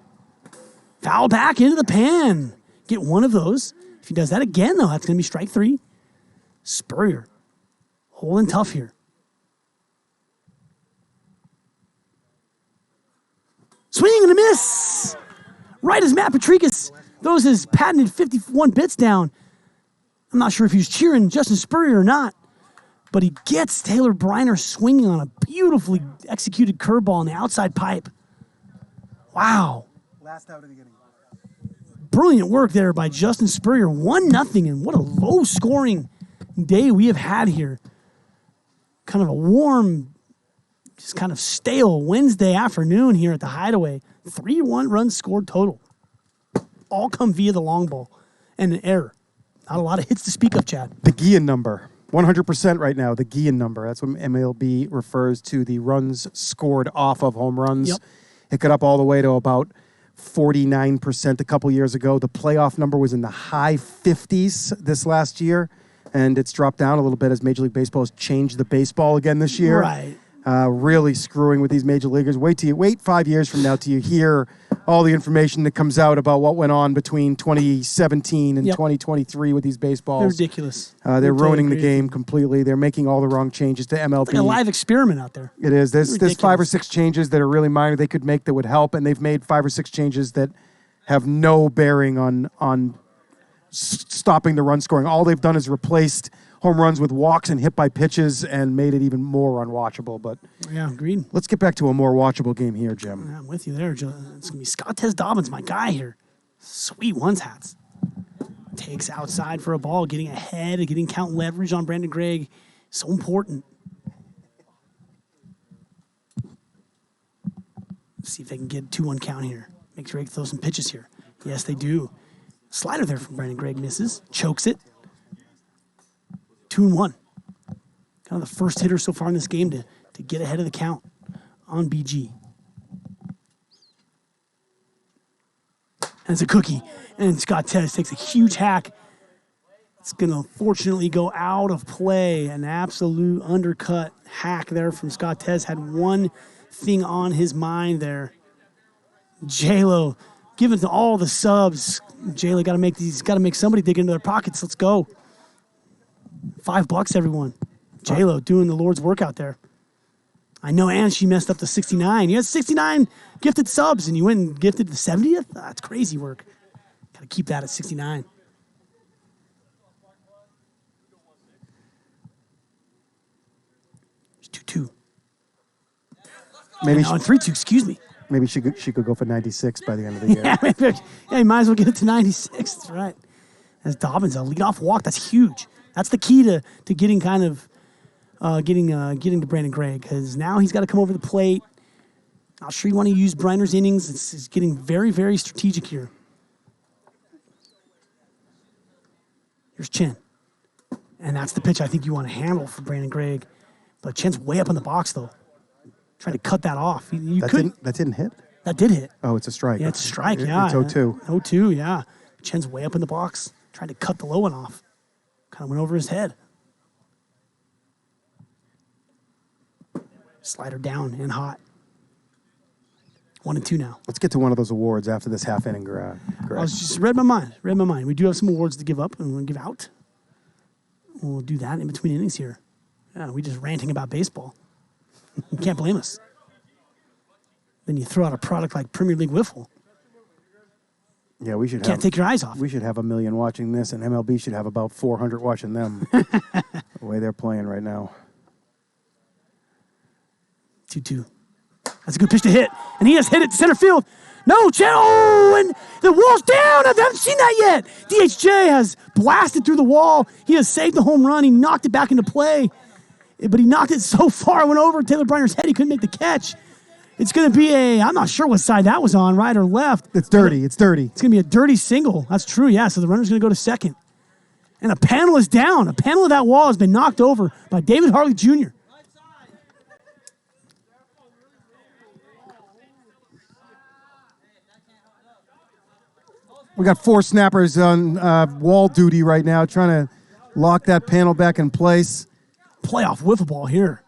Foul back into the pan. Get one of those. If he does that again, though, that's going to be strike 3. Spurrier holding tough here. Swing and a miss. Right as Matt Patricus throws his patented 51 bits down. I'm not sure if he was cheering Justin Spurrier or not, but he gets Taylor Briner swinging on a beautifully executed curveball on the outside pipe. Wow. Last out of the inning. Brilliant work there by Justin Spurrier. 1-0, and what a low-scoring day we have had here. Kind of a warm, just kind of stale Wednesday afternoon here at the Hideaway. 3-1 runs scored total. All come via the long ball and an error. Not a lot of hits to speak of, Chad. The Guillen number. 100% right now, the Guillen number. That's what MLB refers to, the runs scored off of home runs. Yep. It got up all the way to about 49% a couple years ago. The playoff number was in the high 50s this last year. and it's dropped down a little bit as Major League Baseball has changed the baseball again this year. Right. Really screwing with these major leaguers. Wait 5 years from now till you hear all the information that comes out about what went on between 2017 and 2023 with these baseballs. They're ridiculous. They're ruining the game completely. They're making all the wrong changes to MLB. It's like a live experiment out there. It is. There's 5 or 6 changes that are really minor they could make that would help, and they've made 5 or 6 changes that have no bearing on stopping the run scoring. All they've done is replaced home runs with walks and hit by pitches and made it even more unwatchable. But yeah, agreed. Let's get back to a more watchable game here, Jim. Yeah, I'm with you there, Joe. It's going to be Scott Dobbins, my guy here. Sweet ones hats. Takes outside for a ball, getting ahead, getting count leverage on Brandon Gregg. So important. Let's see if they can get 2-1 count here. Make Gregg throw some pitches here. Yes, they do. Slider there from Brandon Gregg misses. Chokes it. 2-1. Kind of the first hitter so far in this game to get ahead of the count on BG. And it's a cookie. And Scott Tez takes a huge hack. It's going to fortunately go out of play. An absolute undercut hack there from Scott Tez. Had one thing on his mind there. J-Lo giving to all the subs. J-Lo got to make somebody dig into their pockets. Let's go. $5, everyone. J-Lo doing the Lord's work out there. I know, and she messed up the 69. You had 69 gifted subs, and you went and gifted the 70th? That's crazy work. Got to keep that at 69. It's 2-2. Maybe on 3-2, excuse me. Maybe she could go for 96 by the end of the year. Yeah, you might as well get it to 96. That's right. As Dobbins, a leadoff walk, that's huge. That's the key to getting kind of getting to Brandon Gregg, because now he's got to come over the plate. Not sure you want to use Briner's innings. It's getting very, very strategic here. Here's Chen. And that's the pitch I think you want to handle for Brandon Gregg. But Chen's way up in the box, though. Trying to cut that off. That didn't hit? That did hit. Oh, it's a strike. Yeah, it's a strike, yeah. It's 0-2. 0-2, yeah. Chen's way up in the box. Trying to cut the low one off. Kind of went over his head. Slider down and hot. 1-2 now. Let's get to one of those awards after this half inning, Greg. I was just read my mind. We do have some awards to give up and give out. We'll do that in between innings here. Yeah, we just ranting about baseball. You can't blame us. Then you throw out a product like Premier League WIFFLE. Yeah, we should. Can't take your eyes off. We should have 1 million watching this, and MLB should have about 400 watching them. The way they're playing right now. 2-2. That's a good pitch to hit, and he has hit it to center field. No, and the wall's down. I haven't seen that yet. DHJ has blasted through the wall. He has saved the home run. He knocked it back into play, but he knocked it so far, it went over Taylor Briner's head, he couldn't make the catch. It's going to be I'm not sure what side that was on, right or left. It's dirty. It's dirty. It's going to be a dirty single. That's true, yeah. So the runner's going to go to second. And a panel is down. A panel of that wall has been knocked over by David Harley Jr. We got 4 snappers on wall duty right now, trying to lock that panel back in place. Playoff wiffle ball here.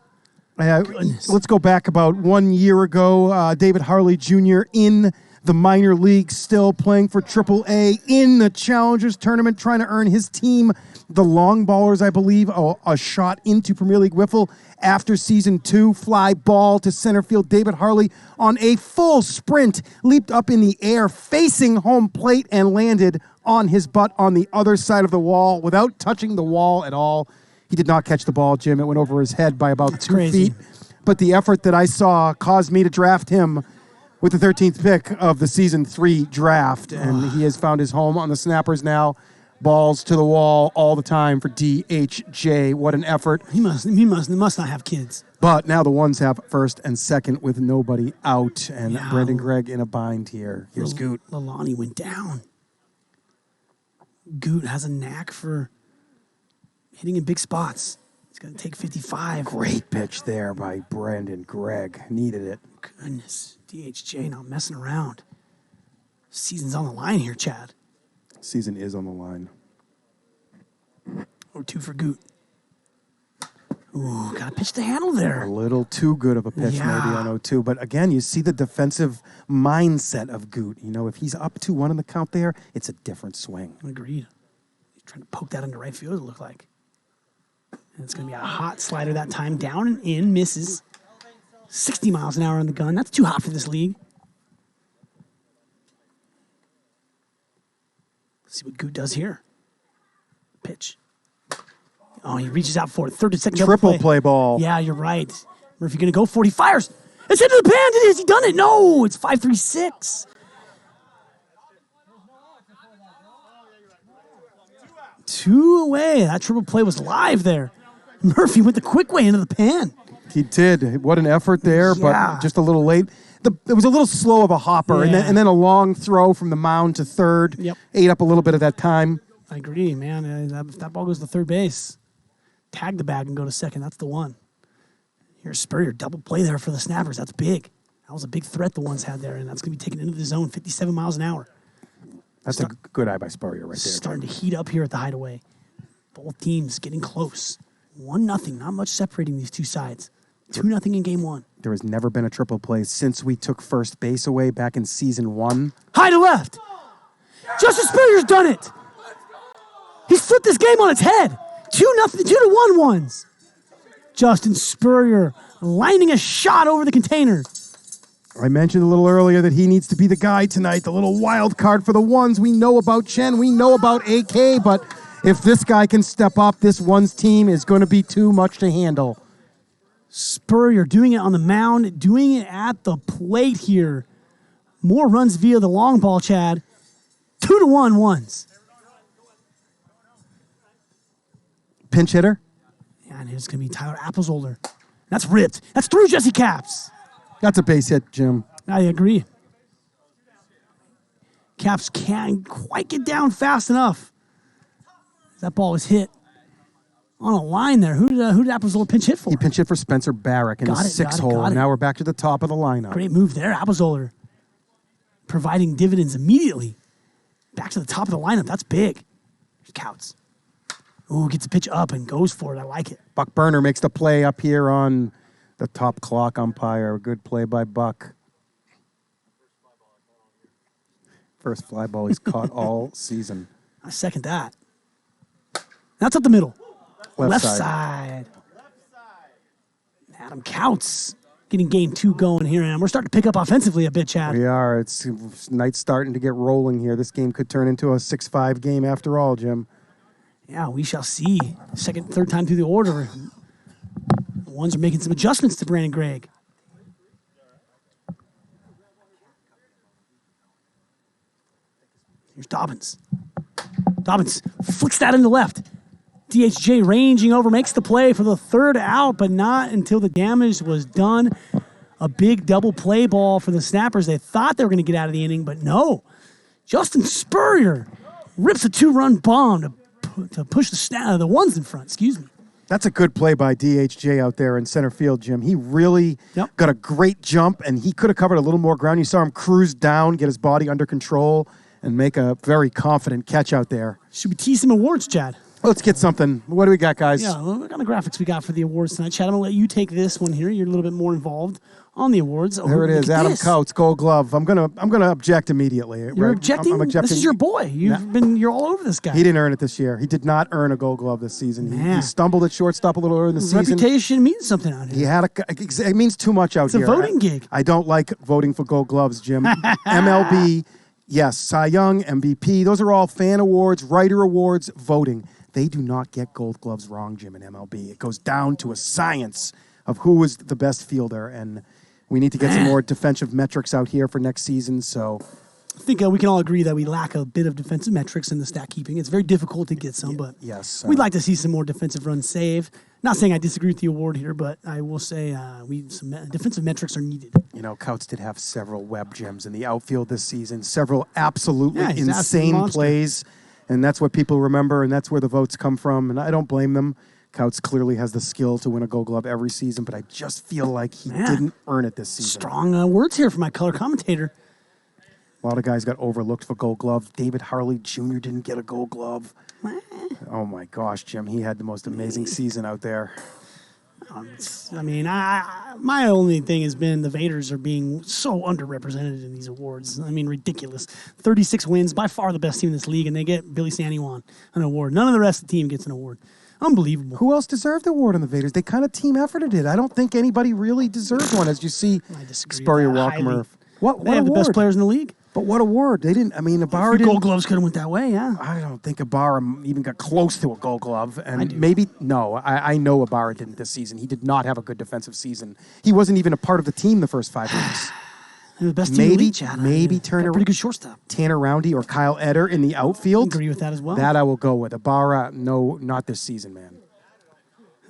Let's go back about 1 year ago. David Harley Jr. in the minor leagues, still playing for AAA in the Challengers Tournament, trying to earn his team, the Long Ballers, I believe, a shot into Premier League Wiffle after Season 2. Fly ball to center field. David Harley on a full sprint, leaped up in the air, facing home plate, and landed on his butt on the other side of the wall without touching the wall at all. He did not catch the ball, Jim. It went over his head by about 2 feet. But the effort that I saw caused me to draft him with the 13th pick of the Season 3 draft. And he has found his home on the Snappers now. Balls to the wall all the time for DHJ. What an effort. He must not have kids. But now the ones have first and second with nobody out. And Brandon Gregg in a bind here. Here's Goot. Lalani went down. Goot has a knack for hitting in big spots. He's going to take 55. Great pitch there by Brandon Gregg. Needed it. Goodness. DHJ not messing around. Season's on the line here, Chad. Season is on the line. We're 0-2 for Goot. Ooh, got to pitch the handle there. A little too good of a pitch maybe on 0-2. But again, you see the defensive mindset of Goot. You know, if he's up 2-1 in the count there, it's a different swing. Agreed. He's trying to poke that into right field, it looked like. And it's going to be a hot slider that time. Down and in, misses. 60 miles an hour on the gun. That's too hot for this league. Let's see what Goot does here. Pitch. Oh, he reaches out for it. Third to second. Triple play ball. Yeah, you're right. Murphy going to go for it. He fires. It's into the pan. Has he done it? No, it's 5-3-6. Two away. That triple play was live there. Murphy went the quick way into the pan. He did. What an effort there, Yeah. but just a little late. It was a little slow of a hopper, Yeah. and then a long throw from the mound to third. Yep. Ate up a little bit of that time. I agree, man. If that ball goes to third base, tag the bag and go to second. That's the one. Here's Spurrier. Double play there for the Snappers. That's big. That was a big threat the ones had there, and that's going to be taken into the zone, 57 miles an hour. That's a good eye by Spurrier right there. Starting to heat up here at the Hideaway. Both teams getting close. 1-0. Not much separating these two sides. 2-0 in game one. There has never been a triple play since we took first base away back in season 1. High to left. Justin Spurrier's done it. He's flipped this game on its head. 2-0, 2-1 ones. Justin Spurrier lining a shot over the container. I mentioned a little earlier that he needs to be the guy tonight, the little wild card for the ones. We know about Chen, we know about AK, but if this guy can step up, this ones team is going to be too much to handle. Spurrier doing it on the mound, doing it at the plate here. More runs via the long ball, Chad. 2-1 ones. Pinch hitter? And it's going to be Tyler Applesolder. That's ripped. That's through Jesse Caps. That's a base hit, Jim. I agree. Caps can't quite get down fast enough. That ball was hit on a line there. Who did Applesolder pinch hit for? He pinch hit for Spencer Barrick in the Got it, sixth got it, hole. got it. Now we're back to the top of the lineup. Great move there, Applesolder. Providing dividends immediately. Back to the top of the lineup. That's big. Here's Couts. Ooh, gets a pitch up and goes for it. I like it. Buck Burner makes the play up here on the top clock umpire. A good play by Buck. First fly ball he's caught all season. I second that. That's up the middle. Left side. Adam Couts getting game 2 going here, and we're starting to pick up offensively a bit, Chad. We are. It's night's starting to get rolling here. This game could turn into a 6-5 game after all, Jim. Yeah, we shall see. Second, third time through the order. The ones are making some adjustments to Brandon Gregg. Here's Dobbins. Dobbins flicks that into left. DHJ ranging over, makes the play for the third out, but not until the damage was done. A big double play ball for the Snappers. They thought they were going to get out of the inning, but no. Justin Spurrier rips a 2-run bomb to push the ones in front. Excuse me. That's a good play by DHJ out there in center field, Jim. He really got a great jump, and he could have covered a little more ground. You saw him cruise down, get his body under control, and make a very confident catch out there. Should we tease some awards, Chad? Let's get something. What do we got, guys? Yeah, what kind of graphics we got for the awards tonight? Chad, I'm going to let you take this one here. You're a little bit more involved on the awards. There it is, Adam Coates, Gold Glove. I'm gonna object immediately. You're objecting? I'm objecting. This is your boy. You're all over this guy. He didn't earn it this year. He did not earn a Gold Glove this season. He stumbled at shortstop a little early in the season. Reputation means something out here. He had it means too much out here. It's a voting gig. I don't like voting for Gold Gloves, Jim. MLB, yes, Cy Young, MVP. Those are all fan awards, writer awards, voting. They do not get Gold Gloves wrong, Jim, in MLB. It goes down to a science of who was the best fielder, and we need to get some more defensive metrics out here for next season. So I think we can all agree that we lack a bit of defensive metrics in the stat keeping. It's very difficult to get some, but yes, we'd like to see some more defensive runs saved. Not saying I disagree with the award here, but I will say some defensive metrics are needed. You know, Couts did have several web gems in the outfield this season, several absolutely he's insane plays, and that's what people remember, and that's where the votes come from, and I don't blame them. Couts clearly has the skill to win a Gold Glove every season, but I just feel like he didn't earn it this season. Strong words here from my color commentator. A lot of guys got overlooked for Gold Glove. David Harley Jr. didn't get a Gold Glove. Oh my gosh, Jim, he had the most amazing season out there. I mean, my only thing has been the Vaderz are being so underrepresented in these awards. I mean, ridiculous. 36 wins, by far the best team in this league, and they get Billy Sandywan an award. None of the rest of the team gets an award. Unbelievable. Who else deserved the award on the Vaderz? They kind of team efforted it. I don't think anybody really deserved one, as you see. I disagree. Spurrier, Walker, Murph. What They have award? the best players in the league. But what award? They didn't. I mean, Ibarra Gold didn't. Gloves could have went that way, yeah. I don't think Ibarra even got close to a Gold Glove. I And do. maybe, no, I know Ibarra didn't this season. He did not have a good defensive season. He wasn't even a part of the team the first 5 weeks. They're the best team in the Maybe, league, Chad. maybe Got Turner, a pretty good shortstop. Tanner Roundy or Kyle Eder in the outfield. Agree with that as well. That I will go with. Ibarra, no, not this season, man.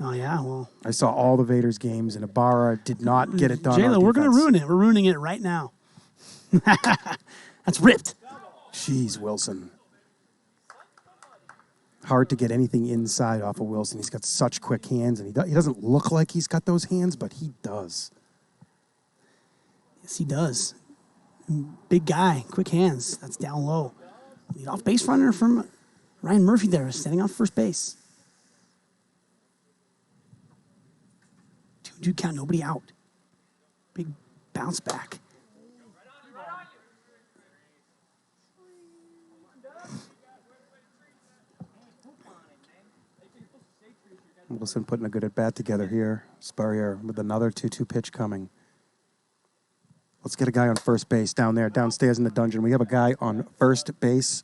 Oh, yeah, well. I saw all the Vaderz games, and Ibarra did not get it done. Jayla, on we're going to defense. ruin it. We're ruining it right now. That's ripped. Jeez, Wilson. Hard to get anything inside off of Wilson. He's got such quick hands, and he doesn't look like he's got those hands, but he does. Yes, he does. Big guy, quick hands. That's down low. Lead off base runner from Ryan Murphy there, standing on first base. 2-2 count, nobody out. Big bounce back. Wilson putting a good at-bat together here. Spurrier with another 2-2 pitch coming. Let's get a guy on first base down there, downstairs in the dungeon. We have a guy on first base.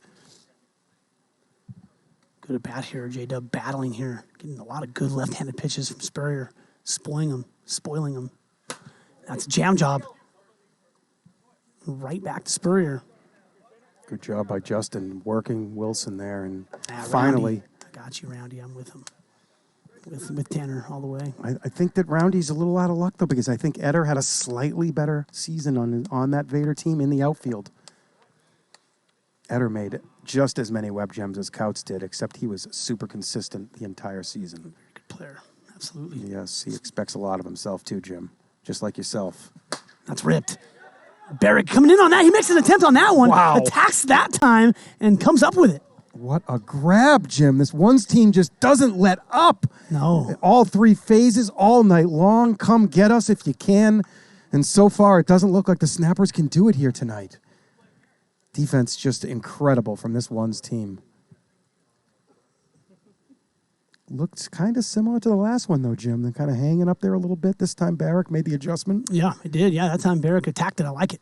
Good at bat here, J-Dub battling here. Getting a lot of good left-handed pitches from Spurrier. Spoiling him. That's a jam job. Right back to Spurrier. Good job by Justin working Wilson there. And Roundy. finally, I got you, Roundy. I'm with him. With Tanner all the way. I think that Roundy's a little out of luck, though, because I think Eder had a slightly better season on that Vader team in the outfield. Eder made just as many web gems as Couts did, except he was super consistent the entire season. Very good player. Absolutely. Yes, he expects a lot of himself, too, Jim, just like yourself. That's ripped. Barrett coming in on that. He makes an attempt on that one. Wow. Attacks that time and comes up with it. What a grab, Jim. This one's team just doesn't let up. No. All 3 phases, all night long. Come get us if you can. And so far, it doesn't look like the Snappers can do it here tonight. Defense just incredible from this one's team. Looks kind of similar to the last one, though, Jim. They're kind of hanging up there a little bit. This time, Barrick made the adjustment. Yeah, it did. Yeah, that time Barrick attacked it. I like it.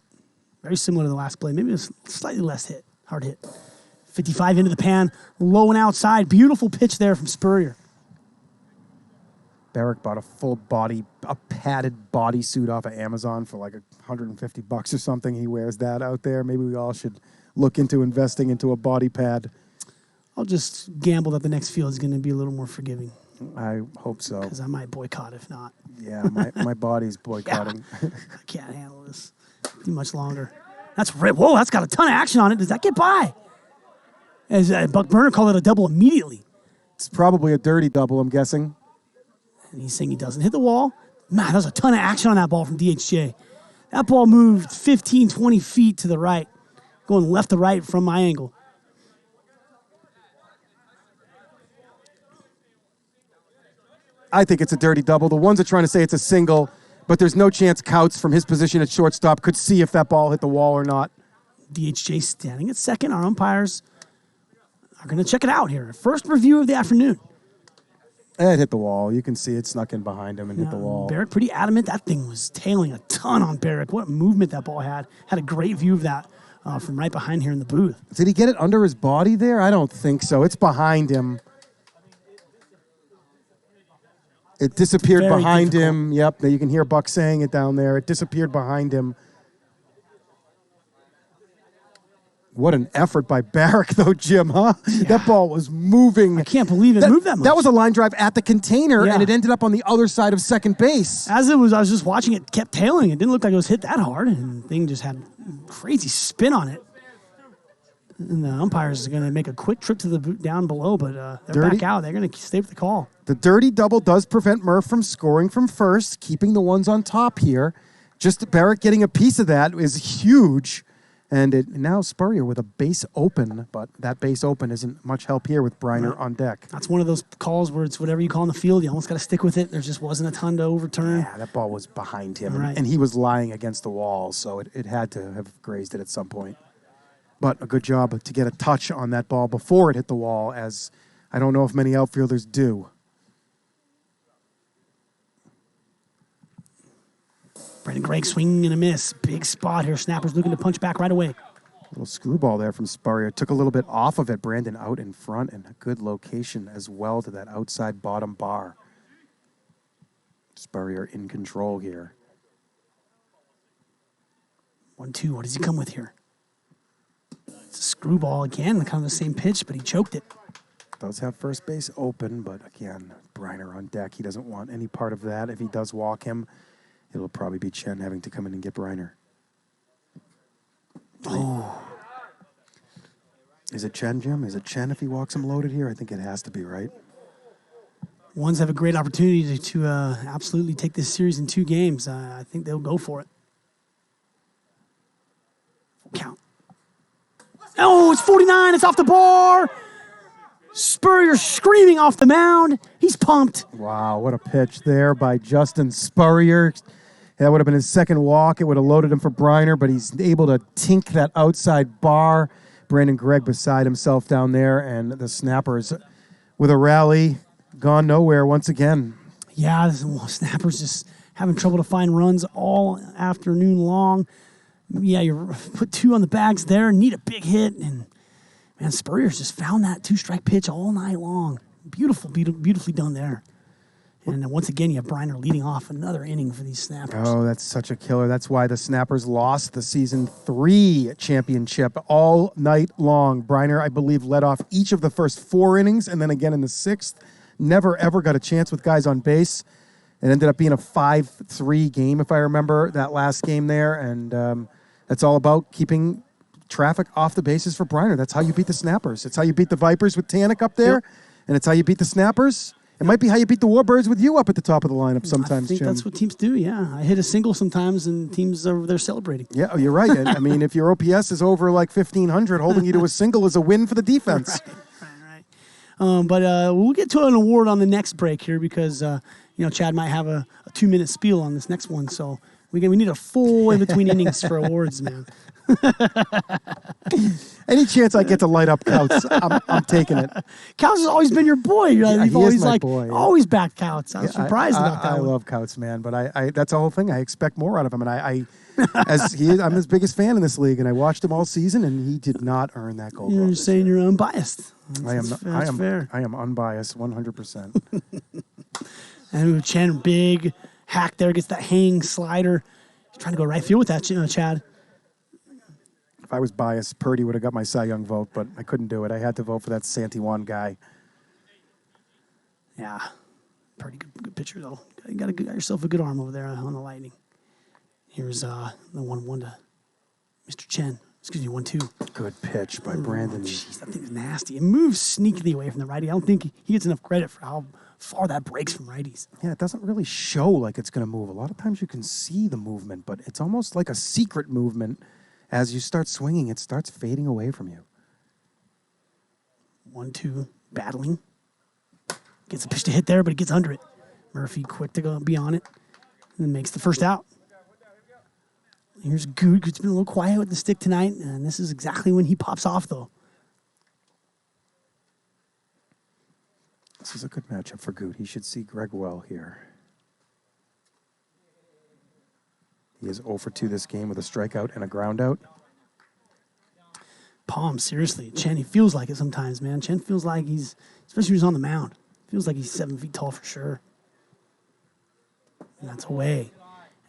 Very similar to the last play. Maybe it was slightly less hit. Hard hit. 55 into the pan. Low and outside. Beautiful pitch there from Spurrier. Barrick bought a padded bodysuit off of Amazon for like $150 or something. He wears that out there. Maybe we all should look into investing into a body pad. I'll just gamble that the next field is going to be a little more forgiving I hope so. because I might boycott if not. Yeah, my body's boycotting. I can't handle this too much longer. That's rip. Whoa, that's got a ton of action on it. Does that get by? As Buck Burner called it a double immediately. It's probably a dirty double, I'm guessing. And he's saying he doesn't hit the wall. Man, there's a ton of action on that ball from DHJ. That ball moved 15, 20 feet to the right, going left to right from my angle. I think it's a dirty double. The ones are trying to say it's a single, but there's no chance Couts from his position at shortstop could see if that ball hit the wall or not. DHJ standing at second. Our umpires are going to check it out here. First review of the afternoon. It hit the wall. You can see it snuck in behind him and hit the wall. Barrick pretty adamant. That thing was tailing a ton on Barrick. What movement that ball had. Had a great view of that from right behind here in the booth. Did he get it under his body there? I don't think so. It's behind him. It disappeared Very behind difficult. him. Yep, you can hear Buck saying it down there. It disappeared behind him. What an effort by Barrick, though, Jim, huh? Yeah. That ball was moving. I can't believe it moved that much. That was a line drive at the container, Yeah. and it ended up on the other side of second base. As it was, I was just watching it, kept tailing. It didn't look like it was hit that hard, and the thing just had crazy spin on it. And the umpires are going to make a quick trip to the down below, but they're back out. They're going to stay with the call. The dirty double does prevent Murph from scoring from first, keeping the ones on top here. Just Barrick getting a piece of that is huge. And now Spurrier with a base open, but that base open isn't much help here with Briner on deck. That's one of those calls where it's whatever you call in the field, you almost got to stick with it. There just wasn't a ton to overturn. Yeah, that ball was behind him, Right. and he was lying against the wall, so it had to have grazed it at some point. But a good job to get a touch on that ball before it hit the wall, as I don't know if many outfielders do. Brandon Gregg swinging and a miss. Big spot here. Snappers looking to punch back right away. Little screwball there from Spurrier. Took a little bit off of it. Brandon out in front, and a good location as well to that outside bottom bar. Spurrier in control here. 1-2. What does he come with here? It's a screwball again, kind of the same pitch, but he choked it. Does have first base open, but again, Briner on deck. He doesn't want any part of that. If he does walk him, it'll probably be Chen having to come in and get Briner. Oh. Is it Chen, Jim? Is it Chen if he walks him loaded here? I think it has to be, right? Ones have a great opportunity to absolutely take this series in 2 games. I think they'll go for it. Full count. Oh, it's 49. It's off the bar. Spurrier screaming off the mound. He's pumped. Wow, what a pitch there by Justin Spurrier. That would have been his second walk. It would have loaded him for Briner, but he's able to tink that outside bar. Brandon Gregg beside himself down there, and the Snappers with a rally gone nowhere once again. Yeah, the Snappers just having trouble to find runs all afternoon long. Yeah, you put 2 on the bags there, need a big hit, and man, Spurrier's just found that 2-strike pitch all night long. Beautifully done there. And then once again, you have Briner leading off another inning for these Snappers. Oh, that's such a killer. That's why the Snappers lost the Season 3 championship all night long. Briner, I believe, led off each of the first 4 innings, and then again in the 6th. Never, ever got a chance with guys on base. It ended up being a 5-3 game, if I remember, that last game there. And that's all about keeping traffic off the bases for Briner. That's how you beat the Snappers. It's how you beat the Vipers with Tanik up there, and it's how you beat the Snappers. It might be how you beat the Warbirds with you up at the top of the lineup sometimes, I think Jim. that's what teams do, yeah. I hit a single sometimes, and teams are there celebrating. Yeah, you're right. I mean, if your OPS is over like 1,500, holding you to a single is a win for the defense. Right. But we'll get to an award on the next break here because, Chad might have a 2-minute spiel on this next one. So we need a full in-between innings for awards, man. Any chance I get to light up Couts, I'm taking it. Couts has always been your boy. You've he always is my boy. always backed Couts. I was surprised about that. I love Couts, man, but I that's the whole thing. I expect more out of him, and I'm his biggest fan in this league, and I watched him all season, and he did not earn that gold. You're saying you're unbiased. That's fair. I am unbiased, 100%. And Chen, big hack there, gets that hanging slider. He's trying to go right field with that, Chad. If I was biased, Purdy would have got my Cy Young vote, but I couldn't do it. I had to vote for that Santiwan guy. Yeah, pretty good pitcher though. You got yourself a good arm over there on the Lightning. Here's the 1-1 to Mr. Chen. Excuse me, 1-2. Good pitch by Brandon. Jeez, that thing's nasty. It moves sneakily away from the righty. I don't think he gets enough credit for how far that breaks from righties. Yeah, it doesn't really show like it's going to move. A lot of times you can see the movement, but it's almost like a secret movement. As you start swinging, it starts fading away from you. 1-2, battling. Gets a pitch to hit there, but it gets under it. Murphy quick to go be on it, and then makes the first out. Here's Good. Good's been a little quiet with the stick tonight, and this is exactly when he pops off, though. This is a good matchup for Good. He should see Greg well here. He is 0 for 2 this game with a strikeout and a ground out. Palm, seriously. Chen, he feels like it sometimes, man. Chen feels like especially when he's on the mound, feels like he's 7 feet tall for sure. And that's away.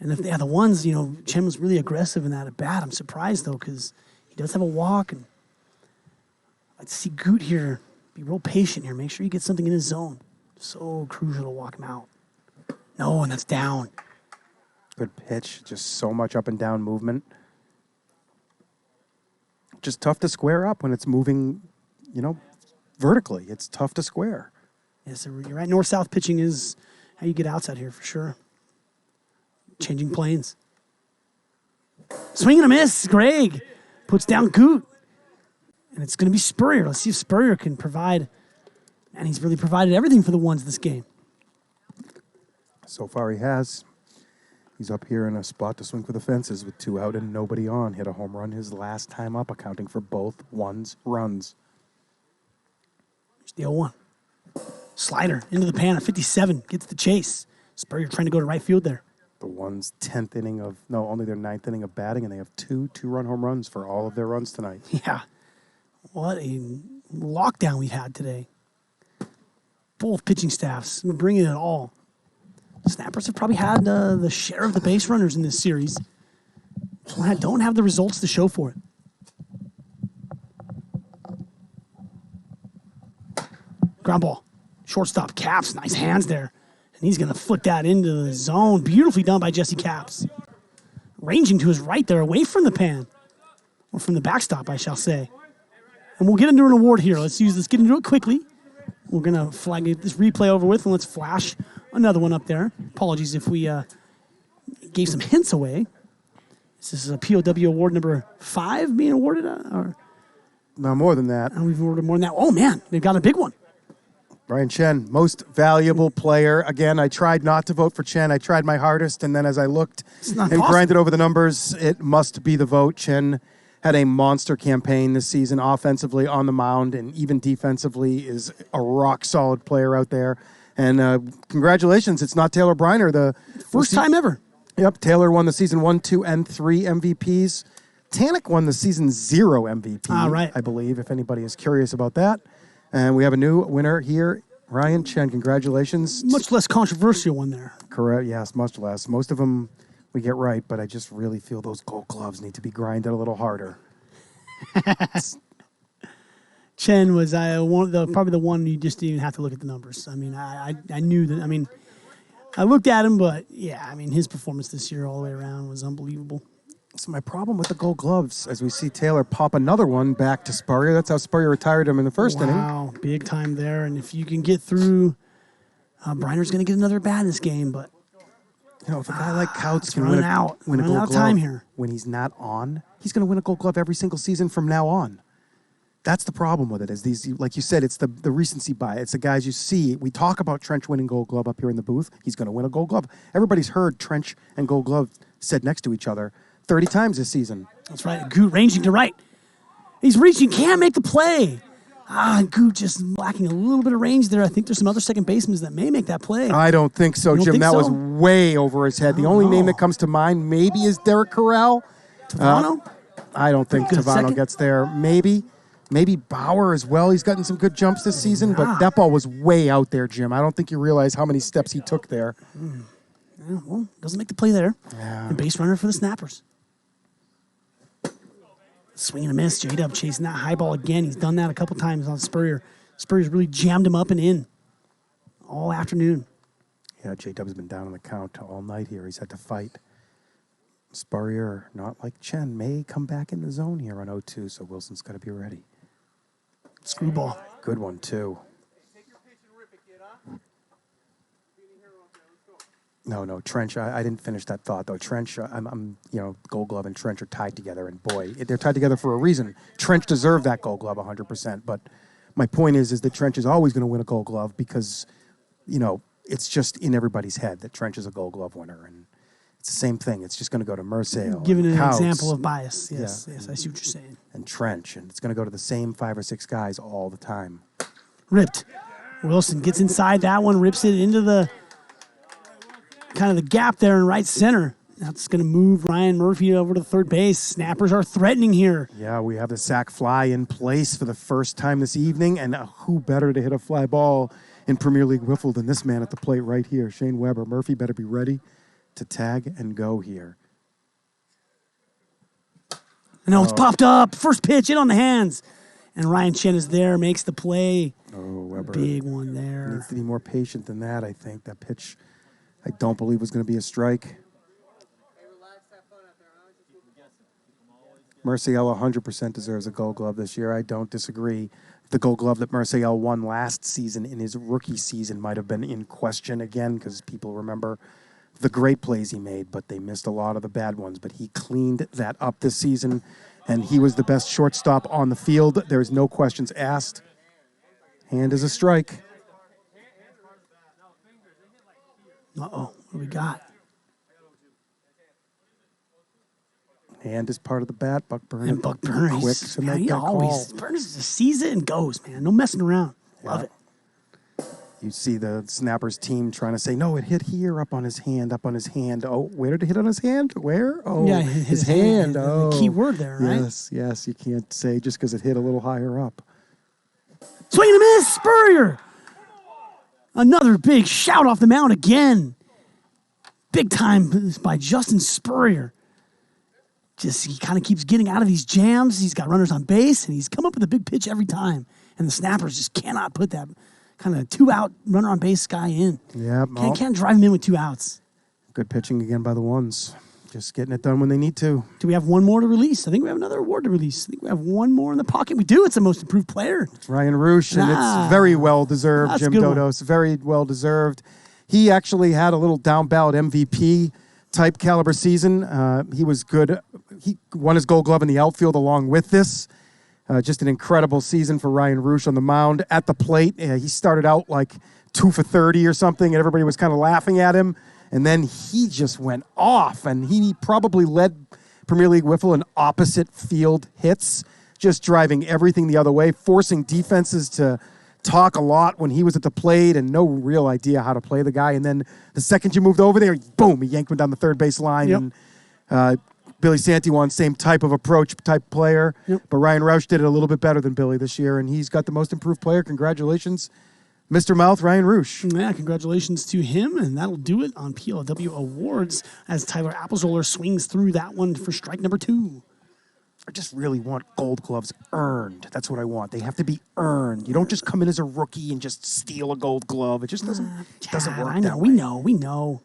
And if they have the ones, Chen was really aggressive in that at bat. I'm surprised, though, because he does have a walk. And I'd like to see Goot here be real patient here. Make sure he gets something in his zone. So crucial to walk him out. No, and that's down. Good pitch. Just so much up and down movement. Just tough to square up when it's moving, vertically. It's tough to square. Yeah, so you're right. North-south pitching is how you get outs out here for sure. Changing planes. Swing and a miss, Greg. puts down Goot. And it's going to be Spurrier. Let's see if Spurrier can provide. And he's really provided everything for the ones this game. So far he has. He's up here in a spot to swing for the fences with 2 out and nobody on. Hit a home run his last time up, accounting for both ones runs. Here's the 0-1. Slider into the pan at 57. Gets the chase. Spurrier trying to go to right field there. The ones 10th inning of, no, only their 9th inning of batting, and they have 2 two-run home runs for all of their runs tonight. Yeah. What a lockdown we had today. Both pitching staffs bringing it all. Snappers have probably had the share of the base runners in this series. Don't have the results to show for it. Ground ball. Shortstop Caps. Nice hands there. And he's going to flick that into the zone. Beautifully done by Jesse Caps. Ranging to his right there, away from the pan. Or from the backstop, I shall say. And we'll get into an award here. Let's get into it quickly. We're going to get this replay over with, and let's flash another one up there. Apologies if we gave some hints away. This is a POW award number 5 being awarded? Or No, more than that. we've awarded more than that. Oh, man, they've got a big one. Brian Chen, most valuable player. Again, I tried not to vote for Chen. I tried my hardest, and then as I looked and grinded over the numbers, it must be the vote. Chen had a monster campaign this season, offensively on the mound, and even defensively is a rock-solid player out there. And congratulations, it's not Taylor Briner. The First time ever. Yep, Taylor won the season 1, 2, and 3 MVPs. Tanek won the season 0 MVP, right. I believe, if anybody is curious about that. And we have a new winner here, Ryan Chen. Congratulations. Much less controversial one there. Correct, yes, much less. Most of them we get right, but I just really feel those Gold Gloves need to be grinded a little harder. Chen was probably the one you just didn't even have to look at the numbers. I mean, I knew that. I mean, I looked at him, but yeah, I mean, his performance this year all the way around was unbelievable. So my problem with the Gold Gloves, as we see Taylor pop another one back to Spurrier. That's how Spurrier retired him in the first inning. Wow, big time there. And if you can get through, Briner's going to get another bat in this game, but You know, if a guy like Couts can running win a out Gold of Glove time here. when he's not on, he's going to win a Gold Glove every single season from now on. That's the problem with it. Is these, like you said, it's the recency bias. It's the guys you see. We talk about Trench winning Gold Glove up here in the booth. He's going to win a Gold Glove. Everybody's heard Trench and Gold Glove said next to each other 30 times this season. That's right. Goot ranging to right. He's reaching, can't make the play. Goot just lacking a little bit of range there. I think there's some other second basemen that may make that play. I don't think so, You don't Jim. think That so? was way over his head. The only name that comes to mind maybe is Derek Corral. Tavano? I don't think Good Tavano second. gets there. Maybe Bauer as well. He's gotten some good jumps this season, but that ball was way out there, Jim. I don't think you realize how many steps he took there. Yeah, well, doesn't make the play there. Yeah. And base runner for the Snappers. Swing and a miss. J-Dub chasing that high ball again. He's done that a couple times on Spurrier. Spurrier's really jammed him up and in all afternoon. Yeah, J-Dub's been down on the count all night here. He's had to fight. Spurrier, not like Chen, may come back in the zone here on 0-2, so Wilson's got to be ready. Screwball. Good one, too. No, Trench, I didn't finish that thought, though. Trench, Gold Glove and Trench are tied together, and boy, they're tied together for a reason. Trench deserved that Gold Glove 100%, but my point is that Trench is always going to win a Gold Glove because, it's just in everybody's head that Trench is a Gold Glove winner, and it's the same thing. It's just going to go to Mersale. Giving an Couts, example of bias. Yes, Yeah. yes, I see what you're saying. and Trench, and it's going to go to the same 5 or 6 guys all the time. Ripped. Wilson gets inside that one, rips it into the kind of the gap there in right center. That's going to move Ryan Murphy over to third base. Snappers are threatening here. Yeah, we have the sac fly in place for the first time this evening, and who better to hit a fly ball in Premier League Wiffle than this man at the plate right here, Shane Weber. Murphy better be ready to tag and go here. No, it's popped up. First pitch, in on the hands. And Ryan Chen is there, makes the play. Oh, Weber Big one there. needs to be more patient than that, I think. That pitch, I don't believe was going to be a strike. Merciel 100% deserves a Gold Glove this year. I don't disagree. The Gold Glove that Merciel won last season in his rookie season might have been in question again because people remember the great plays he made, but they missed a lot of the bad ones. But he cleaned that up this season, and he was the best shortstop on the field. There's no questions asked. Hand is a strike. Uh-oh, what do we got? Hand is part of the bat. Buck Burner. And Buck Burner, quick to make he that always call. Burner just sees it and goes, man. No messing around. Love it. You see the Snappers team trying to say, no, it hit here, up on his hand, up on his hand. Oh, where did it hit on his hand? Where? Oh, Yeah, his hand. The key word there, right? Yes. You can't say just because it hit a little higher up. Swing and a miss, Spurrier. Another big shout off the mound again. Big time by Justin Spurrier. He kind of keeps getting out of these jams. He's got runners on base, and he's come up with a big pitch every time. And the Snappers just cannot put that kind of 2-out runner on base guy in. Yeah, Can't drive him in with 2 outs. good pitching again by the ones. Just getting it done when they need to. Do we have one more to release? I think we have another award to release. I think we have one more in the pocket. We do. It's the most improved player. It's Ryan Roosh, and it's very well deserved, That's a Jim good one. Dodos. Very well deserved. He actually had a little down ballot MVP type caliber season. He was good. He won his Gold Glove in the outfield along with this. Just an incredible season for Ryan Roosh on the mound. At the plate, he started out like 2 for 30 or something, and everybody was kind of laughing at him. And then he just went off, and he probably led Premier League Wiffle in opposite field hits, just driving everything the other way, forcing defenses to talk a lot when he was at the plate and no real idea how to play the guy. And then the second you moved over there, boom, he yanked him down the third base line. Yep. And Billy Santiwan, same type of approach type player. Yep. But Ryan Rausch did it a little bit better than Billy this year, and he's got the most improved player. Congratulations, Mr. Mouth, Ryan Roosh. Yeah, congratulations to him, and that'll do it on PLW Awards as Tyler Applezoller swings through that one for strike number 2. I just really want Gold Gloves earned. That's what I want. They have to be earned. You don't just come in as a rookie and just steal a Gold Glove. It just doesn't work I know, that we way. know.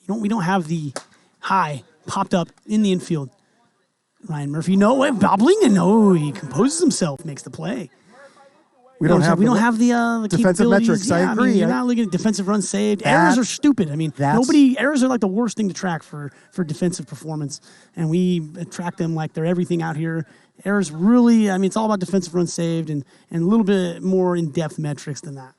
We don't have the high popped up in the infield. Ryan Murphy, bobbling, and he composes himself, makes the play. We don't have the defensive capabilities. metrics. Yeah, I agree. You're not looking at defensive runs saved. That- Errors are stupid. I mean, that's- errors are like the worst thing to track for defensive performance, and we track them like they're everything out here. Errors really, it's all about defensive runs saved and a little bit more in-depth metrics than that.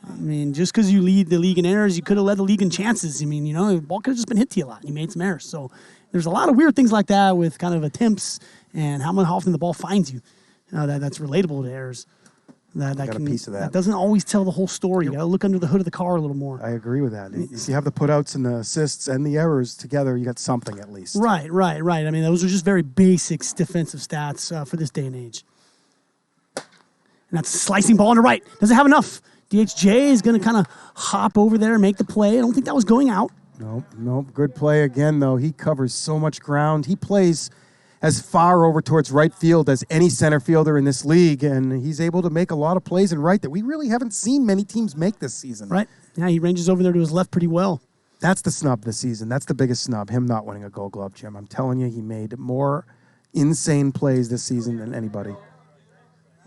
I mean, just because you lead the league in errors, you could have led the league in chances. The ball could have just been hit to you a lot, and you made some errors. So there's a lot of weird things like that with kind of attempts and how often the ball finds you. That's relatable to errors. That got a piece of that. That doesn't always tell the whole story. You got to look under the hood of the car a little more. I agree with that. If you have the putouts and the assists and the errors together, you got something at least. Right. Those are just very basic defensive stats for this day and age. And that's a slicing ball on the right. Doesn't have enough. DHJ is going to kind of hop over there and make the play. I don't think that was going out. Nope. Good play again, though. He covers so much ground. He plays as far over towards right field as any center fielder in this league, and he's able to make a lot of plays in right that we really haven't seen many teams make this season. Right. Yeah, he ranges over there to his left pretty well. That's the snub this season. That's the biggest snub, him not winning a Gold Glove, Jim. I'm telling you, he made more insane plays this season than anybody.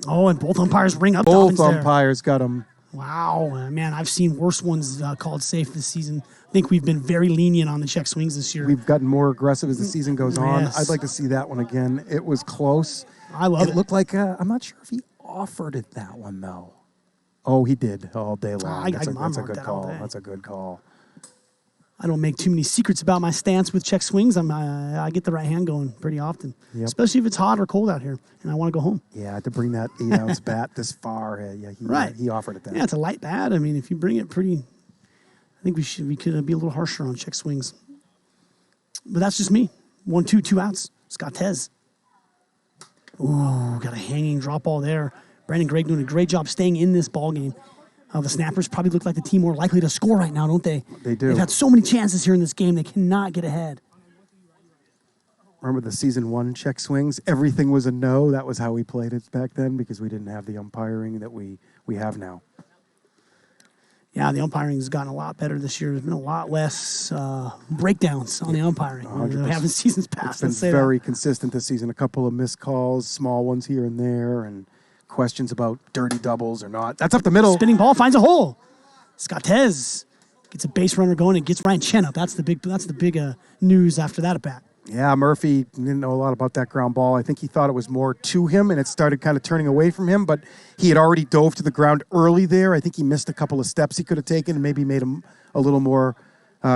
Oh, and both umpires ring up. Both Dobbins there. umpires got him. Wow, man, I've seen worse ones called safe this season. I think we've been very lenient on the check swings this year. We've gotten more aggressive as the season goes on. Yes. I'd like to see that one again. It was close. I love it. It looked like, I'm not sure if he offered it that one, though. Oh, he did all day long. That's a marked good that all call. day. That's a good call. I don't make too many secrets about my stance with check swings. I get the right hand going pretty often, Yep. especially if it's hot or cold out here and I want to go home. Yeah, to bring that 8-ounce bat this far, he offered it then. Yeah, it's a light bat. If you bring it pretty, I think we could be a little harsher on check swings. But that's just me. 1-2, 2 outs. Scott Tez. Ooh, got a hanging drop ball there. Brandon Gregg doing a great job staying in this ball game. The Snappers probably look like the team more likely to score right now, don't they? They do. They've had so many chances here in this game. They cannot get ahead. Remember the season 1 check swings? Everything was a no. That was how we played it back then because we didn't have the umpiring that we have now. Yeah, the umpiring has gotten a lot better this year. There's been a lot less breakdowns on the umpiring than we have in seasons past. It's been very consistent this season. A couple of missed calls, small ones here and there, and questions about dirty doubles or not. That's up the middle. Spinning ball finds a hole. Scott Tez gets a base runner going and gets Ryan Chen up. That's the big news after that at bat. Yeah, Murphy didn't know a lot about that ground ball. I think he thought it was more to him, and it started kind of turning away from him, but he had already dove to the ground early there. I think he missed a couple of steps he could have taken and maybe made him a little more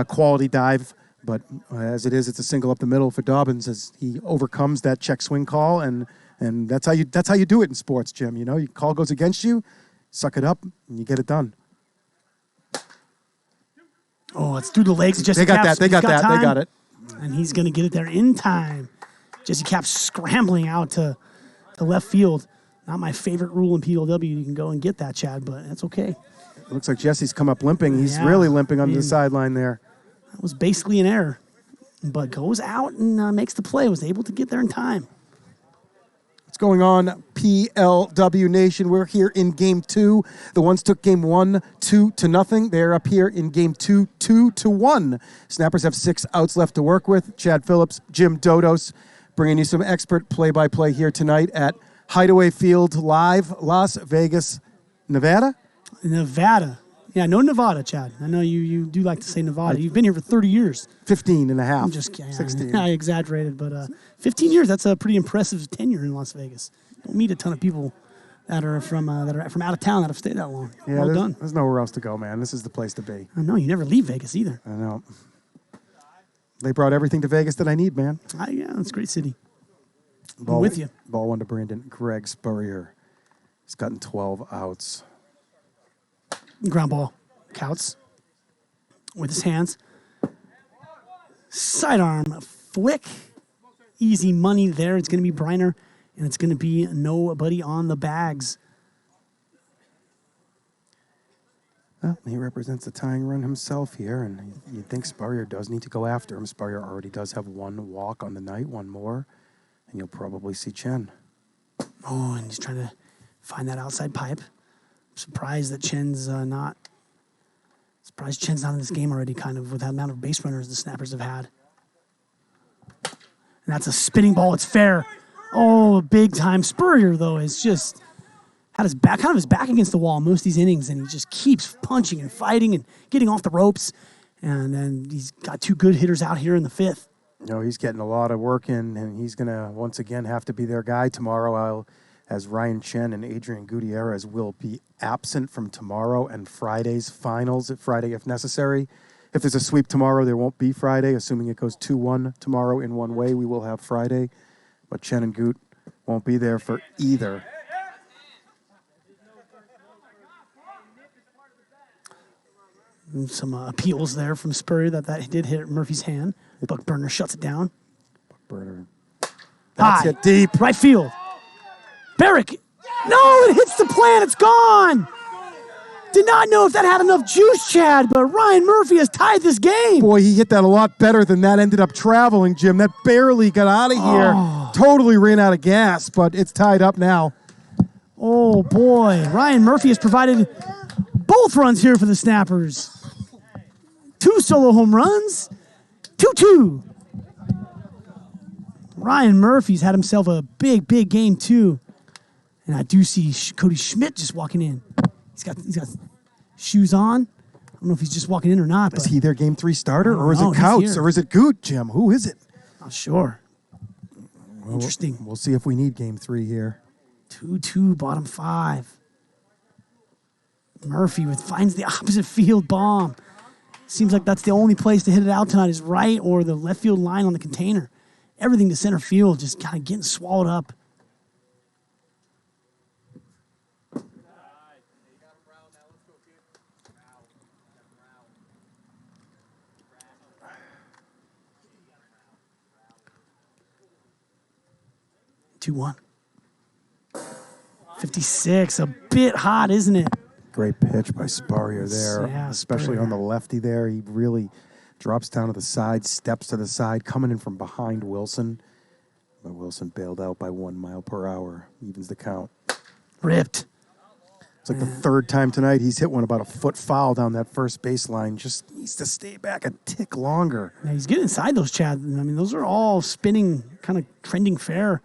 quality dive. But as it is, it's a single up the middle for Dobbins as he overcomes that check swing call, and that's how you do it in sports, Jim. You know, your call goes against you, suck it up, and you get it done. Oh, it's through the legs. Jesse They got Capps, that. They got that. time, They got it. And he's going to get it there in time. Jesse Capps scrambling out to the left field. Not my favorite rule in PLW. You can go and get that, Chad, but that's okay. It looks like Jesse's come up limping. He's Yeah, really limping under the sideline there. That was basically an error, but goes out and makes the play. Was able to get there in time. What's going on, PLW Nation? We're here in Game 2. The ones took Game 1 2-0. They're up here in Game 2 2-1. Snappers have 6 outs left to work with. Chad Phillips, Jim Dodos, bringing you some expert play-by-play here tonight at Hideaway Field Live, Las Vegas, Nevada. Nevada. Yeah, no Nevada, Chad. I know you do like to say Nevada. You've been here for 30 years. 15 and a half. I'm just kidding. 16. I exaggerated, but 15 years, that's a pretty impressive tenure in Las Vegas. You don't meet a ton of people that are from out of town that have stayed that long. Yeah, well done. There's nowhere else to go, man. This is the place to be. I know, you never leave Vegas either. I know. They brought everything to Vegas that I need, man. Yeah, it's a great city. I'm with you. Ball one to Brandon Greg Spurrier. He's gotten 12 outs. Ground ball. Counts with his hands. Sidearm flick. Easy money there. It's going to be Briner, and it's going to be nobody on the bags. Well, he represents the tying run himself here, and you'd think Spurrier does need to go after him. Spurrier already does have one walk on the night, one more, and you'll probably see Chen. Oh, and he's trying to find that outside pipe. I'm surprised that Chen's not in this game already, kind of, with that amount of base runners the Snappers have had. And that's a spinning ball. It's fair. Oh, big time. Spurrier, though, is just had his back against the wall most of these innings, and he just keeps punching and fighting and getting off the ropes. And then he's got 2 good hitters out here in the 5th. You know, he's getting a lot of work in, and he's going to, once again, have to be their guy tomorrow. As Ryan Chen and Adrian Gutierrez will be absent from tomorrow and Friday's finals. Friday, if necessary. If there's a sweep tomorrow, there won't be Friday. Assuming it goes 2-1 tomorrow in one way, we will have Friday. But Chen and Gut won't be there for either. And some appeals there from Spurrier that did hit Murphy's hand. Buckburner shuts it down. Buckburner. That's High. it deep. Right field. Barrick. No, it hits the plant. It's gone. Did not know if that had enough juice, Chad, but Ryan Murphy has tied this game. Boy, he hit that a lot better than that ended up traveling, Jim. That barely got out of here. Totally ran out of gas, but it's tied up now. Oh, boy. Ryan Murphy has provided both runs here for the Snappers. 2 solo home runs. 2-2. Ryan Murphy's had himself a big game, too. And I do see Cody Schmidt just walking in. He's got shoes on. I don't know if he's just walking in or not. Is he their Game 3 starter, or is know. it He's Couts, here. or is it Gut, Jim? Who is it? Not sure. Interesting. We'll see if we need Game 3 here. 2-2, bottom 5. Murphy finds the opposite field bomb. Seems like that's the only place to hit it out tonight is right or the left field line on the container. Everything to center field just kind of getting swallowed up. Two-one. 56, a bit hot, isn't it? Great pitch by Spurrier there, Yeah, especially Spurrier. on the lefty there. He really drops down to the side, steps to the side, coming in from behind Wilson. But Wilson bailed out by 1 mile per hour, evens the count. Ripped. It's like the 3rd time tonight he's hit one about a foot foul down that first baseline. Just needs to stay back a tick longer. Yeah, he's getting inside those, Chad. I mean, those are all spinning, kind of trending fair.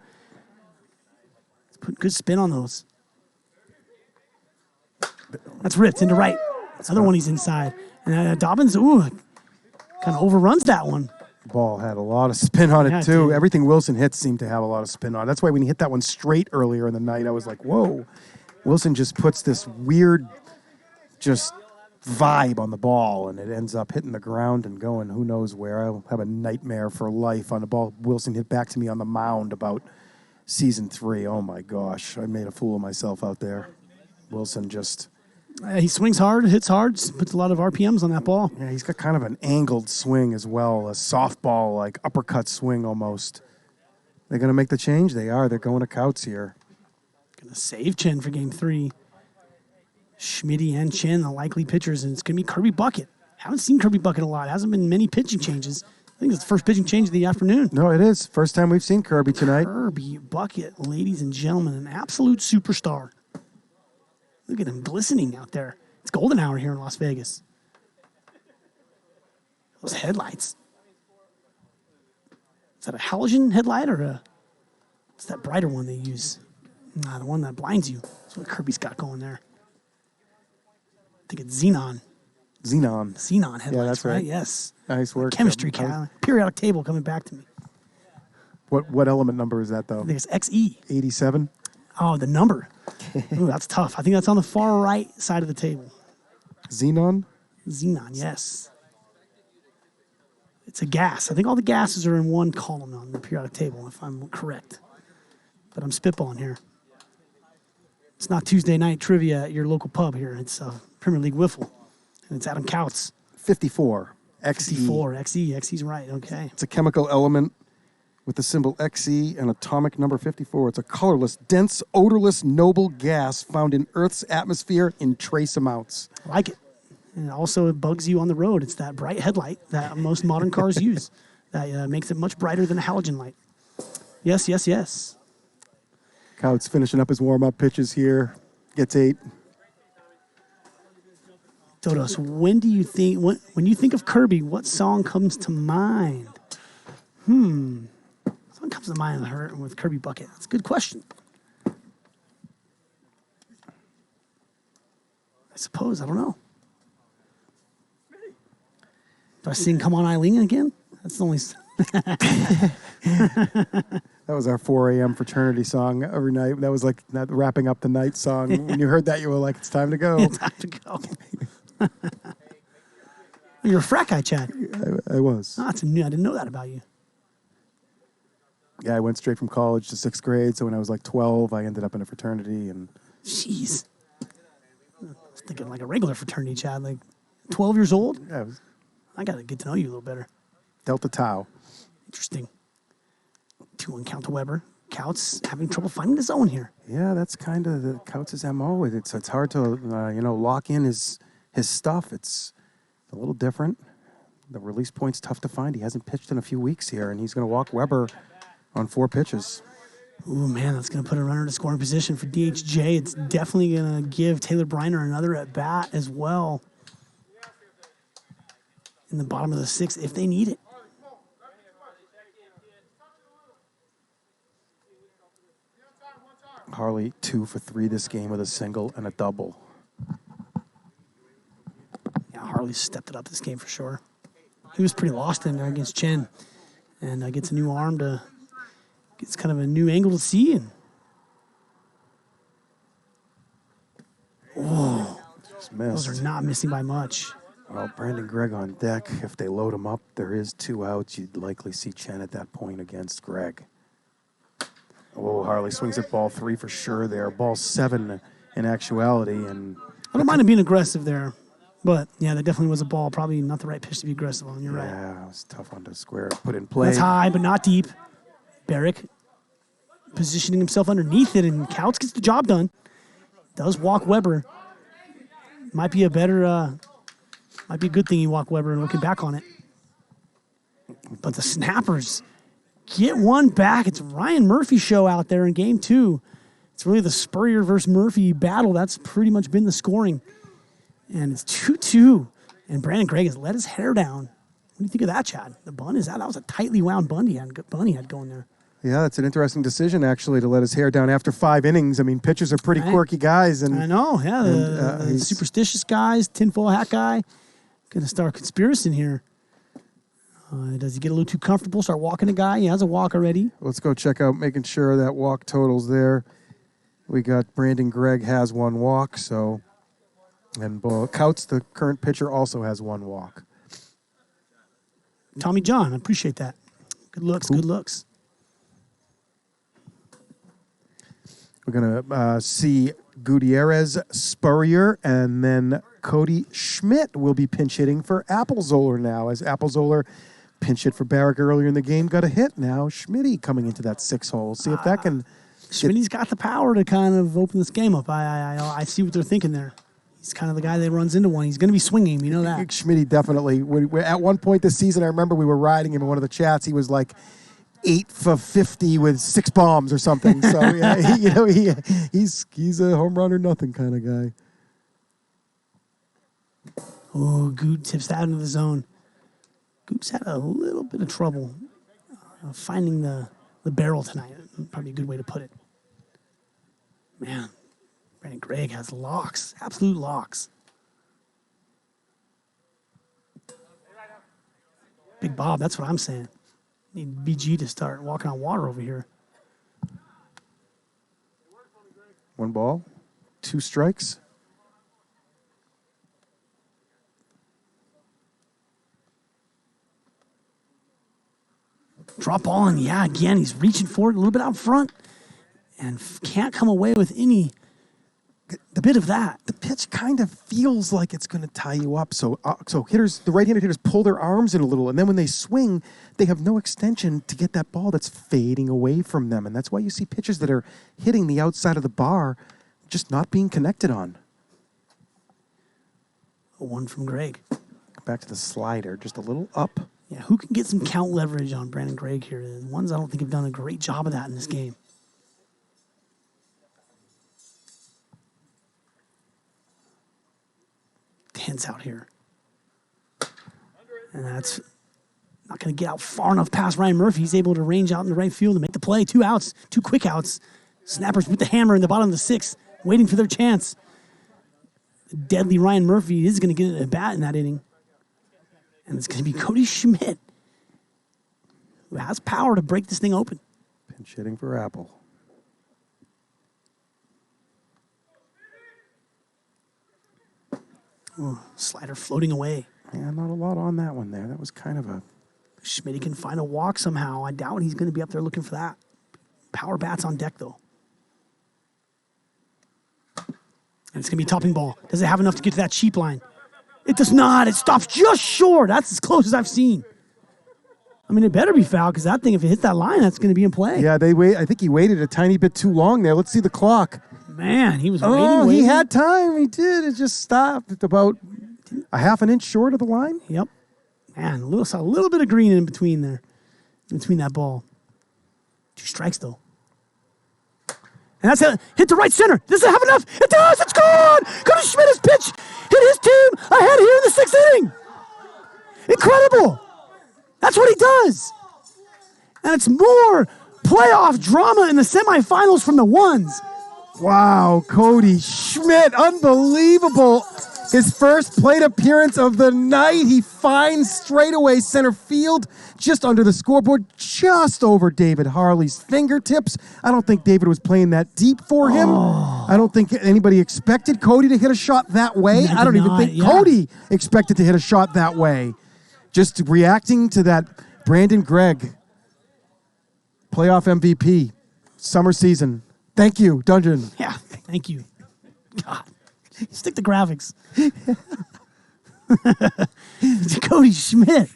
Let's put good spin on those. That's ripped into right. Another one he's inside. And Dobbins, kind of overruns that one. Ball had a lot of spin on Yeah, it, it too. did. Everything Wilson hits seemed to have a lot of spin on it. That's why when he hit that one straight earlier in the night, I was like, whoa. Wilson just puts this weird just vibe on the ball, and it ends up hitting the ground and going who knows where. I'll have a nightmare for life on the ball Wilson hit back to me on the mound about season 3. Oh, my gosh. I made a fool of myself out there. Wilson just... He swings hard, hits hard, puts a lot of RPMs on that ball. Yeah, he's got kind of an angled swing as well, a softball, like uppercut swing almost. They're going to make the change? They are. They're going to Couts here. Going to save Chen for game 3. Schmitty and Chen, the likely pitchers, and it's going to be Kirby Bucket. Haven't seen Kirby Bucket a lot. Hasn't been many pitching changes. I think it's the first pitching change of the afternoon. No, it is. First time we've seen Kirby tonight. Kirby Bucket, ladies and gentlemen, an absolute superstar. Look at him glistening out there. It's golden hour here in Las Vegas. Those headlights. Is that a halogen headlight or it's that brighter one they use? Nah, the one that blinds you. That's what Kirby's got going there. I think it's Xenon. Xenon headlights, Yeah, that's right. Yes. Nice work. Chemistry cat. Periodic table coming back to me. What element number is that, though? I think it's XE. 87? Oh, the number. Ooh, that's tough. I think that's on the far right side of the table. Xenon? Xenon, yes. It's a gas. I think all the gases are in one column on the periodic table, if I'm correct. But I'm spitballing here. It's not Tuesday night trivia at your local pub here. It's Premier League Wiffle. And it's Adam Couts. 54. XE. 54. XE. XE's right. Okay. It's a chemical element with the symbol XE and atomic number 54. It's a colorless, dense, odorless, noble gas found in Earth's atmosphere in trace amounts. I like it. And also it bugs you on the road. It's that bright headlight that most modern cars use. That makes it much brighter than a halogen light. Yes, yes, yes. Couts finishing up his warm-up pitches here. Gets 8. Dodos, when do you think, when you think of Kirby, what song comes to mind? Song comes to mind with Kirby Bucket. That's a good question. I suppose, I don't know. Do I sing Come On Eileen again? That's the only... That was our 4 a.m. fraternity song every night. That was like that wrapping up the night song. When you heard that, you were like, it's time to go. It's time to go. You're a frat guy, Chad. I was. Oh, that's new. I didn't know that about you. Yeah, I went straight from college to 6th grade. So when I was like 12, I ended up in a fraternity. And Jeez. I was thinking like a regular fraternity, Chad. Like 12 years old? yeah, I got to get to know you a little better. Delta Tau. Interesting. 2-1 count to Weber. Couts having trouble finding the zone here. Yeah, that's kind of the Couts' MO. It's hard to lock in his stuff. It's a little different. The release point's tough to find. He hasn't pitched in a few weeks here, and he's going to walk Weber on 4 pitches. Ooh, man, that's going to put a runner to scoring position for DHJ. It's definitely going to give Taylor Briner another at-bat as well in the bottom of the 6th if they need it. Harley 2 for 3 this game with a single and a double. Yeah, Harley stepped it up this game for sure. He was pretty lost in there against Chen, and gets a new arm to gets kind of a new angle to see. And Just missed. those are not missing by much. Well, Brandon Gregg on deck. If they load him up, there is 2 outs. You'd likely see Chen at that point against Gregg. Oh, Harley swings at ball 3 for sure there. Ball 7 in actuality. And I don't mind him being aggressive there, but yeah, that definitely was a ball. Probably not the right pitch to be aggressive on. You're right. yeah, it was a tough one to square. Put in play. That's high, but not deep. Barrick positioning himself underneath it, and Couts gets the job done. Does walk Weber. Might be a better, might be a good thing he walked Weber and looking back on it. But the Snappers get one back. It's Ryan Murphy show out there in game 2. It's really the Spurrier versus Murphy battle. That's pretty much been the scoring. And it's 2-2. And Brandon Gregg has let his hair down. What do you think of that, Chad? The bun is that? That was a tightly wound bun he had going there. Yeah, it's an interesting decision, actually, to let his hair down after 5 innings. I mean, pitchers are pretty quirky guys. And I know, yeah. The superstitious guys, tinfoil hat guy. Going to start conspiracy here. Does he get a little too comfortable, start walking the guy? He has a walk already. Let's go check out, making sure that walk total's there. We got Brandon Gregg has 1 walk, so, and Couts, the current pitcher, also has 1 walk. Tommy John, I appreciate that. Good looks, good looks. We're going to see Gutierrez, Spurrier, and then Cody Schmidt will be pinch hitting for Applezoller now, as Applezoller pinch hit for Barrick earlier in the game, got a hit. Now Schmitty coming into that 6 hole. See if that can... Schmitty's got the power to kind of open this game up. I see what they're thinking there. He's kind of the guy that runs into one. He's going to be swinging, you know that. Schmitty definitely. At one point this season, I remember we were riding him in one of the chats. He was like 8 for 50 with 6 bombs or something. So yeah, he's a home run or nothing kind of guy. Oh, Goot tips that into the zone. Goot's had a little bit of trouble finding the barrel tonight. Probably a good way to put it. Man, Brandon Gregg has locks, absolute locks. Big Bob, that's what I'm saying. Need BG to start walking on water over here. 1 ball, 2 strikes. Drop ball, and yeah, again, he's reaching for it a little bit out front and can't come away with any bit of that. The pitch kind of feels like it's going to tie you up. So hitters, the right-handed hitters pull their arms in a little, and then when they swing, they have no extension to get that ball that's fading away from them. And that's why you see pitchers that are hitting the outside of the bar just not being connected on. A 1 from Gregg. Back to the slider, just a little up. Yeah, who can get some count leverage on Brandon Gregg here? The ones I don't think have done a great job of that in this game. Tense out here. And that's not going to get out far enough past Ryan Murphy. He's able to range out in the right field and make the play. 2 outs, 2 quick outs. Snappers with the hammer in the bottom of the 6th, waiting for their chance. The deadly Ryan Murphy is going to get a bat in that inning. And it's going to be Cody Schmidt, who has power to break this thing open. Pinch hitting for Apple. Ooh, slider floating away. Yeah, not a lot on that one there. That was kind of a... Schmidt can find a walk somehow. I doubt he's going to be up there looking for that. Power bats on deck, though. And it's going to be a topping ball. Does it have enough to get to that cheap line? It does not. It stops just short. That's as close as I've seen. I mean, it better be foul because that thing, if it hits that line, that's going to be in play. Yeah, I think he waited a tiny bit too long there. Let's see the clock. Man, he was waiting. Oh, he had time. He did. It just stopped at about a half an inch short of the line. Yep. Man, a little bit of green in between there, in between that ball. 2 strikes, though. And that's a hit to right center. Does it have enough? It does. It's gone. Cody Schmidt has pitched. Hit his team ahead here in the 6th inning. Incredible. That's what he does. And it's more playoff drama in the semifinals from the ones. Wow, Cody Schmidt, unbelievable. His first plate appearance of the night. He finds straightaway center field, just under the scoreboard, just over David Harley's fingertips. I don't think David was playing that deep for him. I don't think anybody expected Cody to hit a shot that way. I don't even think Cody expected to hit a shot that way. Just reacting to that Brandon Gregg, playoff MVP, summer season. Thank you, Dungeon. Yeah, thank you. God, stick the graphics. Cody Schmidt.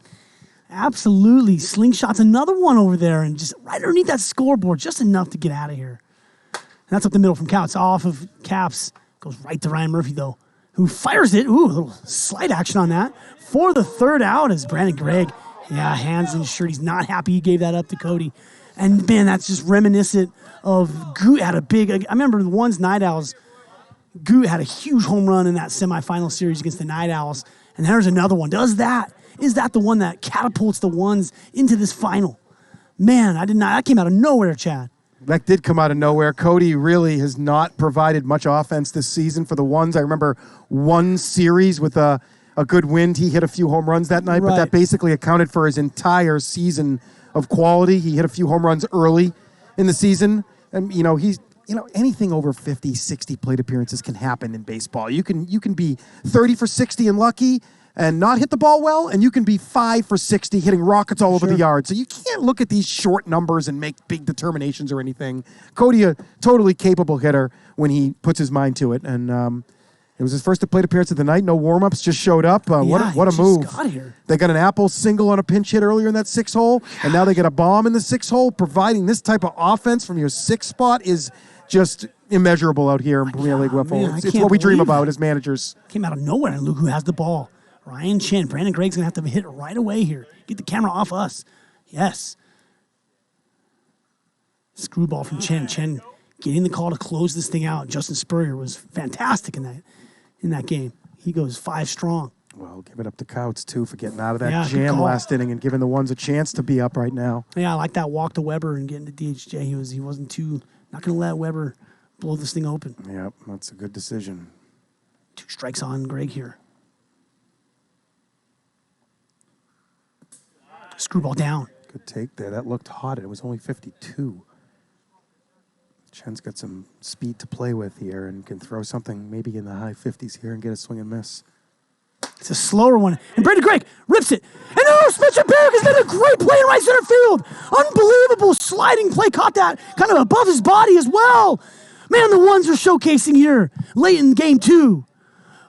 Absolutely. Slingshots another one over there and just right underneath that scoreboard, just enough to get out of here. And that's up the middle from Couts. Off of Caps. Goes right to Ryan Murphy, though, who fires it. Ooh, a little slight action on that. For the 3rd out is Brandon Gregg. Yeah, hands in his shirt. He's not happy he gave that up to Cody. And, man, that's just reminiscent of Goot had a big... I remember the ones Night Owls. Goot had a huge home run in that semifinal series against the Night Owls. And there's another one. Is that the one that catapults the ones into this final? Man, that came out of nowhere, Chad. That did come out of nowhere. Cody really has not provided much offense this season for the ones. I remember one series with a a good wind. He hit a few home runs that night, but that basically accounted for his entire season of quality. He hit a few home runs early in the season. And, anything over 50, 60 plate appearances can happen in baseball. You can be 30 for 60 and lucky and not hit the ball well, and you can be 5 for 60 hitting rockets all over the yard. So you can't look at these short numbers and make big determinations or anything. Cody, a totally capable hitter when he puts his mind to it. And it was his first plate appearance of the night. No warm-ups, just showed up. What a move. Got here. They got an apple single on a pinch hit earlier in that 6 hole, and now they get a bomb in the 6 hole. Providing this type of offense from your 6 spot is just immeasurable out here in Premier League Wiffle. It's what we dream about as managers. Came out of nowhere, and look who has the ball. Ryan Chen. Brandon Gregg's going to have to hit it right away here. Get the camera off us. Yes. Screwball from Chen. Chen getting the call to close this thing out. Justin Spurrier was fantastic in that game. He goes 5 strong. Well, give it up to Couts, too, for getting out of that jam last inning and giving the ones a chance to be up right now. Yeah, I like that walk to Weber and getting to DHJ. He wasn't not going to let Weber blow this thing open. Yep, that's a good decision. 2 strikes on Gregg here. Screwball down. Good take there. That looked hot. It was only 52. Chen's got some speed to play with here and can throw something maybe in the high 50s here and get a swing and miss. It's a slower one. And Brandon Gregg rips it. And Spencer Barrick has got a great play in right center field. Unbelievable sliding play. Caught that kind of above his body as well. Man, the ones are showcasing here late in game 2.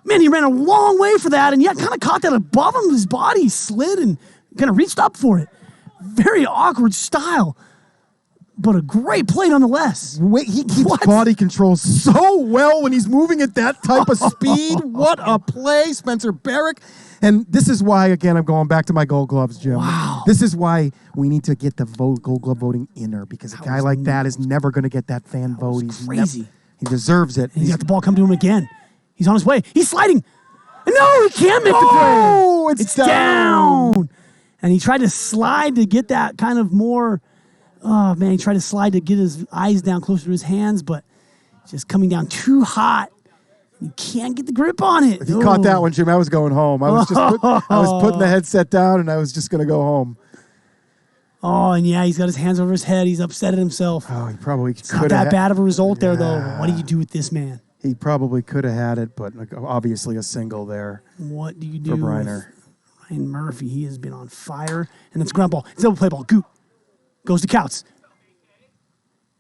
Man, he ran a long way for that and yet kind of caught that above him. His body slid and kind of reached up for it. Very awkward style. But a great play nonetheless. He keeps body control so well when he's moving at that type of speed. What a play, Spencer Barrick. And this is why, again, I'm going back to my Gold Gloves, Jim. Wow. This is why we need to get the Gold Glove voting inner, because a guy like that is never going to get that fan vote. He's crazy. He deserves it. And he's got the ball come to him again. He's on his way. He's sliding. And no, he can't make the play. Oh, it's down. And he tried to slide to get that kind of more... Oh, man, he tried to slide to get his eyes down closer to his hands, but just coming down too hot. You can't get the grip on it. If you caught that one, Jim, I was going home. I was putting the headset down, and I was just going to go home. Oh, and yeah, he's got his hands over his head. He's upset at himself. Oh, he probably could have. Not that bad of a result there, though. What do you do with this man? He probably could have had it, but obviously a single there. What do you do for Briner? Ryan Murphy? He has been on fire. And it's ground ball. It's double play ball. Goot. Goes to Couts.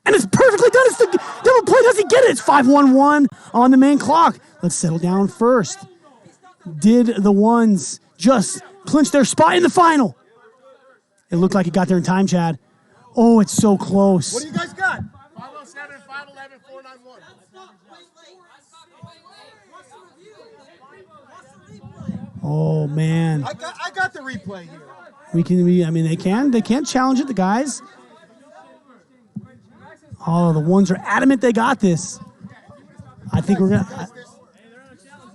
And it's perfectly done. It's the double play. Does he get it? It's 5-1-1 on the main clock. Let's settle down first. Did the ones just clinch their spot in the final? It looked like it got there in time, Chad. Oh, it's so close. What do you guys got? 507, 511, 491. Oh, man. I got the replay here. They can't challenge it, the guys. Oh, the ones are adamant they got this. I think we're going to...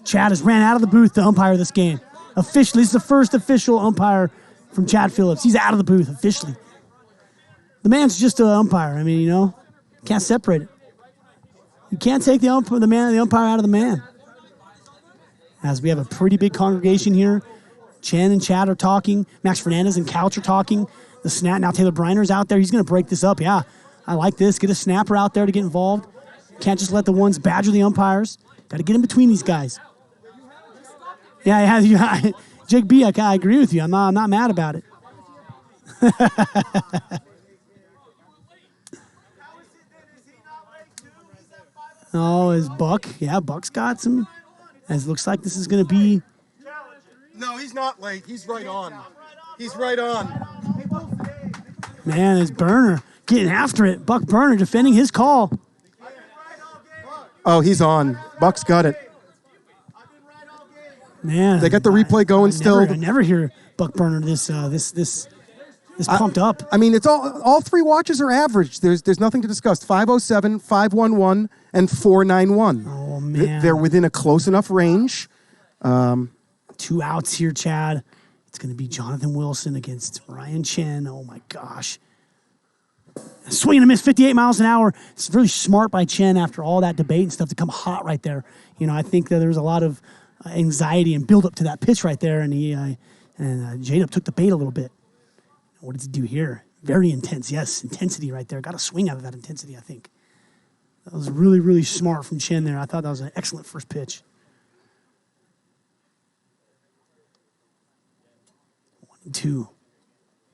Chad has ran out of the booth to umpire this game. Officially, this is the first official umpire from Chad Phillips. He's out of the booth officially. The man's just an umpire. Can't separate it. You can't take the umpire out of the man. As we have a pretty big congregation here. Chen and Chad are talking. Max Fernandez and Couch are talking. The snap. Now Taylor Briner's out there. He's going to break this up. Yeah, I like this. Get a snapper out there to get involved. Can't just let the ones badger the umpires. Got to get in between these guys. Yeah. Jake B, I agree with you. I'm not mad about it. Oh, is Buck? Yeah, Buck's got some. As it looks like this is going to be. No, he's not late. He's right on. He's right on. Man, it's Burner getting after it. Buck Burner defending his call. Oh, he's on. Buck's got it. Man, they got the replay going still. I never hear Buck Burner this pumped up. It's all 3 watches are average. There's nothing to discuss. 507, 511, and 491. Oh man, they're within a close enough range. 2 outs here, Chad. It's going to be Jonathan Wilson against Ryan Chen. Oh, my gosh. Swing and a miss, 58 miles an hour. It's really smart by Chen after all that debate and stuff to come hot right there. I think that there's a lot of anxiety and build up to that pitch right there, and J-Dub took the bait a little bit. What does he do here? Very intense, yes, intensity right there. Got a swing out of that intensity, I think. That was really, really smart from Chen there. I thought that was an excellent first pitch. 1-2.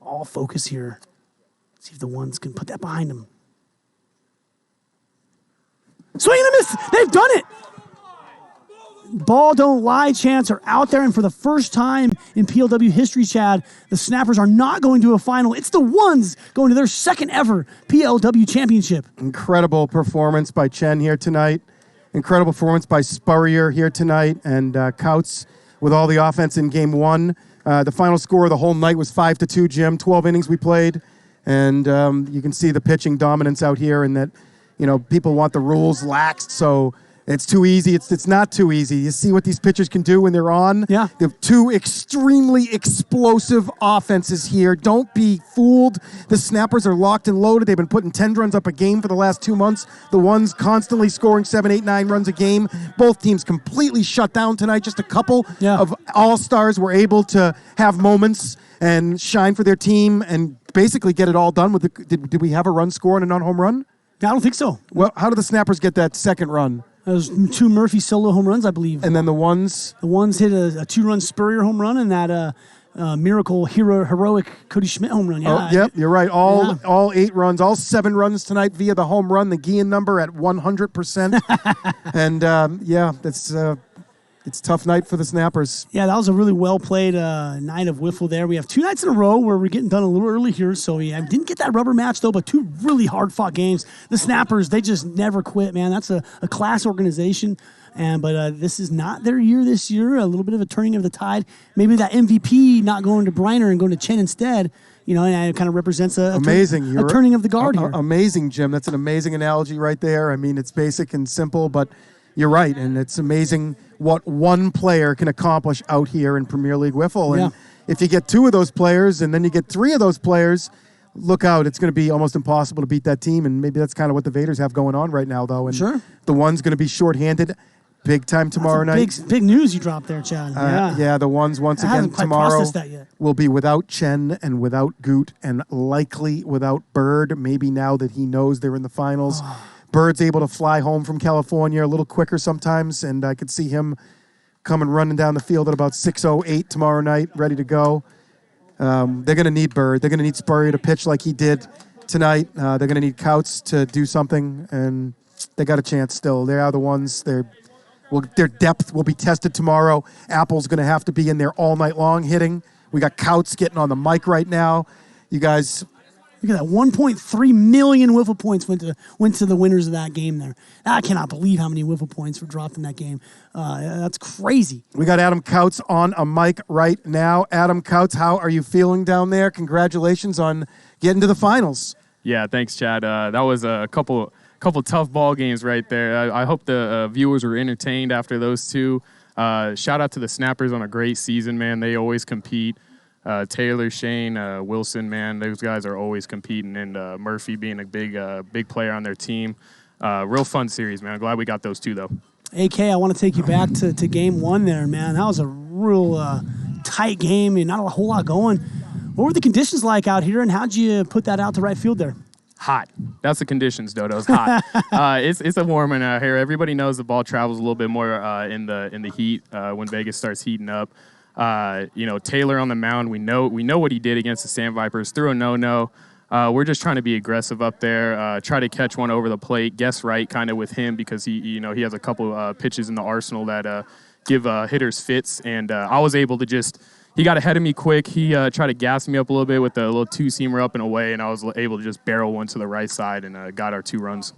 All focus here. See if the ones can put that behind him. Swing and a miss. They've done it. Ball don't lie chants are out there, and for the first time in PLW history, Chad, the Snappers are not going to a final. It's the ones going to their second ever PLW championship. Incredible performance by Chen here tonight. Incredible performance by Spurrier here tonight, and Kautz with all the offense in game one. The final score of the whole night was 5-2, Jim. 12 innings we played, and you can see the pitching dominance out here, and that people want the rules laxed, so it's too easy. It's not too easy. You see what these pitchers can do when they're on? Yeah. They have two extremely explosive offenses here. Don't be fooled. The Snappers are locked and loaded. They've been putting 10 runs up a game for the last 2 months. The ones constantly scoring 7, 8, 9 runs a game. Both teams completely shut down tonight. Just a couple of all-stars were able to have moments and shine for their team and basically get it all done. Did we have a run score and a non-home run? I don't think so. Well, how did the Snappers get that second run? Those 2 Murphy solo home runs, I believe. And then the ones? The ones hit a 2-run Spurrier home run and that miracle heroic Cody Schmidt home run. Yeah, yep, you're right. All 8 runs, all 7 runs tonight via the home run, the Guillen number at 100%. And it's a tough night for the Snappers. Yeah, that was a really well-played night of Wiffle there. We have 2 nights in a row where we're getting done a little early here, so we didn't get that rubber match, though, but 2 really hard-fought games. The Snappers, they just never quit, man. That's a class organization, but this is not their year this year. A little bit of a turning of the tide. Maybe that MVP not going to Briner and going to Chen instead, and it kind of represents a turning of the guard here. Amazing, Jim. That's an amazing analogy right there. I mean, it's basic and simple, but you're right, and it's amazing what one player can accomplish out here in Premier League Wiffle. And if you get 2 of those players and then you get 3 of those players, look out. It's going to be almost impossible to beat that team, and maybe that's kind of what the Vaderz have going on right now, though. And the one's going to be shorthanded big time tomorrow night. Big news you dropped there, Chad. The ones once again tomorrow will be without Chen and without Goot and likely without Bird, maybe now that he knows they're in the finals. Bird's able to fly home from California a little quicker sometimes, and I could see him coming running down the field at about 6:08 tomorrow night, ready to go. They're going to need Bird. They're going to need Spurrier to pitch like he did tonight. They're going to need Kautz to do something, and they got a chance still. They are the ones. Their depth will be tested tomorrow. Apple's going to have to be in there all night long hitting. We got Kautz getting on the mic right now. You guys... Look at that, 1.3 million Wiffle points went to the winners of that game there. I cannot believe how many Wiffle points were dropped in that game. That's crazy. We got Adam Kautz on a mic right now. Adam Kautz, how are you feeling down there? Congratulations on getting to the finals. Yeah, thanks, Chad. That was a couple tough ball games right there. I hope the viewers were entertained after those 2. Shout out to the Snappers on a great season, man. They always compete. Taylor, Shane, Wilson, man, those guys are always competing, and Murphy being a big player on their team. Real fun series, man. I'm glad we got those 2, though. AK, I want to take you back to game 1 there, man. That was a real tight game and not a whole lot going. What were the conditions like out here, and how'd you put that out to right field there? Hot. That's the conditions, Dodo. It's hot. It's a warm one out here. Everybody knows the ball travels a little bit more in the heat when Vegas starts heating up. Taylor on the mound, we know what he did against the Sandvipers, threw a no-no. We're just trying to be aggressive up there, try to catch one over the plate, guess right kind of with him because he has a couple pitches in the arsenal that give hitters fits, and I was able to he got ahead of me quick. He tried to gas me up a little bit with a little 2-seamer up and away, and I was able to just barrel one to the right side and got our 2 runs.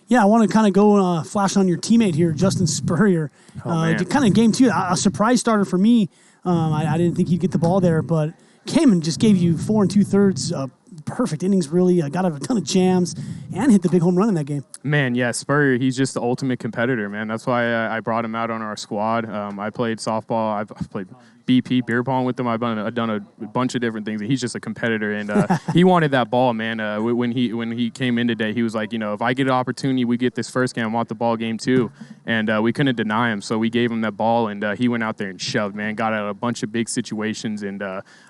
Yeah, I want to kind of go flash on your teammate here, Justin Spurrier. Kind of game 2, a surprise starter for me. I didn't think he'd get the ball there, but came and just gave you 4 2/3 perfect innings, really. Got a ton of jams and hit the big home run in that game. Man, yeah, Spurrier, he's just the ultimate competitor, man. That's why I brought him out on our squad. I played softball. I've played BP, beer pong with him. I've done a bunch of different things. He's just a competitor, and he wanted that ball, man. When he came in today, he was like, if I get an opportunity, we get this first game, I want the ball game too. and we couldn't deny him. So we gave him that ball, and he went out there and shoved, man. Got out of a bunch of big situations, and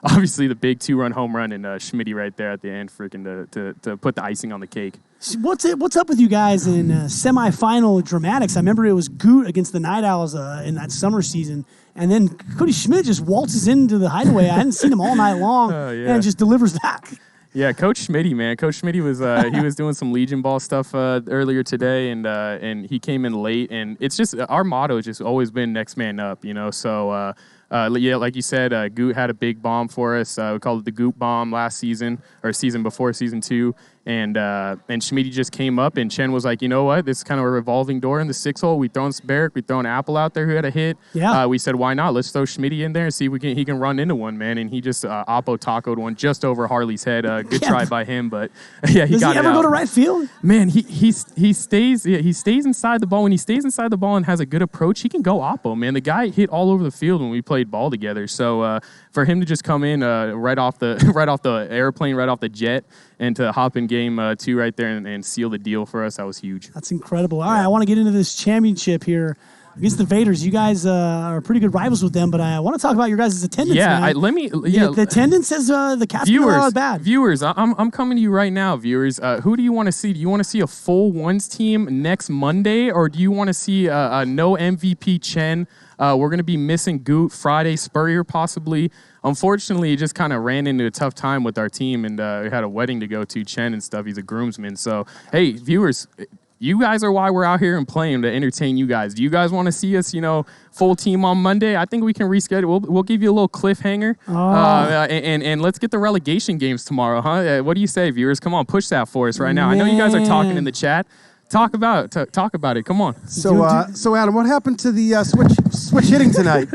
obviously the big 2-run home run and Schmitty right there at the end, freaking to put the icing on the cake. What's up with you guys in semifinal dramatics? I remember it was Goot against the Night Owls in that summer season, and then Cody Schmidt just waltzes into the hideaway. I hadn't seen him all night long, and just delivers that. Yeah, Coach Schmitty, man. Coach Schmitty was he was doing some Legion ball stuff earlier today, and he came in late. And it's just our motto has just always been next man up, you know. So yeah, like you said, Goot had a big bomb for us. We called it the Goot bomb last season or season before season 2. And Schmitty just came up, and Chen was like, you know what? This is kind of a revolving door in the 6-hole. We thrown Barrick, we thrown Apple out there who had a hit. Yeah. We said, why not? Let's throw Schmitty in there and see if he can run into one, man. And he just Oppo tacoed one just over Harley's head. Good try by him, but yeah, he got it out. Does he ever go to right field? Man, he stays inside the ball. When he stays inside the ball and has a good approach, he can go Oppo, man. The guy hit all over the field when we played ball together. So for him to just come in right off the airplane, right off the jet, and to hop in game 2 right there and seal the deal for us, that was huge. That's incredible. All right, I want to get into this championship here against the Vaderz. You guys are pretty good rivals with them, but I want to talk about your guys' attendance. Yeah, the attendance is the Cats are bad. Viewers, I'm coming to you right now, viewers. Who do you want to see? Do you want to see a full ones team next Monday, or do you want to see a no MVP Chen? We're going to be missing Goot Friday, Spurrier possibly. Unfortunately, he just kind of ran into a tough time with our team, and we had a wedding to go to, Chen and stuff. He's a groomsman. So, hey, viewers, you guys are why we're out here and playing, to entertain you guys. Do you guys want to see us, full team on Monday? I think we can reschedule. We'll give you a little cliffhanger. And let's get the relegation games tomorrow, huh? What do you say, viewers? Come on, push that for us right now. Man. I know you guys are talking in the chat. Talk about it. Come on. So Adam, what happened to the switch hitting tonight?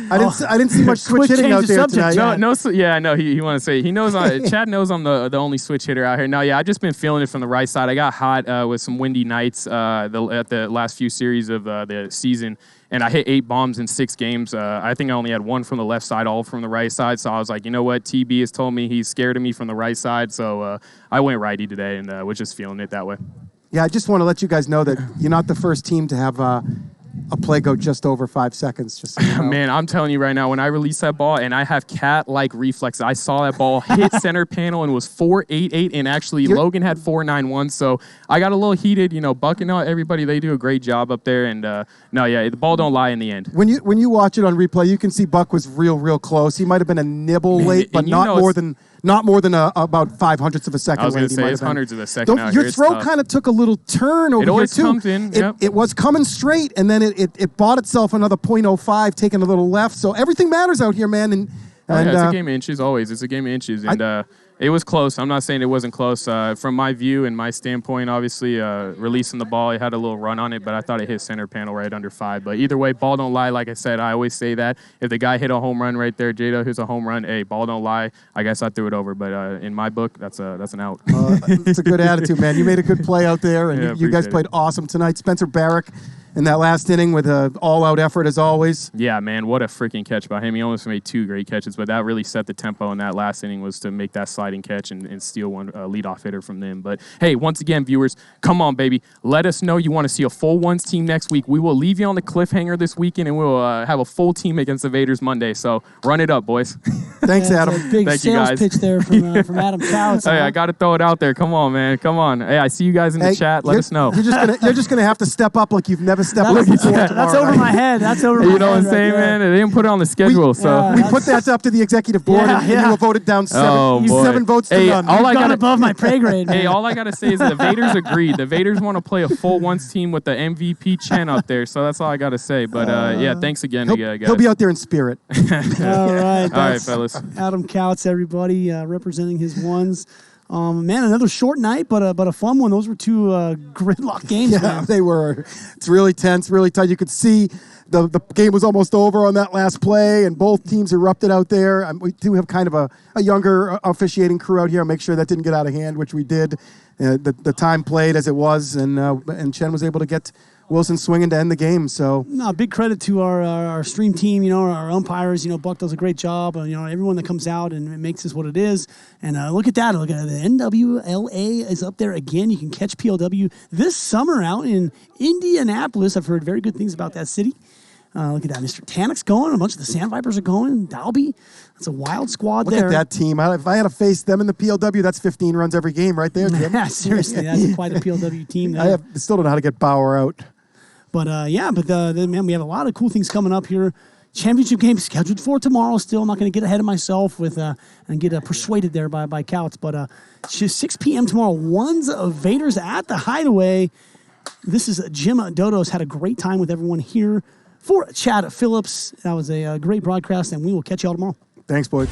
I didn't see much switch hitting out there tonight. No. He want to say he knows. Chad knows I'm the only switch hitter out here. No, yeah, I just been feeling it from the right side. I got hot with some windy nights at the last few series of the season, and I hit 8 bombs in 6 games. I think I only had 1 from the left side, all from the right side. So I was like, you know what? TB has told me he's scared of me from the right side, so I went righty today and was just feeling it that way. Yeah, I just want to let you guys know that you're not the first team to have a play go just over 5 seconds. Just so you know. Man, I'm telling you right now, when I release that ball and I have cat-like reflexes, I saw that ball hit center panel and it was 4.88, and actually Logan had 4.91. So I got a little heated, bucking out everybody. They do a great job up there, and the ball don't lie in the end. When you watch it on replay, you can see Buck was real close. He might have been a nibble late, but not more than about 5/100ths of a second. I was going to say it's hundreds of a second. Your throw kind of took a little turn over here too. It always comes in. It was coming straight, and then it bought itself another 0.05, taking a little left. So everything matters out here, man. And it's a game of inches always. It's a game of inches, and it was close. I'm not saying it wasn't close. From my view and my standpoint, obviously, releasing the ball, it had a little run on it, but I thought it hit center panel right under 5. But either way, ball don't lie. Like I said, I always say that. If the guy hit a home run right there, Jada hits a home run, hey, ball don't lie. I guess I threw it over. But in my book, that's an out. It's a good attitude, man. You made a good play out there, and you guys played awesome tonight. Spencer Barrick in that last inning with an all-out effort as always. Yeah, man, what a freaking catch by him. He almost made 2 great catches, but that really set the tempo in that last inning, was to make that sliding catch and steal one leadoff hitter from them. But, hey, once again, viewers, come on, baby. Let us know you want to see a full ones team next week. We will leave you on the cliffhanger this weekend, and we'll have a full team against the Vaderz Monday. So run it up, boys. Thanks, Adam. Big Thank you, sales guys. pitch there from Adam Couch. Hey, I got to throw it out there. Come on, man. Come on. Hey, I see you guys in the chat. Let us know. You're just gonna have to step up like you've never stepped up before. That's over my head. That's over my head. You know what I'm saying, man? They didn't put it on the schedule, we put that up to the executive board, and you were voted down 7 votes to none. All I got above my pay grade. Hey, all I gotta say is the Vaderz agreed. The Vaderz want to play a full ones team with the MVP Chen up there, so that's all I gotta say. But thanks again, guys. He'll be out there in spirit. All right, fellas. Adam Couch, everybody, representing his ones. Man, another short night, but a fun one. Those were 2 gridlock games. Yeah, man. they were. It's really tense, really tight. You could see the game was almost over on that last play, and both teams erupted out there. We do have kind of a younger officiating crew out here. Make sure that didn't get out of hand, which we did. the time played as it was, and Chen was able to get Wilson swinging to end the game. So no, big credit to our stream team, our umpires. Buck does a great job. Everyone that comes out and makes this what it is. And look at that. Look at the NWLA is up there again. You can catch PLW this summer out in Indianapolis. I've heard very good things about that city. Look at that. Mr. Tannock's going. A bunch of the Sandvipers are going. Dalby. That's a wild squad look there. Look at that team. If I had to face them in the PLW, that's 15 runs every game right there, Jim. Yeah, seriously. That's quite a PLW team there. I still don't know how to get Bauer out. But, man, we have a lot of cool things coming up here. Championship game scheduled for tomorrow still. I'm not going to get ahead of myself and get persuaded there by Couts. But 6 p.m. tomorrow. One's Vaderz at the Hideaway. This is Jim Dodos. Had a great time with everyone here. For Chad Phillips, that was a great broadcast, and we will catch you all tomorrow. Thanks, boys.